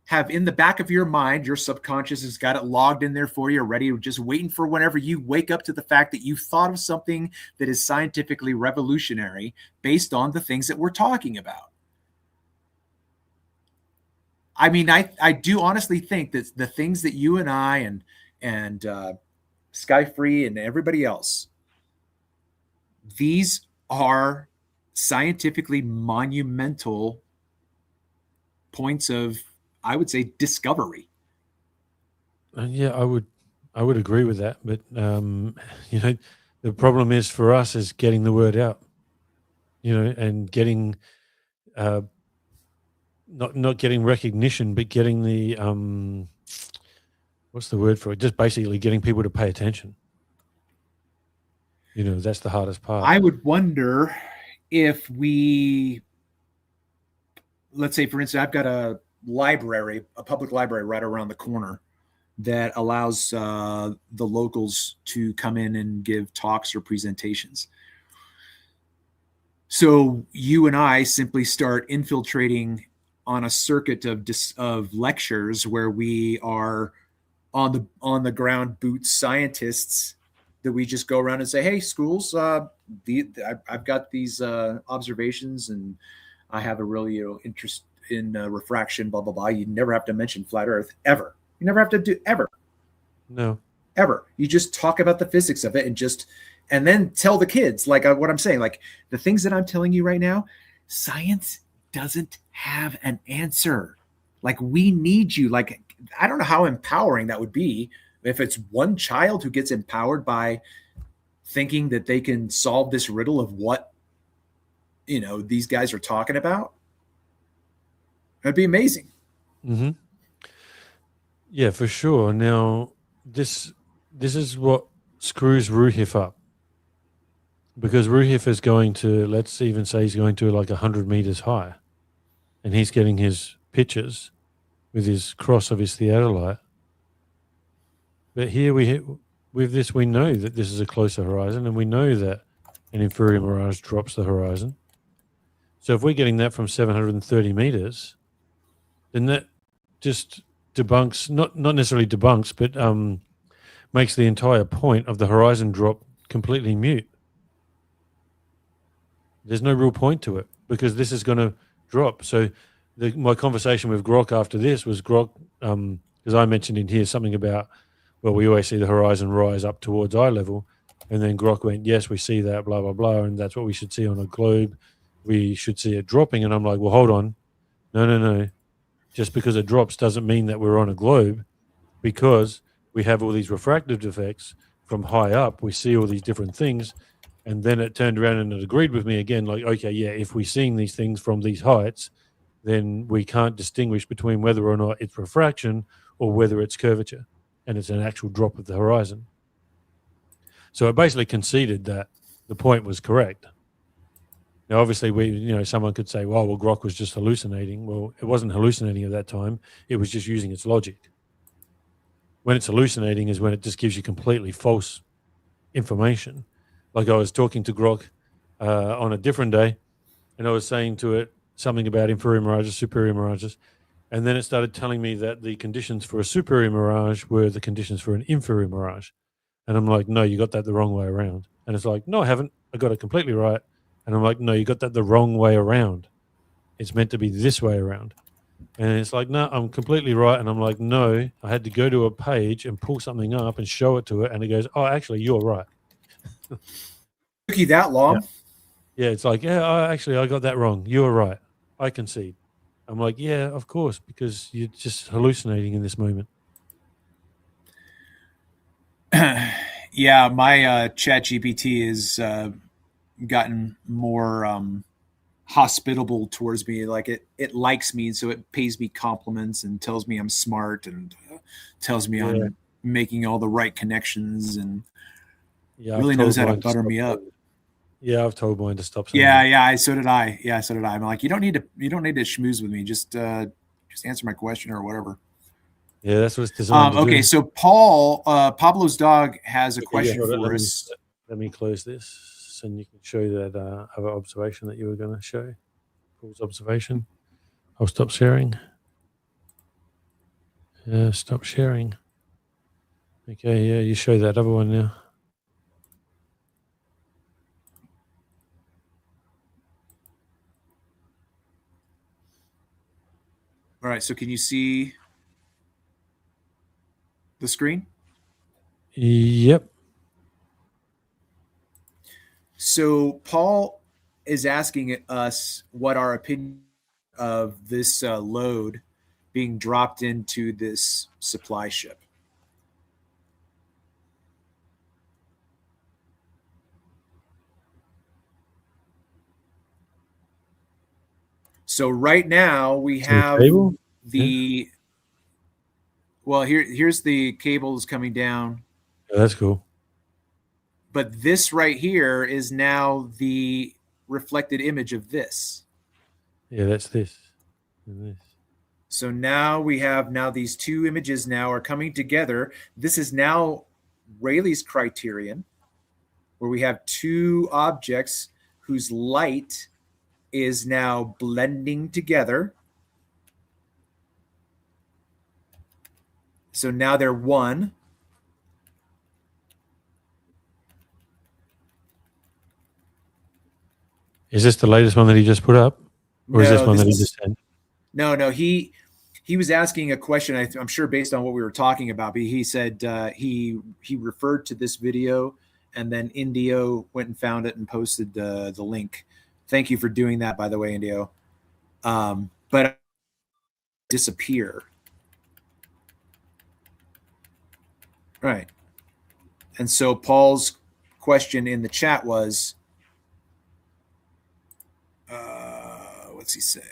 have in the back of your mind. Your subconscious has got it logged in there for you, ready, just waiting for whenever you wake up to the fact that you thought of something that is scientifically revolutionary based on the things that we're talking about. I mean, I do honestly think that the things that you and I and Skyfree and everybody else, these are scientifically monumental points of, I would say, discovery. Yeah, I would agree with that. But you know, the problem is for us is getting the word out. You know, and getting not getting recognition, but getting the what's the word for it? Just basically getting people to pay attention. You know, that's the hardest part. I would wonder if we, let's say, for instance, I've got a library, a public library right around the corner that allows the locals to come in and give talks or presentations. So you and I simply start infiltrating on a circuit of lectures where we are on the ground boots scientists that we just go around and say, hey, schools, I've got these observations and I have a really interest in refraction, blah, blah, blah. You never have to mention flat Earth ever. You never have to do ever. No. Ever. You just talk about the physics of it and then tell the kids, like what I'm saying, like the things that I'm telling you right now, science doesn't have an answer. Like we need you. Like, I don't know how empowering that would be if it's one child who gets empowered by thinking that they can solve this riddle of what, you know, these guys are talking about. That'd be amazing. Mm-hmm. Yeah, for sure. Now, this is what screws Ruhif up. Because Ruhif is going to, let's even say he's going to like 100 meters high. And he's getting his pictures with his cross of his theodolite. But here with this, we know that this is a closer horizon, and we know that an inferior mirage drops the horizon. So if we're getting that from 730 meters, then that just debunks, not necessarily debunks, but makes the entire point of the horizon drop completely mute. There's no real point to it because this is going to drop. So my conversation with Grok after this was Grok, because I mentioned in here something about, well, we always see the horizon rise up towards eye level. And then Grok went, yes, we see that, blah, blah, blah. And that's what we should see on a globe. We should see it dropping. And I'm like, well, hold on. No. Just because it drops doesn't mean that we're on a globe, because we have all these refractive effects from high up. We see all these different things. And then it turned around and it agreed with me again, like, okay, yeah, if we're seeing these things from these heights, then we can't distinguish between whether or not it's refraction or whether it's curvature, and it's an actual drop of the horizon. So it basically conceded that the point was correct. Now, obviously, someone could say, well, Grok was just hallucinating. Well, it wasn't hallucinating at that time. It was just using its logic. When it's hallucinating is when it just gives you completely false information. Like I was talking to Grok on a different day, and I was saying to it something about inferior mirages, superior mirages, and then it started telling me that the conditions for a superior mirage were the conditions for an inferior mirage. And I'm like, no, you got that the wrong way around. And it's like, no, I haven't. I got it completely right. And I'm like, no, you got that the wrong way around. It's meant to be this way around. And it's like, no, I'm completely right. And I'm like, no, I had to go to a page and pull something up and show it to it. And it goes, oh, actually, you're right. Took you that long? Yeah, it's like, yeah, I got that wrong. You were right. I concede. I'm like, yeah, of course, because you're just hallucinating in this moment. Yeah, my Chat GPT has gotten more hospitable towards me. Like it likes me, so it pays me compliments and tells me I'm smart and tells me Yeah. I'm making all the right connections and Yeah, really I've knows told how to mine to butter stop me up. saying it. Yeah, I've told mine to stop saying Yeah, that. yeah, so did I. Yeah, so did I. I'm like, you don't need to schmooze with me. Just answer my question or whatever. Yeah, that's what it's designed to Okay, do. so Pablo's dog has a Okay, yeah, question hold on. for us. Let me close this, and you can show that other observation that you were going to show. Paul's observation. I'll stop sharing. Stop sharing. Okay, yeah, you show that other one now. All right, so can you see the screen? Yep. So Paul is asking us what our opinion of this load being dropped into this supply ship. So right now we have Cable? the well here's the cables coming down, Yeah, that's cool. but this right here is now the reflected image of this. Yeah, that's this. And this. So now we have these two images now are coming together. This is now Rayleigh's criterion, where we have two objects whose light is now blending together. So now they're one. Is this the latest one that he just put up? Or is this No, one that he just sent? no. He was asking a question. I'm sure based on what we were talking about. But he said he referred to this video, and then Indio went and found it and posted the link. Thank you for doing that, by the way, Indio. But disappear. Right. And so Paul's question in the chat was, what's he say?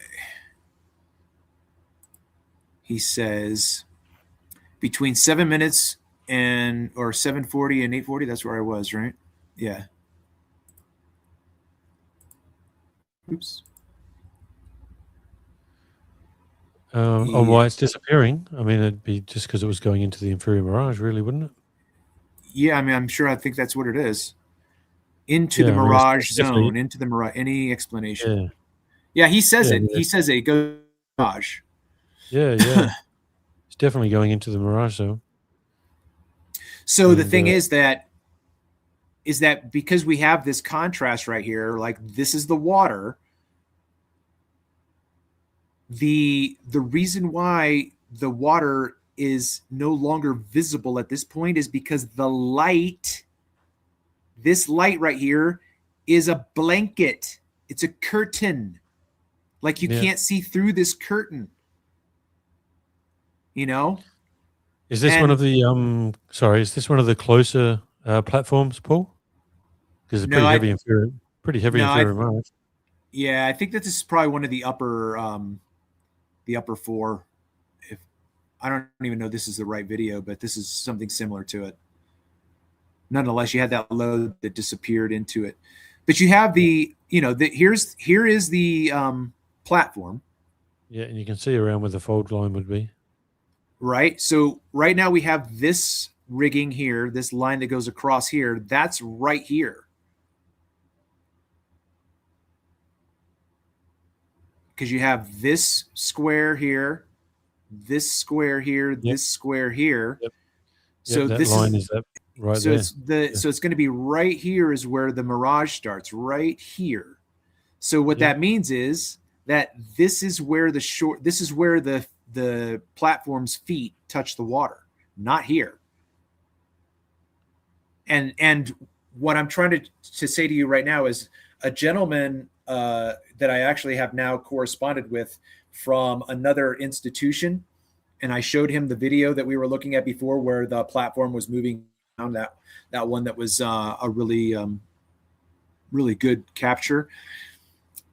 He says between 7 minutes and or 7:40 and 8:40. That's where I was, right? Yeah. Oops. On why it's disappearing? I mean, it'd be just because it was going into the inferior mirage, really, wouldn't it? Yeah, I mean, I'm sure. I think that's what it is. Into the Yeah, I mean, mirage it's definitely- zone. Into the mirage. Any explanation? Yeah, Yeah, he says Yeah, it. yeah. He says it goes mirage. yeah, yeah. It's definitely going into the mirage zone. So the And, thing is that because we have this contrast right here, like this is the water. The reason why the water is no longer visible at this point is because the light, this light right here, is a blanket. It's a curtain. Like you Yeah. can't see through this curtain. You know? Is this one of the sorry? Is this one of the closer platforms, Paul? Because it's No, pretty heavy inferior mirage. Yeah, I think that this is probably one of the upper four. If I don't even know this is the right video, but this is something similar to it. Nonetheless, you had that load that disappeared into it, but you have the here is the platform. Yeah, and you can see around where the fold line would be. Right. So right now we have this rigging here, this line that goes across here. That's right here. Because you have this square here, this square here, this square here. Yep. So that this line is that right so there. So it's going to be right here is where the mirage starts, right here. So what that means is that this is where the platform's feet touch the water, not here. And what I'm trying to say to you right now is a gentleman that I actually have now corresponded with from another institution, and I showed him the video that we were looking at before, where the platform was moving around. That one that was a really really good capture.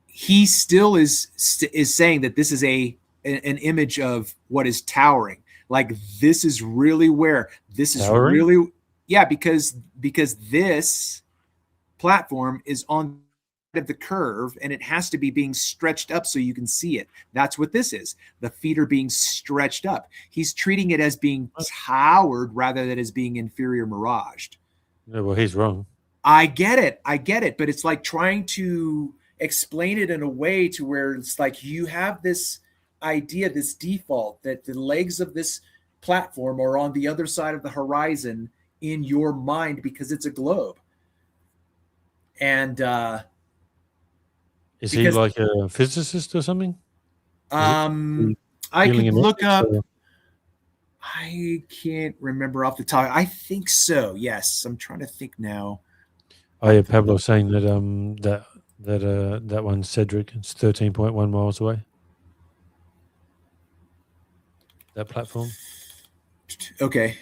He still is saying that this is an image of what is towering. Like, this is really where this is Towering? really, yeah, because this platform is on of the curve, and it has to be being stretched up so you can see it. That's what this is. The feet are being stretched up. He's treating it as being towered rather than as being inferior miraged. Yeah, well, he's wrong. I get it, but it's like trying to explain it in a way to where it's like you have this idea, this default, that the legs of this platform are on the other side of the horizon in your mind because it's a globe. And is he like a physicist or something? I could look up. I can't remember off the top. I think so. Yes, I'm trying to think now. Oh yeah, Pablo saying that that one, Cedric, it's 13.1 miles away. That platform. Okay.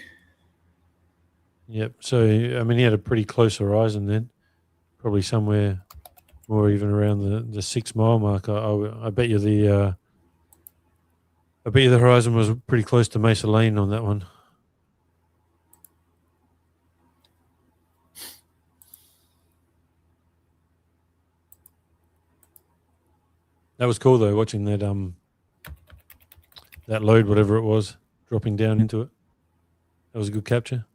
Yep. So I mean, he had a pretty close horizon then, probably somewhere more even around the 6 mile mark. I bet you the horizon was pretty close to Mesa Lane on that one. That was cool though, watching that load, whatever it was, dropping down into it. That was a good capture.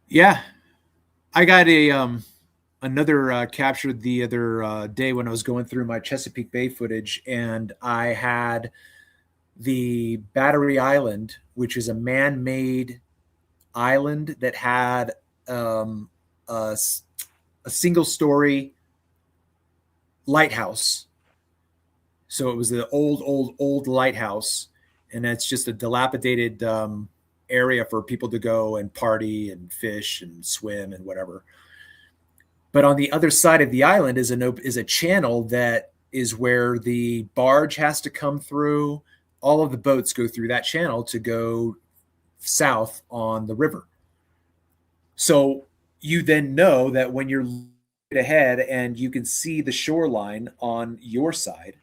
Yeah, I got another capture the other day when I was going through my Chesapeake Bay footage, and I had the Battery Island, which is a man-made island that had a single-story lighthouse. So it was the old lighthouse, and it's just a dilapidated area for people to go and party and fish and swim and whatever. But on the other side of the island is a channel that is where the barge has to come through. All of the boats go through that channel to go south on the river. So you then know that when you're ahead and you can see the shoreline on your side,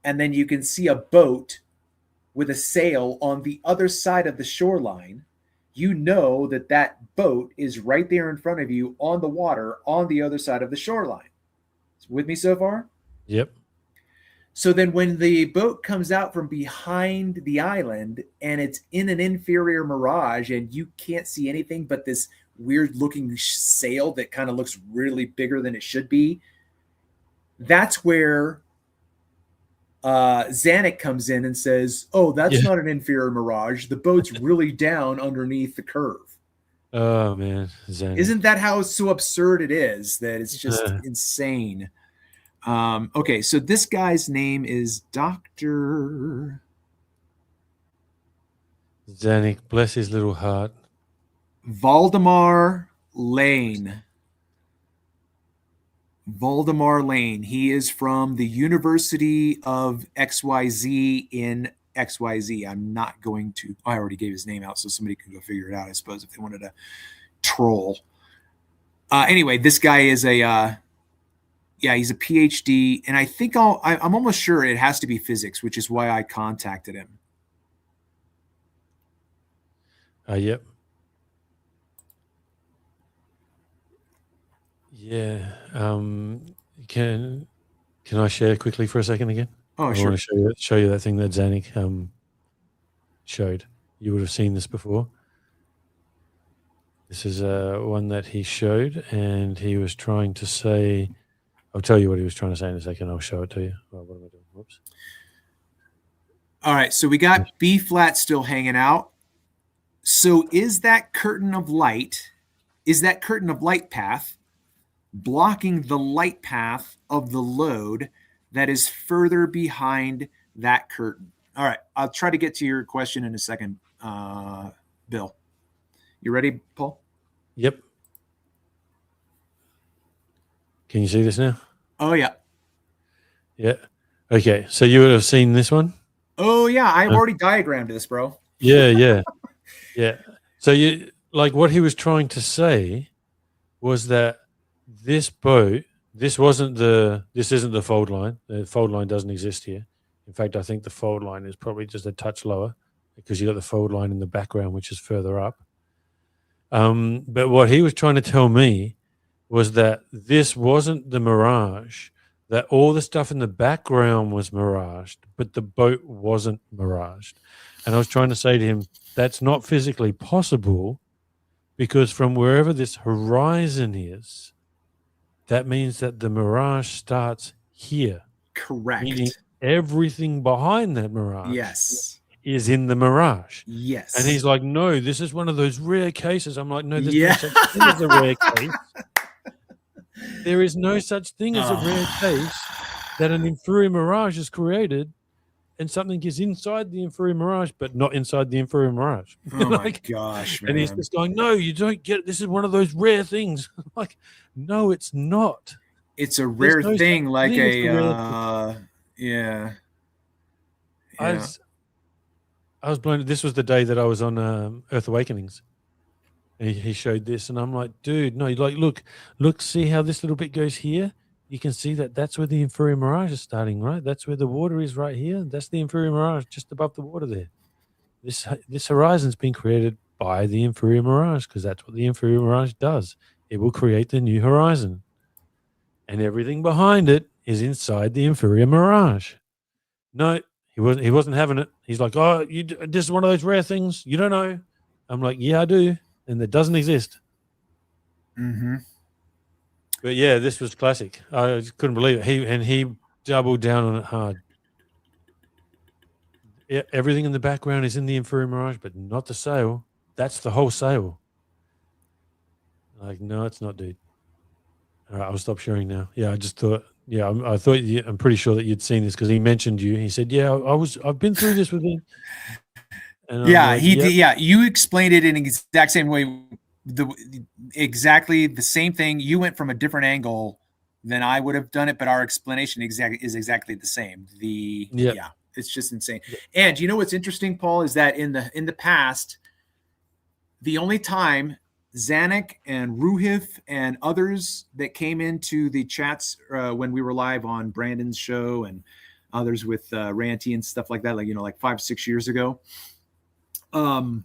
and then you can see a boat with a sail on the other side of the shoreline, you know that that boat is right there in front of you on the water on the other side of the shoreline. With me so far? Yep. So then when the boat comes out from behind the island and it's in an inferior mirage and you can't see anything but this weird looking sail that kind of looks really bigger than it should be, that's where Zanuck comes in and says, "Oh, that's not an inferior mirage. The boat's really down underneath the curve." Oh man, Zanuck. Isn't that how so absurd it is that it's just insane? Okay, so this guy's name is Dr. Zanuck, bless his little heart. Valdemar Lane. Valdemar Lane. He is from the University of XYZ in XYZ. I'm not going to, I already gave his name out, so somebody can go figure it out, I suppose, if they wanted to troll. Anyway, this guy is he's a PhD, and I think I'm almost sure it has to be physics, which is why I contacted him. Yep. Yeah. Can I share quickly for a second again? Oh, sure. I want to show you that thing that Zanuck showed. You would have seen this before. This is one that he showed, and he was trying to say. I'll tell you what he was trying to say in a second. I'll show it to you. Oh, what am I doing? Whoops. All right, so we got B flat still hanging out. So is that curtain of light path blocking the light path of the load that is further behind that curtain. All right, I'll try to get to your question in a second, Bill. You ready, Paul? Yep. Can you see this now? Oh, yeah. Yeah. Okay. So you would have seen this one? Oh, yeah. I've already diagrammed this, bro. Yeah, yeah. Yeah. So you like what he was trying to say was that this boat, this isn't the fold line. The fold line doesn't exist here. In fact, I think the fold line is probably just a touch lower because you got the fold line in the background, which is further up. But what he was trying to tell me was that this wasn't the mirage, that all the stuff in the background was miraged, but the boat wasn't miraged. And I was trying to say to him, that's not physically possible because from wherever this horizon is, that means that the mirage starts here. Correct. Meaning everything behind that mirage is in the mirage. Yes. And he's like, no, this is one of those rare cases. I'm like, no, there's no such thing as a rare case. There is no such thing as a rare case that an inferior mirage is created and something is inside the inferior mirage, but not inside the inferior mirage. Oh my gosh, man. And he's just going, no, you don't get it. This is one of those rare things. I'm like, no, it's not. It's a rare thing, like yeah. I was blown. This was the day that I was on Earth Awakenings. He showed this, and I'm like, dude, no, like, look, see how this little bit goes here? You can see that that's where the inferior mirage is starting, right? That's where the water is right here. That's the inferior mirage just above the water there. This horizon's been created by the inferior mirage because that's what the inferior mirage does. It will create the new horizon. And everything behind it is inside the inferior mirage. No, he wasn't having it. He's like, oh, this is one of those rare things. You don't know. I'm like, yeah, I do. And it doesn't exist. Mm-hmm. But yeah, this was classic. I just couldn't believe it. He doubled down on it hard. Everything in the background is in the inferior mirage, but not the sail. That's the whole sail. Like, no, it's not, dude. All right, I'll stop sharing now. Yeah, I just thought. Yeah, I'm pretty sure that you'd seen this because he mentioned you. He said, "Yeah, I've been through this with him." And yeah, like, he did. Yeah, you explained it in the exact same way. Exactly the same thing. You went from a different angle than I would have done it, but our explanation is exactly the same. Yeah, it's just insane. Yeah. And you know what's interesting, Paul, is that in the past, the only time Zanuck and Ruhif and others that came into the chats when we were live on Brandon's show and others with Ranty and stuff like that, like 5-6 years ago. When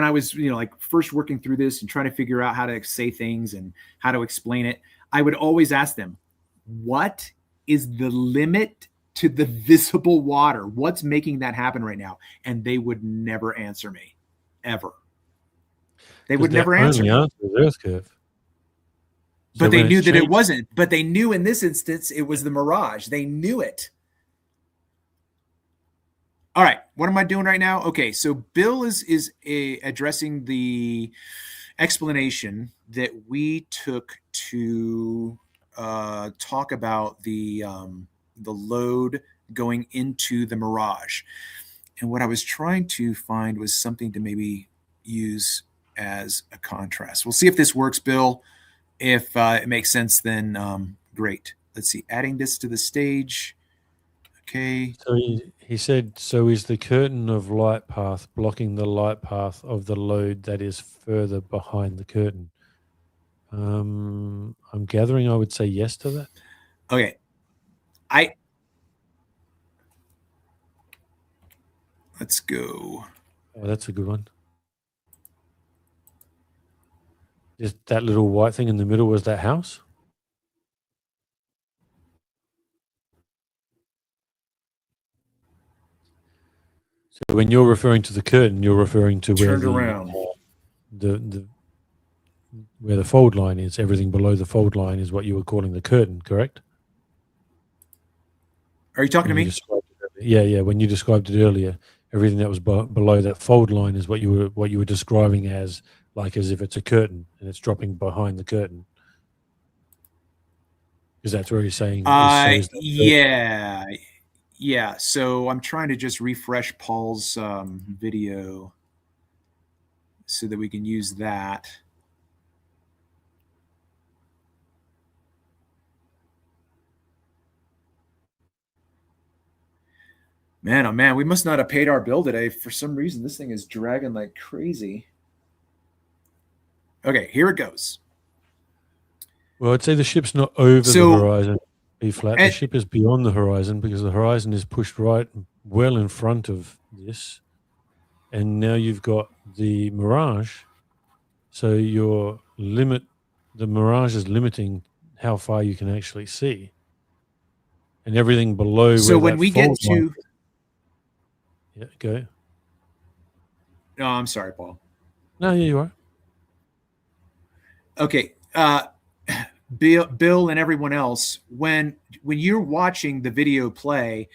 I was first working through this and trying to figure out how to say things and how to explain it, I would always ask them, what is the limit to the visible water? What's making that happen right now? And they would never answer me, ever. They would never answer me. Earth curve. But they knew that it wasn't. But they knew in this instance it was the mirage. They knew it. All right, what am I doing right now? Okay, so Bill is addressing the explanation that we took to talk about the load going into the mirage. And what I was trying to find was something to maybe use as a contrast. We'll see if this works, Bill. If it makes sense, then great. Let's see, adding this to the stage. Okay. So he said, so is the curtain of light path blocking the light path of the load that is further behind the curtain? I'm gathering I would say yes to that. Okay. Let's go. Oh, that's a good one. Just that little white thing in the middle was that house? So when you're referring to the curtain, you're referring to where where the fold line is. Everything below the fold line is what you were calling the curtain, correct? Are you talking to me? Yeah. When you described it earlier, everything that was below that fold line is what you were describing as if it's a curtain and it's dropping behind the curtain. Because that's where he's saying it shows that. Yeah. So I'm trying to just refresh Paul's video so that we can use that. Man, oh man, we must not have paid our bill today. For some reason, this thing is dragging like crazy. Okay, here it goes. Well, I'd say the ship's not over the horizon, E flat. The ship is beyond the horizon because the horizon is pushed right well in front of this. And now you've got the mirage. So the mirage is limiting how far you can actually see. And everything below. So when we get to. Yeah, go. No, I'm sorry, Paul. No, yeah, you are. Okay. Bill and everyone else, when you're watching the video play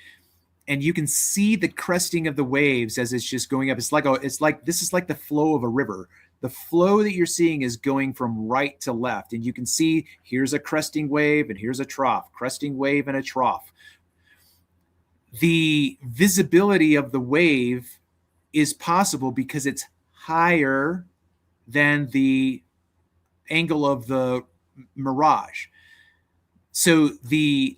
and you can see the cresting of the waves as it's just going up, this is like the flow of a river. The flow that you're seeing is going from right to left, and you can see here's a cresting wave and here's a trough, cresting wave and a trough. The visibility of the wave is possible because it's higher than the angle of the mirage. So the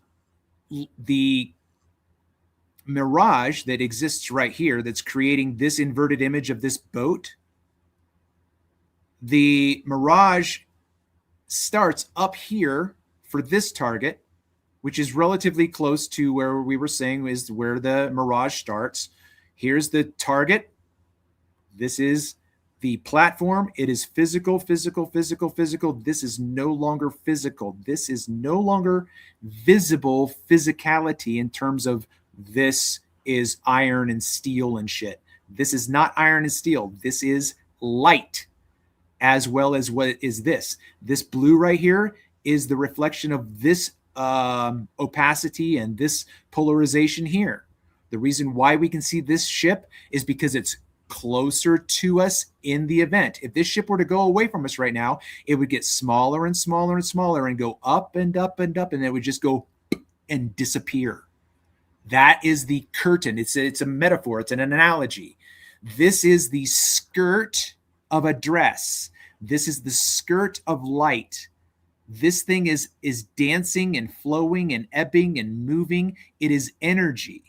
mirage that exists right here, that's creating this inverted image of this boat, the mirage starts up here for this target, which is relatively close to where we were saying is where the mirage starts. Here's the target. This is the platform. It is physical. This is no longer physical. This is no longer visible physicality in terms of this is iron and steel and shit. This is not iron and steel. This is light, as well as what is this. This blue right here is the reflection of this opacity and this polarization here. The reason why we can see this ship is because it's closer to us in the event. If this ship were to go away from us right now, it would get smaller and smaller and smaller and go up and up and up, and it would just go and disappear. That is the curtain. It's a metaphor. It's an analogy. This is the skirt of a dress. This is the skirt of light. This thing is dancing and flowing and ebbing and moving. It is energy.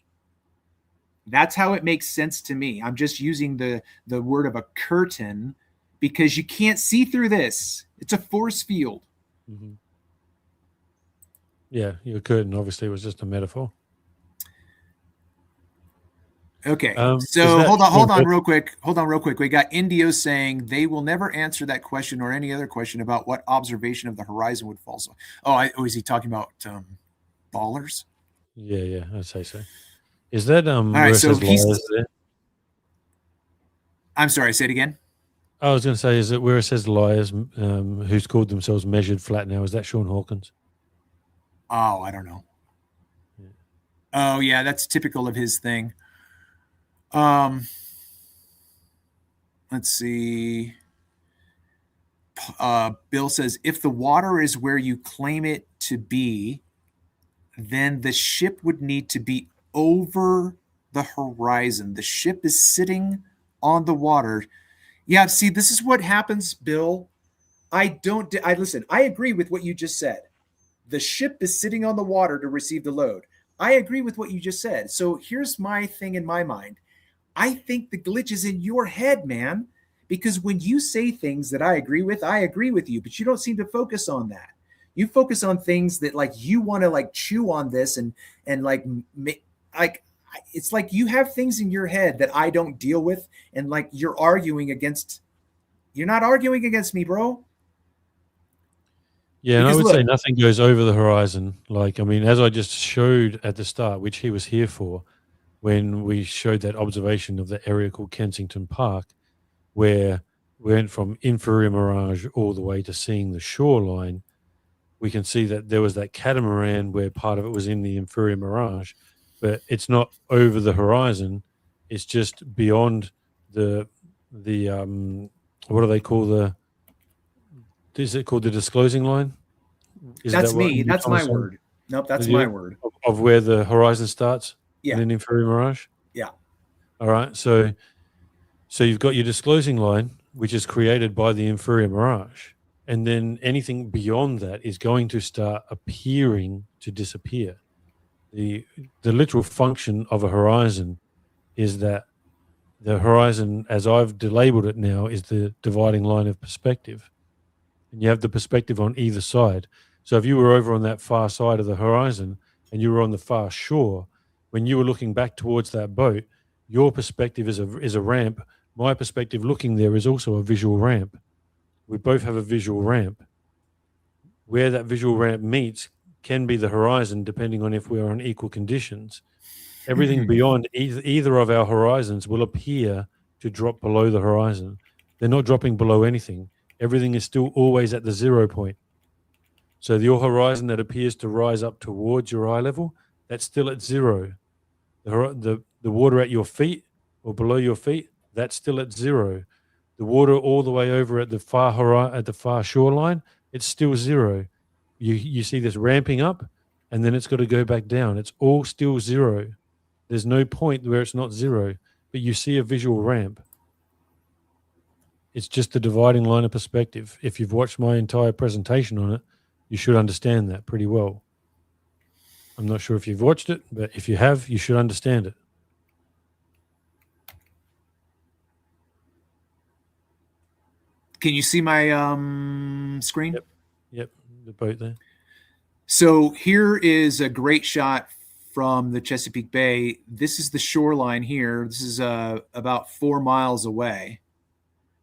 That's how it makes sense to me. I'm just using the word of a curtain because you can't see through this. It's a force field. Mm-hmm. Yeah, your curtain obviously was just a metaphor. Okay, so hold on real quick. We got Indio saying they will never answer that question or any other question about what observation of the horizon would fall. So, is he talking about ballers? Yeah, I'd say so. Is that all right? So he's. I'm sorry. Say it again. I was going to say, is it where it says liars who's called themselves measured flat now? Is that Sean Hawkins? Oh, I don't know. Yeah. Oh, yeah, that's typical of his thing. Let's see. Bill says, if the water is where you claim it to be, then the ship would need to be over the horizon. The ship is sitting on the water. Yeah, see, this is what happens, Bill. Listen, I agree with what you just said. The ship is sitting on the water to receive the load. I agree with what you just said. So here's my thing in my mind. I think the glitch is in your head, man, because when you say things that I agree with you, but you don't seem to focus on that. You focus on things that like you want to like chew on this and like it's like you have things in your head that I don't deal with, and like you're not arguing against me, bro. Yeah, and I would say nothing goes over the horizon. Like, I mean, as I just showed at the start, which he was here for, when we showed that observation of the area called Kensington Park, where we went from inferior mirage all the way to seeing the shoreline, we can see that there was that catamaran where part of it was in the inferior mirage, but it's not over the horizon. It's just beyond the what do they call is it called the disclosing line? That's that what me. you're That's trying to my say? word. Nope, that's You- my word. of where the horizon starts Yeah. in an inferior mirage? Yeah. All right. So you've got your disclosing line, which is created by the inferior mirage. And then anything beyond that is going to start appearing to disappear. The literal function of a horizon is that the horizon, as I've labeled it now, is the dividing line of perspective. And you have the perspective on either side. So if you were over on that far side of the horizon and you were on the far shore, when you were looking back towards that boat, your perspective is a ramp. My perspective looking there is also a visual ramp. We both have a visual ramp. Where that visual ramp meets can be the horizon, depending on if we are on equal conditions. Everything beyond either of our horizons will appear to drop below the horizon. They're not dropping below anything. Everything is still always at the 0 point. So your horizon that appears to rise up towards your eye level, that's still at 0. The water at your feet or below your feet, that's still at 0. The water all the way over at the far shoreline, it's still 0. You see this ramping up, and then it's got to go back down. It's all still 0. There's no point where it's not 0, but you see a visual ramp. It's just the dividing line of perspective. If you've watched my entire presentation on it, you should understand that pretty well. I'm not sure if you've watched it, but if you have, you should understand it. Can you see my screen? Yep, the boat there. So here is a great shot from the Chesapeake Bay. This is the shoreline here. This is about 4 miles away.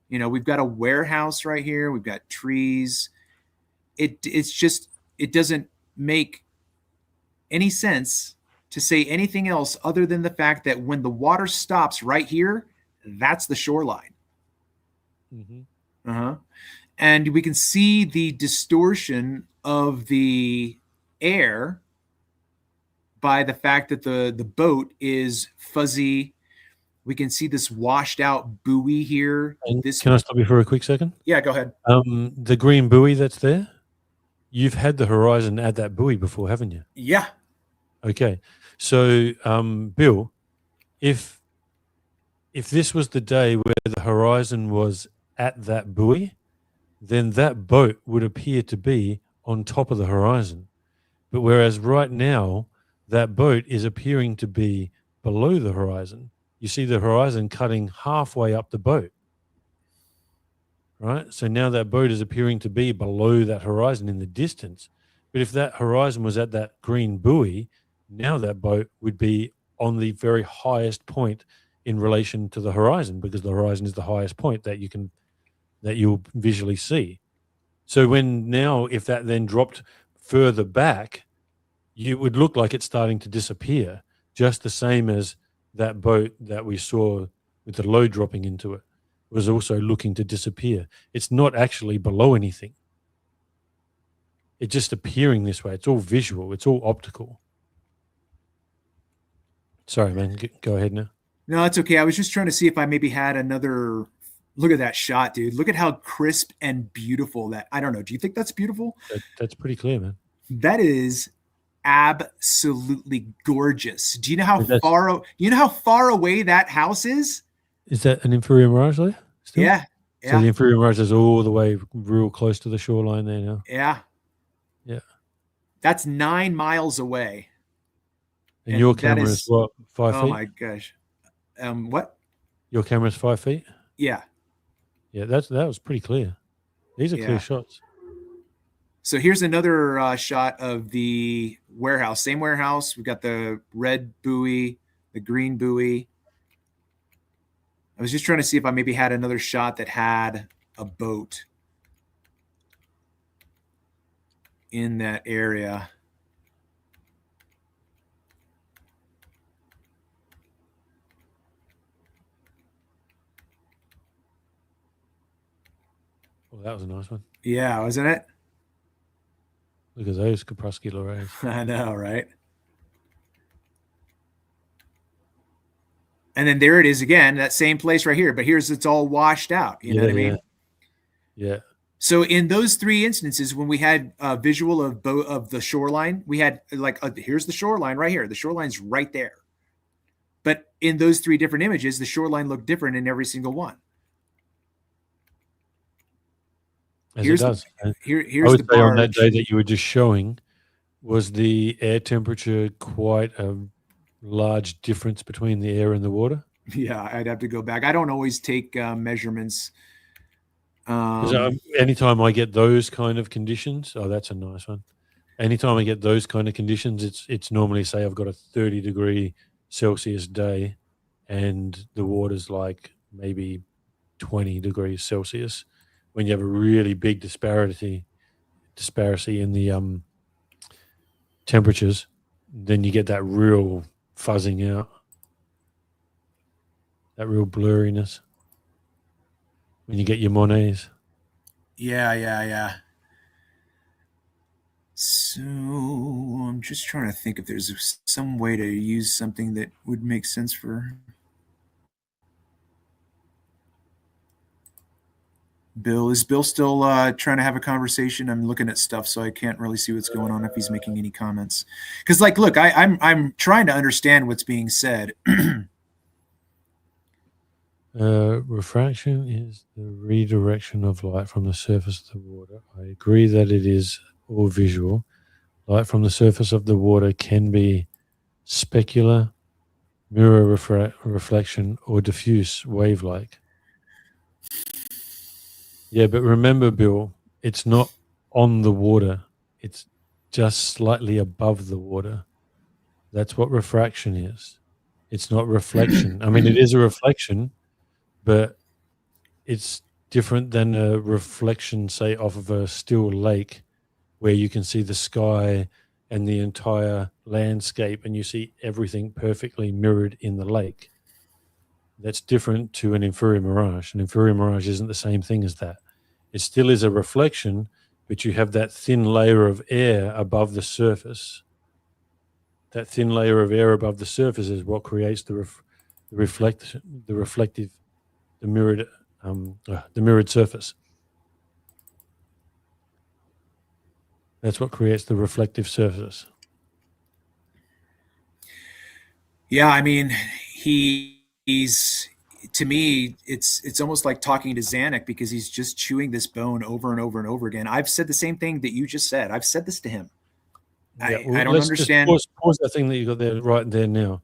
You know, we've got a warehouse right here. We've got trees. It's just, it doesn't make any sense to say anything else other than the fact that when the water stops right here, that's the shoreline. Mm-hmm. And we can see the distortion of the air by the fact that the boat is fuzzy. We can see this washed out buoy here. Can I stop you for a quick second? Yeah, go ahead. The green buoy that's there, you've had the horizon at that buoy before, haven't you? Yeah. Okay. So, Bill, if this was the day where the horizon was at that buoy, then that boat would appear to be on top of the horizon. But whereas right now, that boat is appearing to be below the horizon. You see the horizon cutting halfway up the boat, right? So now that boat is appearing to be below that horizon in the distance. But if that horizon was at that green buoy, now that boat would be on the very highest point in relation to the horizon, because the horizon is the highest point that you'll visually see. So if that then dropped further back, it would look like it's starting to disappear, just the same as that boat that we saw with the load dropping into it was also looking to disappear. It's not actually below anything. It's just appearing this way. It's all visual. It's all optical. Sorry, man. Go ahead now. No, it's okay. I was just trying to see if I maybe had another. Look at that shot, dude. Look at how crisp and beautiful that. I don't know. Do you think that's beautiful? That's pretty clear, man. That is absolutely gorgeous. Do you know how far away that house is? Is that an inferior mirage there? Still? Yeah. So the inferior mirage is all the way real close to the shoreline there now. Yeah. Yeah. That's 9 miles away. And your camera is what, 5 feet? Oh my gosh. What? Your camera is 5 feet? Yeah. Yeah, that was pretty clear. These are clear shots. So here's another shot of the warehouse. Same warehouse. We've got the red buoy, the green buoy. I was just trying to see if I maybe had another shot that had a boat in that area. Well, that was a nice one. Yeah, wasn't it? Look at those crepuscular rays. I know, right? And then there it is again, that same place right here. But it's all washed out. You know what I mean? Yeah. So in those three instances, when we had a visual of the shoreline, we had like here's the shoreline right here. The shoreline's right there. But in those three different images, the shoreline looked different in every single one. As Here's it does. here's I would the say on that barge. day that you were just showing, was the air temperature quite a large difference between the air and the water? Yeah, I'd have to go back. I don't always take measurements. Because anytime I get those kind of conditions, oh, that's a nice one. Anytime I get those kind of conditions, it's normally, say I've got a 30 °C day, and the water's like maybe 20 °C. When you have a really big disparity in the temperatures, then you get that real fuzzing out, that real blurriness when you get your Monets. Yeah. So I'm just trying to think if there's some way to use something that would make sense for Bill. Is Bill still trying to have a conversation? I'm looking at stuff, so I can't really see what's going on if he's making any comments. Because, like, look, I'm trying to understand what's being said. Refraction is the redirection of light from the surface of the water. I agree that it is all visual. Light from the surface of the water can be specular, mirror reflection, or diffuse wave-like. Yeah, but remember, Bill, it's not on the water. It's just slightly above the water. That's what refraction is. It's not reflection. I mean, it is a reflection, but it's different than a reflection, say, off of a still lake where you can see the sky and the entire landscape and you see everything perfectly mirrored in the lake. That's different to an inferior mirage. An inferior mirage isn't the same thing as that. It still is a reflection, but you have that thin layer of air above the surface. That thin layer of air above the surface is what creates the mirrored surface. That's what creates the reflective surface. Yeah, I mean, he's to me, it's almost like talking to Zanuck because he's just chewing this bone over and over and over again. I've said the same thing that you just said. I've said this to him. Yeah, I don't let's understand. just pause that thing that you got there right there now.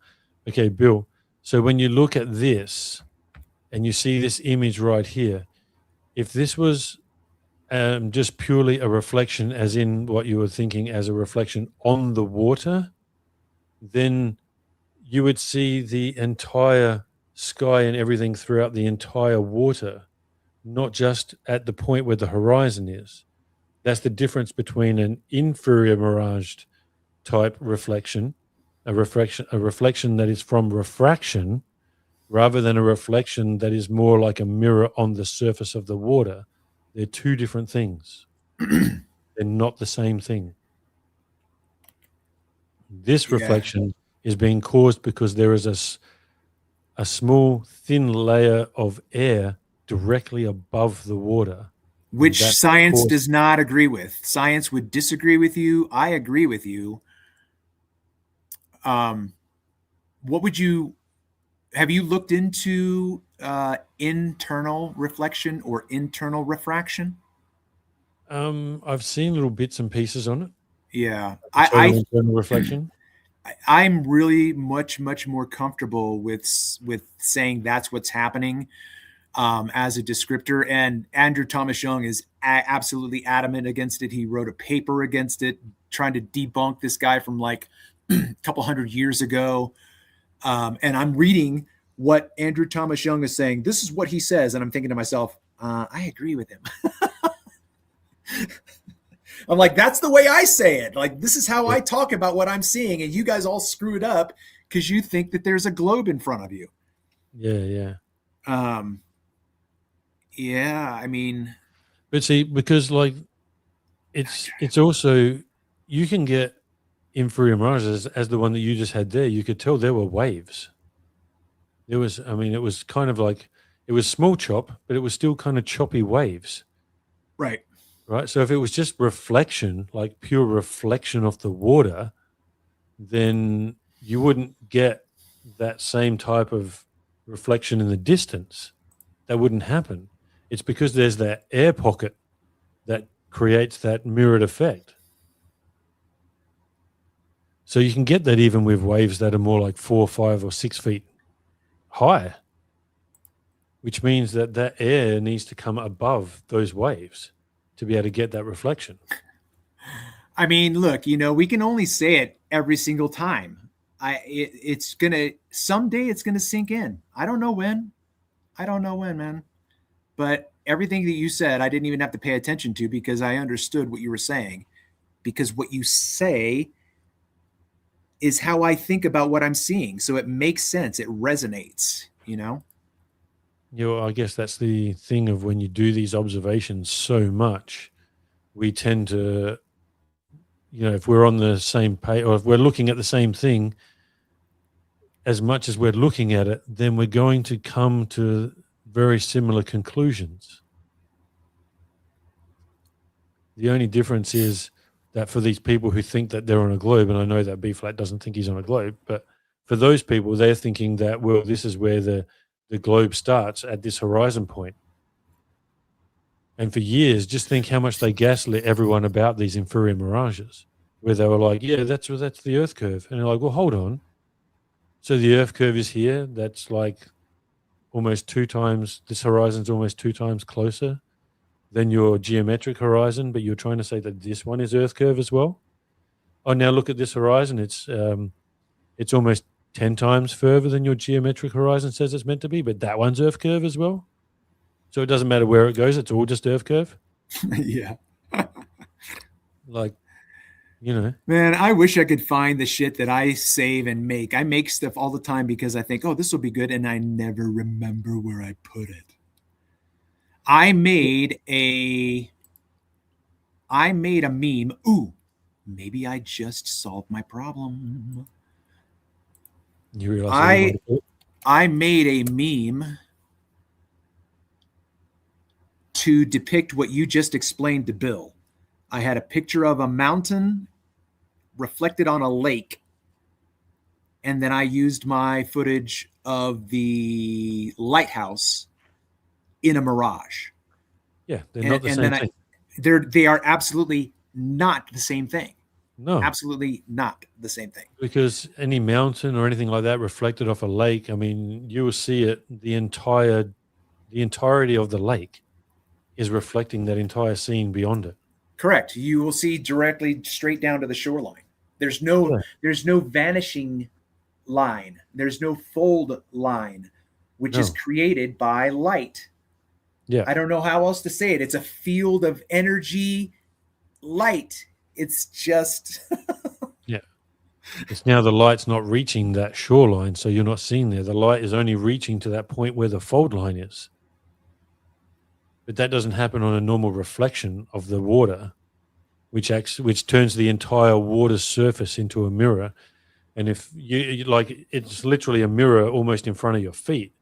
Okay, Bill. So when you look at this and you see this image right here, if this was just purely a reflection, as in what you were thinking as a reflection on the water, then you would see the entire sky and everything throughout the entire water, not just at the point where the horizon is. That's the difference between an inferior mirage type reflection, a reflection that is from refraction, rather than a reflection that is more like a mirror on the surface of the water. They're two different things. They're not the same thing. This reflection is being caused because there is a small, thin layer of air directly above the water. Which science does not agree with. Science would disagree with you. I agree with you. What would you have you looked into internal reflection or internal refraction? I've seen little bits and pieces on it. Yeah, internal reflection. I'm really much more comfortable with saying that's what's happening as a descriptor. And Andrew Thomas Young is absolutely adamant against it. He wrote a paper against it, trying to debunk this guy from like a couple hundred years ago. And I'm reading what Andrew Thomas Young is saying. This is what he says. And I'm thinking to myself, I agree with him. I'm like, that's the way I say it. Like, this is how I talk about what I'm seeing. And you guys all screw it up because you think that there's a globe in front of you. Yeah. Yeah, I mean, but see, because like it's also, you can get inferior mirages as the one that you just had there. You could tell there were waves. It was kind of like, it was small chop, but it was still kind of choppy waves. Right. right? So if it was just reflection, like pure reflection of the water, then you wouldn't get that same type of reflection in the distance. That wouldn't happen. It's because there's that air pocket that creates that mirrored effect. So you can get that even with waves that are more like 4, 5, or 6 feet high, which means that that air needs to come above those waves to be able to get that reflection. I mean, look, we can only say it every single time. It's gonna someday it's gonna sink in. I don't know when. I don't know when, man. But everything that you said, I didn't even have to pay attention to because I understood what you were saying. Because what you say is how I think about what I'm seeing. So it makes sense. It resonates, I guess that's the thing of when you do these observations so much, we tend to, if we're on the same page or if we're looking at the same thing, as much as we're looking at it, then we're going to come to very similar conclusions. The only difference is that for these people who think that they're on a globe, and I know that B Flat doesn't think he's on a globe, but for those people, they're thinking that, well, this is where the globe starts at this horizon point. And for years, just think how much they gaslit everyone about these inferior mirages, where they were like, yeah, that's the Earth curve. And they're like, well, hold on. So the Earth curve is here. That's like almost 2 times, this horizon's almost 2 times closer than your geometric horizon, but you're trying to say that this one is Earth curve as well? Oh, now look at this horizon. It's almost 10 times further than your geometric horizon says it's meant to be, but that one's Earth curve as well? So it doesn't matter where it goes. It's all just Earth curve? Yeah. Like, Man, I wish I could find the shit that I save and make. I make stuff all the time because I think, oh, this will be good, and I never remember where I put it. I made a meme. Ooh, maybe I just solved my problem. You realize I made a meme to depict what you just explained to Bill. I had a picture of a mountain reflected on a lake, and then I used my footage of the lighthouse in a mirage. Yeah, they're not the same thing. They are absolutely not the same thing. No, absolutely not the same thing. Because any mountain or anything like that reflected off a lake, I mean, you will see it. The entirety of the lake is reflecting that entire scene beyond it. Correct. You will see directly straight down to the shoreline. There's no vanishing line. There's no fold line, which is created by light. Yeah. I don't know how else to say it. It's a field of energy, light. It's just yeah. It's now the light's not reaching that shoreline, so you're not seeing there. The light is only reaching to that point where the fold line is. But that doesn't happen on a normal reflection of the water, which turns the entire water surface into a mirror. And if you like, it's literally a mirror almost in front of your feet,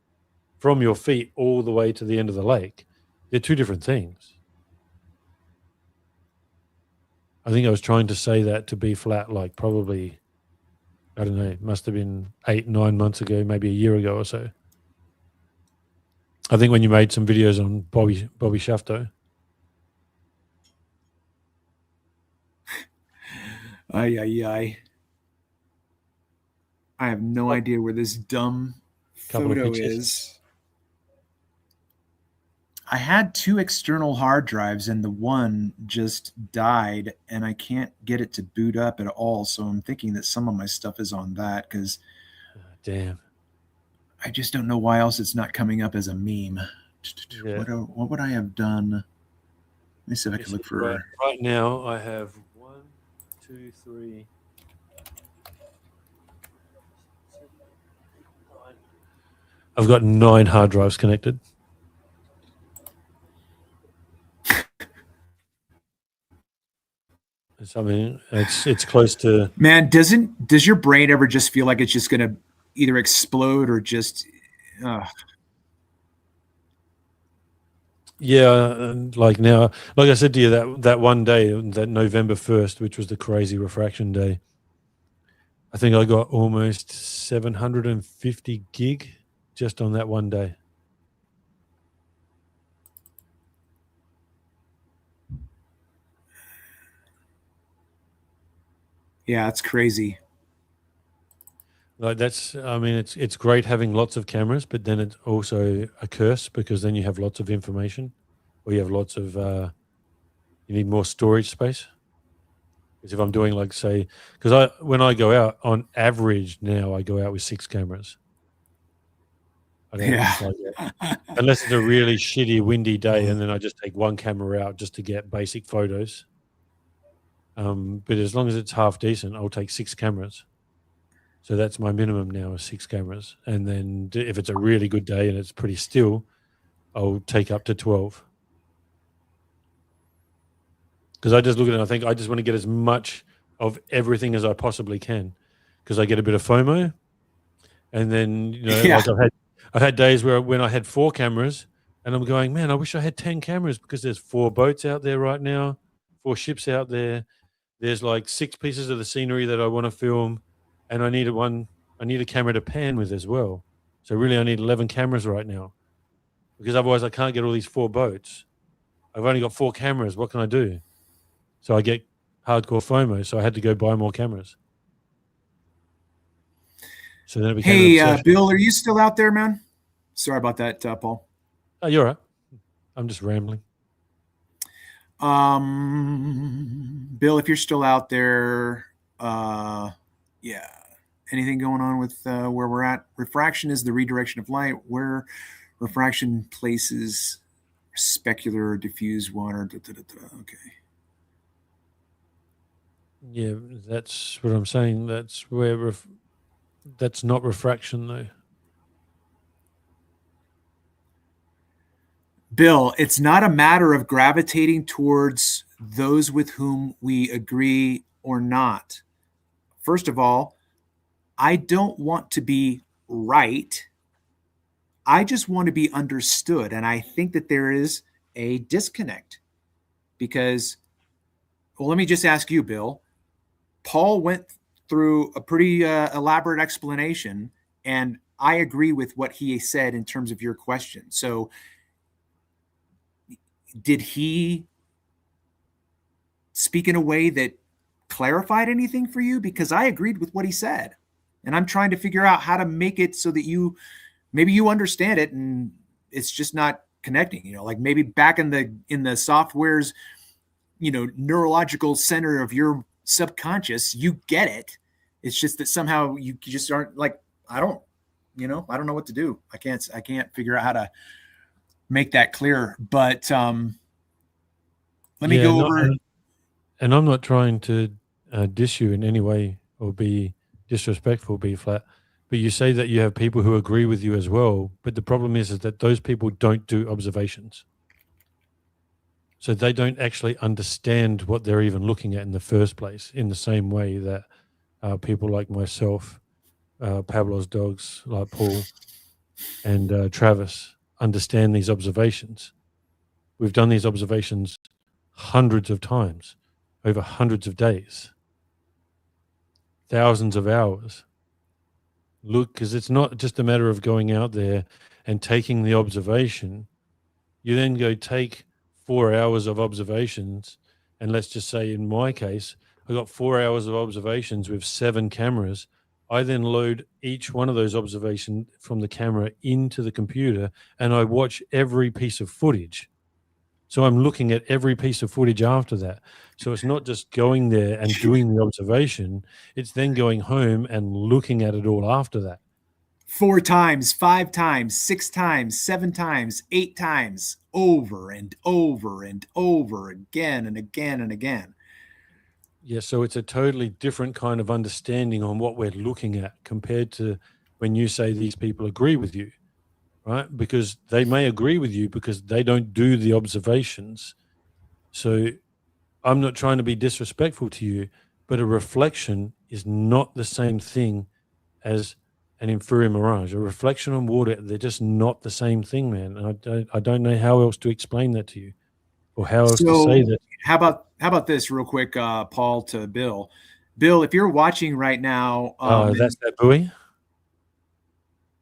from your feet all the way to the end of the lake. They're two different things. I think I was trying to say that to B Flat, like probably, I don't know, it must have been 8-9 months ago, maybe a year ago or so. I think when you made some videos on Bobby Shafto. I have no idea where this dumb photo is. I had 2 external hard drives and the one just died and I can't get it to boot up at all. So I'm thinking that some of my stuff is on that because damn, I just don't know why else it's not coming up as a meme. Yeah. What would I have done? Let me see if I can look for right now I have 1, 2, 3. I've got 9 hard drives connected. I mean, it's close to. Man, does your brain ever just feel like it's just going to either explode or just? Yeah, and like now, like I said to you, that one day, that November 1st, which was the crazy refraction day, I think I got almost 750 gig just on that one day. Yeah, it's crazy. Like that's, I mean, it's great having lots of cameras, but then it's also a curse because then you have lots of information, or you have lots of you need more storage space. Because if I'm doing like say, because when I go out on average now, I go out with 6 cameras. I don't. Yeah. It's like unless it's a really shitty windy day, and then I just take one camera out just to get basic photos. But as long as it's half decent, I'll take 6 cameras. So that's my minimum now is 6 cameras. And then if it's a really good day and it's pretty still, I'll take up to 12. Because I just look at it and I think I just want to get as much of everything as I possibly can. Because I get a bit of FOMO. And then, Yeah. like I've had days where when I had 4 cameras and I'm going, man, I wish I had 10 cameras because there's 4 boats out there right now, 4 ships out there. There's like 6 pieces of the scenery that I want to film, and I need a camera to pan with as well. So really, I need 11 cameras right now because otherwise I can't get all these 4 boats. I've only got 4 cameras. What can I do? So I get hardcore FOMO. So I had to go buy more cameras. So then it became an Hey, obsession. Bill, are you still out there, man? Sorry about that, Paul. Oh, you're right. I'm just rambling. Bill, if you're still out there, yeah. Anything going on with where we're at? Refraction is the redirection of light. Where refraction places specular or diffuse water. Okay. Yeah, that's what I'm saying. That's where that's not refraction though. Bill, it's not a matter of gravitating towards those with whom we agree or not. First of all, I don't want to be right. I just want to be understood. And I think that there is a disconnect because, well, let me just ask you, Bill. Paul went through a pretty elaborate explanation, and I agree with what he said in terms of your question. So, did he speak in a way that clarified anything for you? Because I agreed with what he said, and I'm trying to figure out how to make it so that maybe you understand it, and it's just not connecting. Like maybe back in the software's neurological center of your subconscious, you get it. It's just that somehow you just aren't like, I don't know what to do. I can't figure out how to make that clear. But let me go over. And I'm not trying to diss you in any way or be disrespectful, be flat. But you say that you have people who agree with you as well. But the problem is that those people don't do observations. So they don't actually understand what they're even looking at in the first place in the same way that people like myself, Pablo's dogs, like Paul and Travis, understand these observations. We've done these observations hundreds of times over hundreds of days, thousands of hours. Look, because it's not just a matter of going out there and taking the observation. You then go take 4 hours of observations. And let's just say in my case, I got 4 hours of observations with 7 cameras. I then load each one of those observations from the camera into the computer and I watch every piece of footage. So I'm looking at every piece of footage after that. So it's not just going there and doing the observation, it's then going home and looking at it all after that. 4 times, 5 times, 6 times, 7 times, 8 times, over and over and over again and again and again. Yeah, so it's a totally different kind of understanding on what we're looking at compared to when you say these people agree with you, right? Because they may agree with you because they don't do the observations. So I'm not trying to be disrespectful to you, but a reflection is not the same thing as and inferior mirage. A reflection on water, they're just not the same thing, man. And I don't know how else to explain that to you, or how else to say So that. how about this real quick, Paul to Bill? Bill, if you're watching right now, That's that buoy.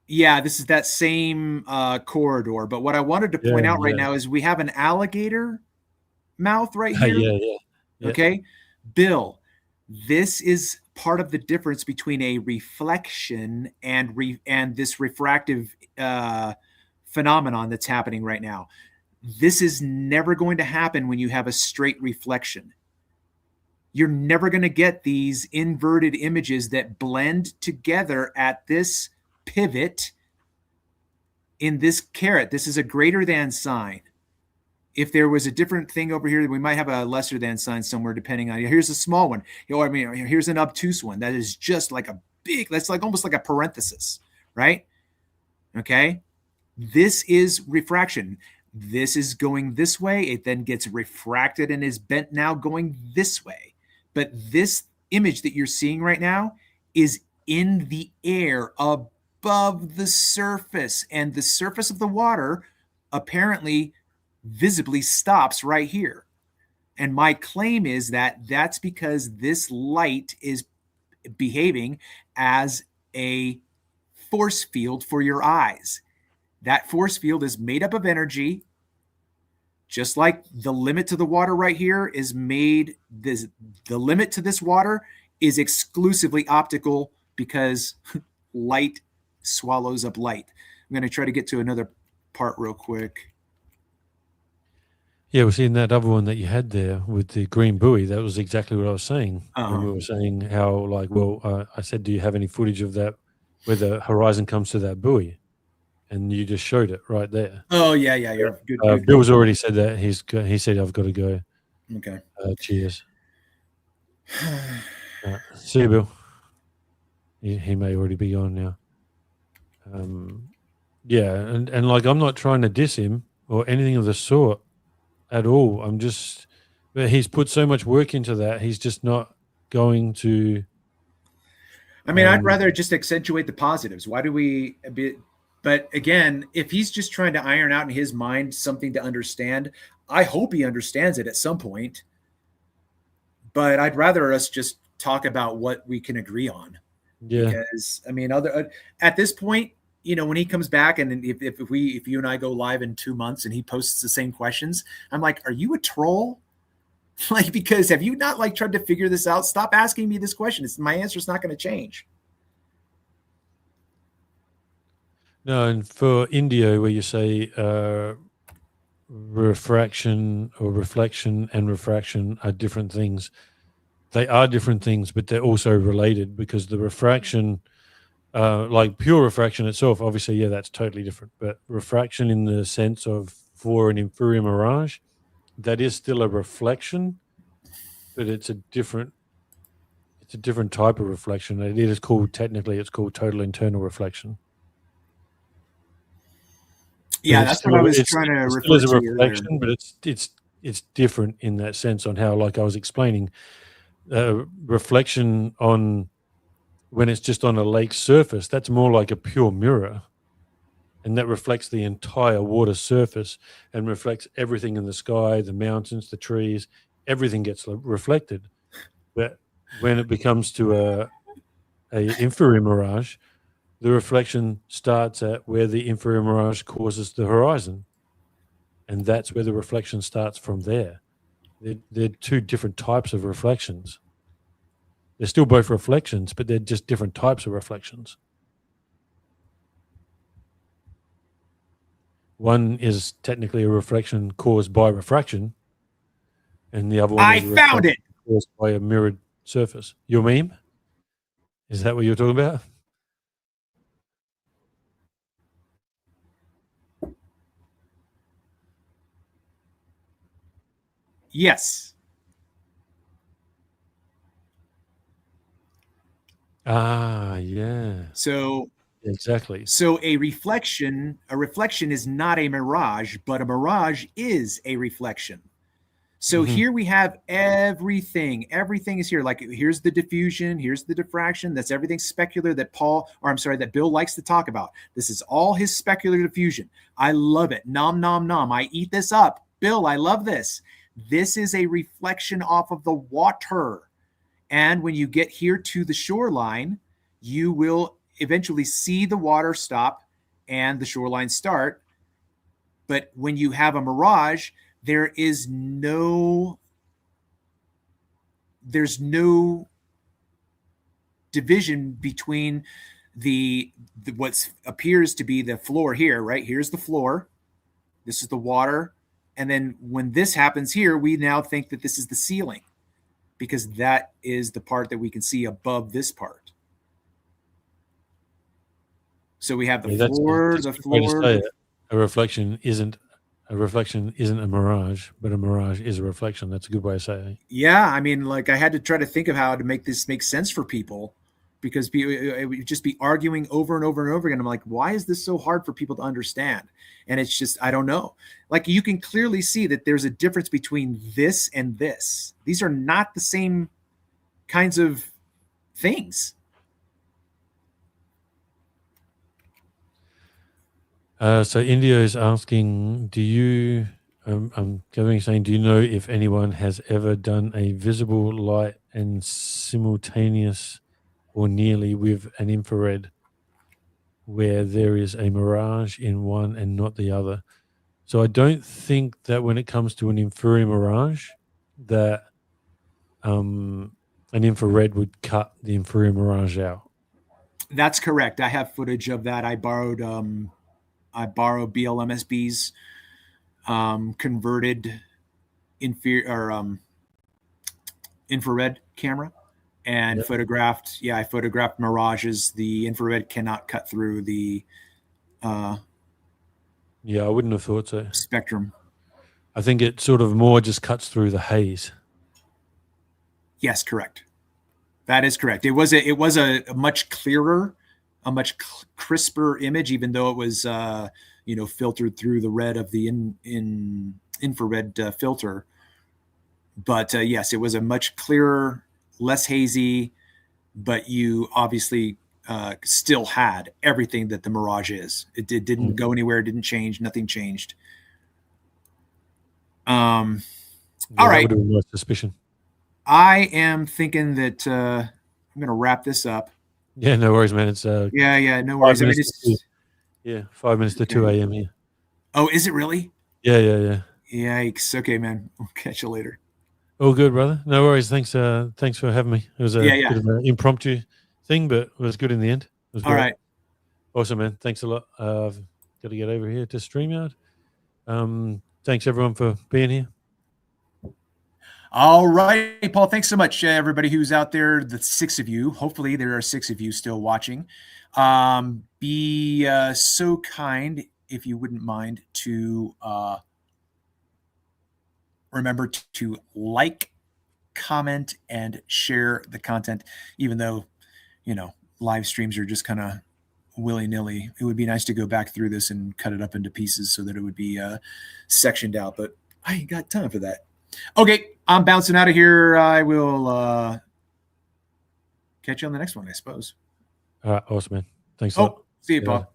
yeah, this is that same corridor. But what I wanted to Yeah, point out right yeah, now is we have an alligator mouth right yeah, here. yeah, yeah. Okay, Bill, this is part of the difference between a reflection and this refractive phenomenon that's happening right now. This is never going to happen when you have a straight reflection. You're never going to get these inverted images that blend together at this pivot in this caret. This is a greater than sign. If there was a different thing over here, we might have a lesser than sign somewhere, depending on. Here's a small one. I mean, here's an obtuse one that is just like a big. That's like almost like a parenthesis, right? Okay. This is refraction. This is going this way. It then gets refracted and is bent now going this way. But this image that you're seeing right now is in the air above the surface, and the surface of the water apparently visibly stops right here. And my claim is that that's because this light is behaving as a force field for your eyes. That force field is made up of energy, just like the limit to the water right here is made. The limit to this water is exclusively optical because light swallows up light. I'm going to try to get to another part real quick. Yeah, we're seeing that other one that you had there with the green buoy. That was exactly what I was saying. When we were saying how, like, I said, do you have any footage of that where the horizon comes to that buoy? And you just showed it right there. Oh yeah, you're good. Bill's already said that. He said I've got to go. Okay. Cheers. See you, Bill. He may already be gone now. Yeah, and like I'm not trying to diss him or anything of the sort at all. But he's put so much work into that. He's just not going to. I mean, I'd rather just accentuate the positives. Why do we? But again, if he's just trying to iron out in his mind something to understand, I hope he understands it at some point. But I'd rather us just talk about what we can agree on. Yeah. Because I mean, at this point, when he comes back, and if you and I go live in 2 months and he posts the same questions, I'm like, are you a troll? Like, because have you not like tried to figure this out? Stop asking me this question. My answer is not going to change. No, and for Indio, where you say refraction or reflection and refraction are different things, they are different things, but they're also related, because the refraction, like pure refraction itself, obviously, yeah, that's totally different. But refraction in the sense of, for an inferior mirage, that is still a reflection, but it's a different type of reflection. It is called, technically, it's called total internal reflection. Yeah, that's what I was trying to refer to. It's a reflection, but it's different in that sense, on how, like I was explaining, reflection on when it's just on a lake surface, that's more like a pure mirror, and that reflects the entire water surface and reflects everything in the sky, the mountains, the trees, everything gets reflected. But when it becomes to a inferior mirage, the reflection starts at where the inferior mirage causes the horizon, and that's where the reflection starts from there. They're two different types of reflections. They're still both reflections, but they're just different types of reflections. One is technically a reflection caused by refraction, and the other one is caused by a mirrored surface. Your meme? Is that what you're talking about? Yes. Yeah. So exactly. So a reflection is not a mirage, but a mirage is a reflection. So Mhm. here we have everything. Everything is here. Like here's the diffusion, here's the diffraction. That's everything specular that Bill likes to talk about. This is all his specular diffusion. I love it. Nom nom nom. I eat this up. Bill, I love this. This is a reflection off of the water. And when you get here to the shoreline, you will eventually see the water stop and the shoreline start. But when you have a mirage, there's no division between the what appears to be the floor here, right? Here's the floor. This is the water. And then when this happens here, we now think that this is the ceiling because that is the part that we can see above this part. So we have the Yeah, that's floor, a the good way to floor. say it. A reflection isn't a mirage, but a mirage is a reflection. That's a good way of saying it. Yeah, I mean, like I had to try to think of how to make this make sense for people because it would just be arguing over and over and over again. I'm like, why is this so hard for people to understand? And it's just, I don't know. Like you can clearly see that there's a difference between this and this. These are not the same kinds of things. So India is asking, do you? I'm going saying, do you know if anyone has ever done a visible light and simultaneous or nearly with an infrared, where there is a mirage in one and not the other? So I don't think that when it comes to an infrared mirage, that an infrared would cut the infrared mirage out. That's correct. I have footage of that. I borrowed BLMSB's converted infrared camera and Yep. photographed. Yeah, I photographed mirages. The infrared cannot cut through the Yeah, I wouldn't have thought so. spectrum. I think it sort of more just cuts through the haze. Yes, correct. That is correct. It was a much clearer, a much crisper image, even though it was filtered through the red of the infrared filter. But yes, it was a much clearer, less hazy, but you obviously still had everything that the Mirage is. It didn't go anywhere, didn't change, nothing changed. All right. That would have been my suspicion. I am thinking that I'm going to wrap this up. Yeah, no worries, man. It's Yeah, no worries. 5 minutes to 2 a.m. here. Oh, is it really? Yeah. Yikes. Okay, man. I'll catch you later. All good, brother. No worries. Thanks for having me. It was a bit of an impromptu thing, but it was good in the end. It was All right. Awesome, man. Thanks a lot. I've got to get over here to StreamYard. Thanks, everyone, for being here. All right, Paul. Thanks so much, everybody who's out there. The 6 of you. Hopefully, there are 6 of you still watching. Be so kind, if you wouldn't mind, to remember to like, comment, and share the content. Even though, live streams are just kind of willy-nilly. It would be nice to go back through this and cut it up into pieces so that it would be sectioned out. But I ain't got time for that. Okay, I'm bouncing out of here. I will catch you on the next one, I suppose. All right, awesome, man. Thanks a lot. See you, Paul.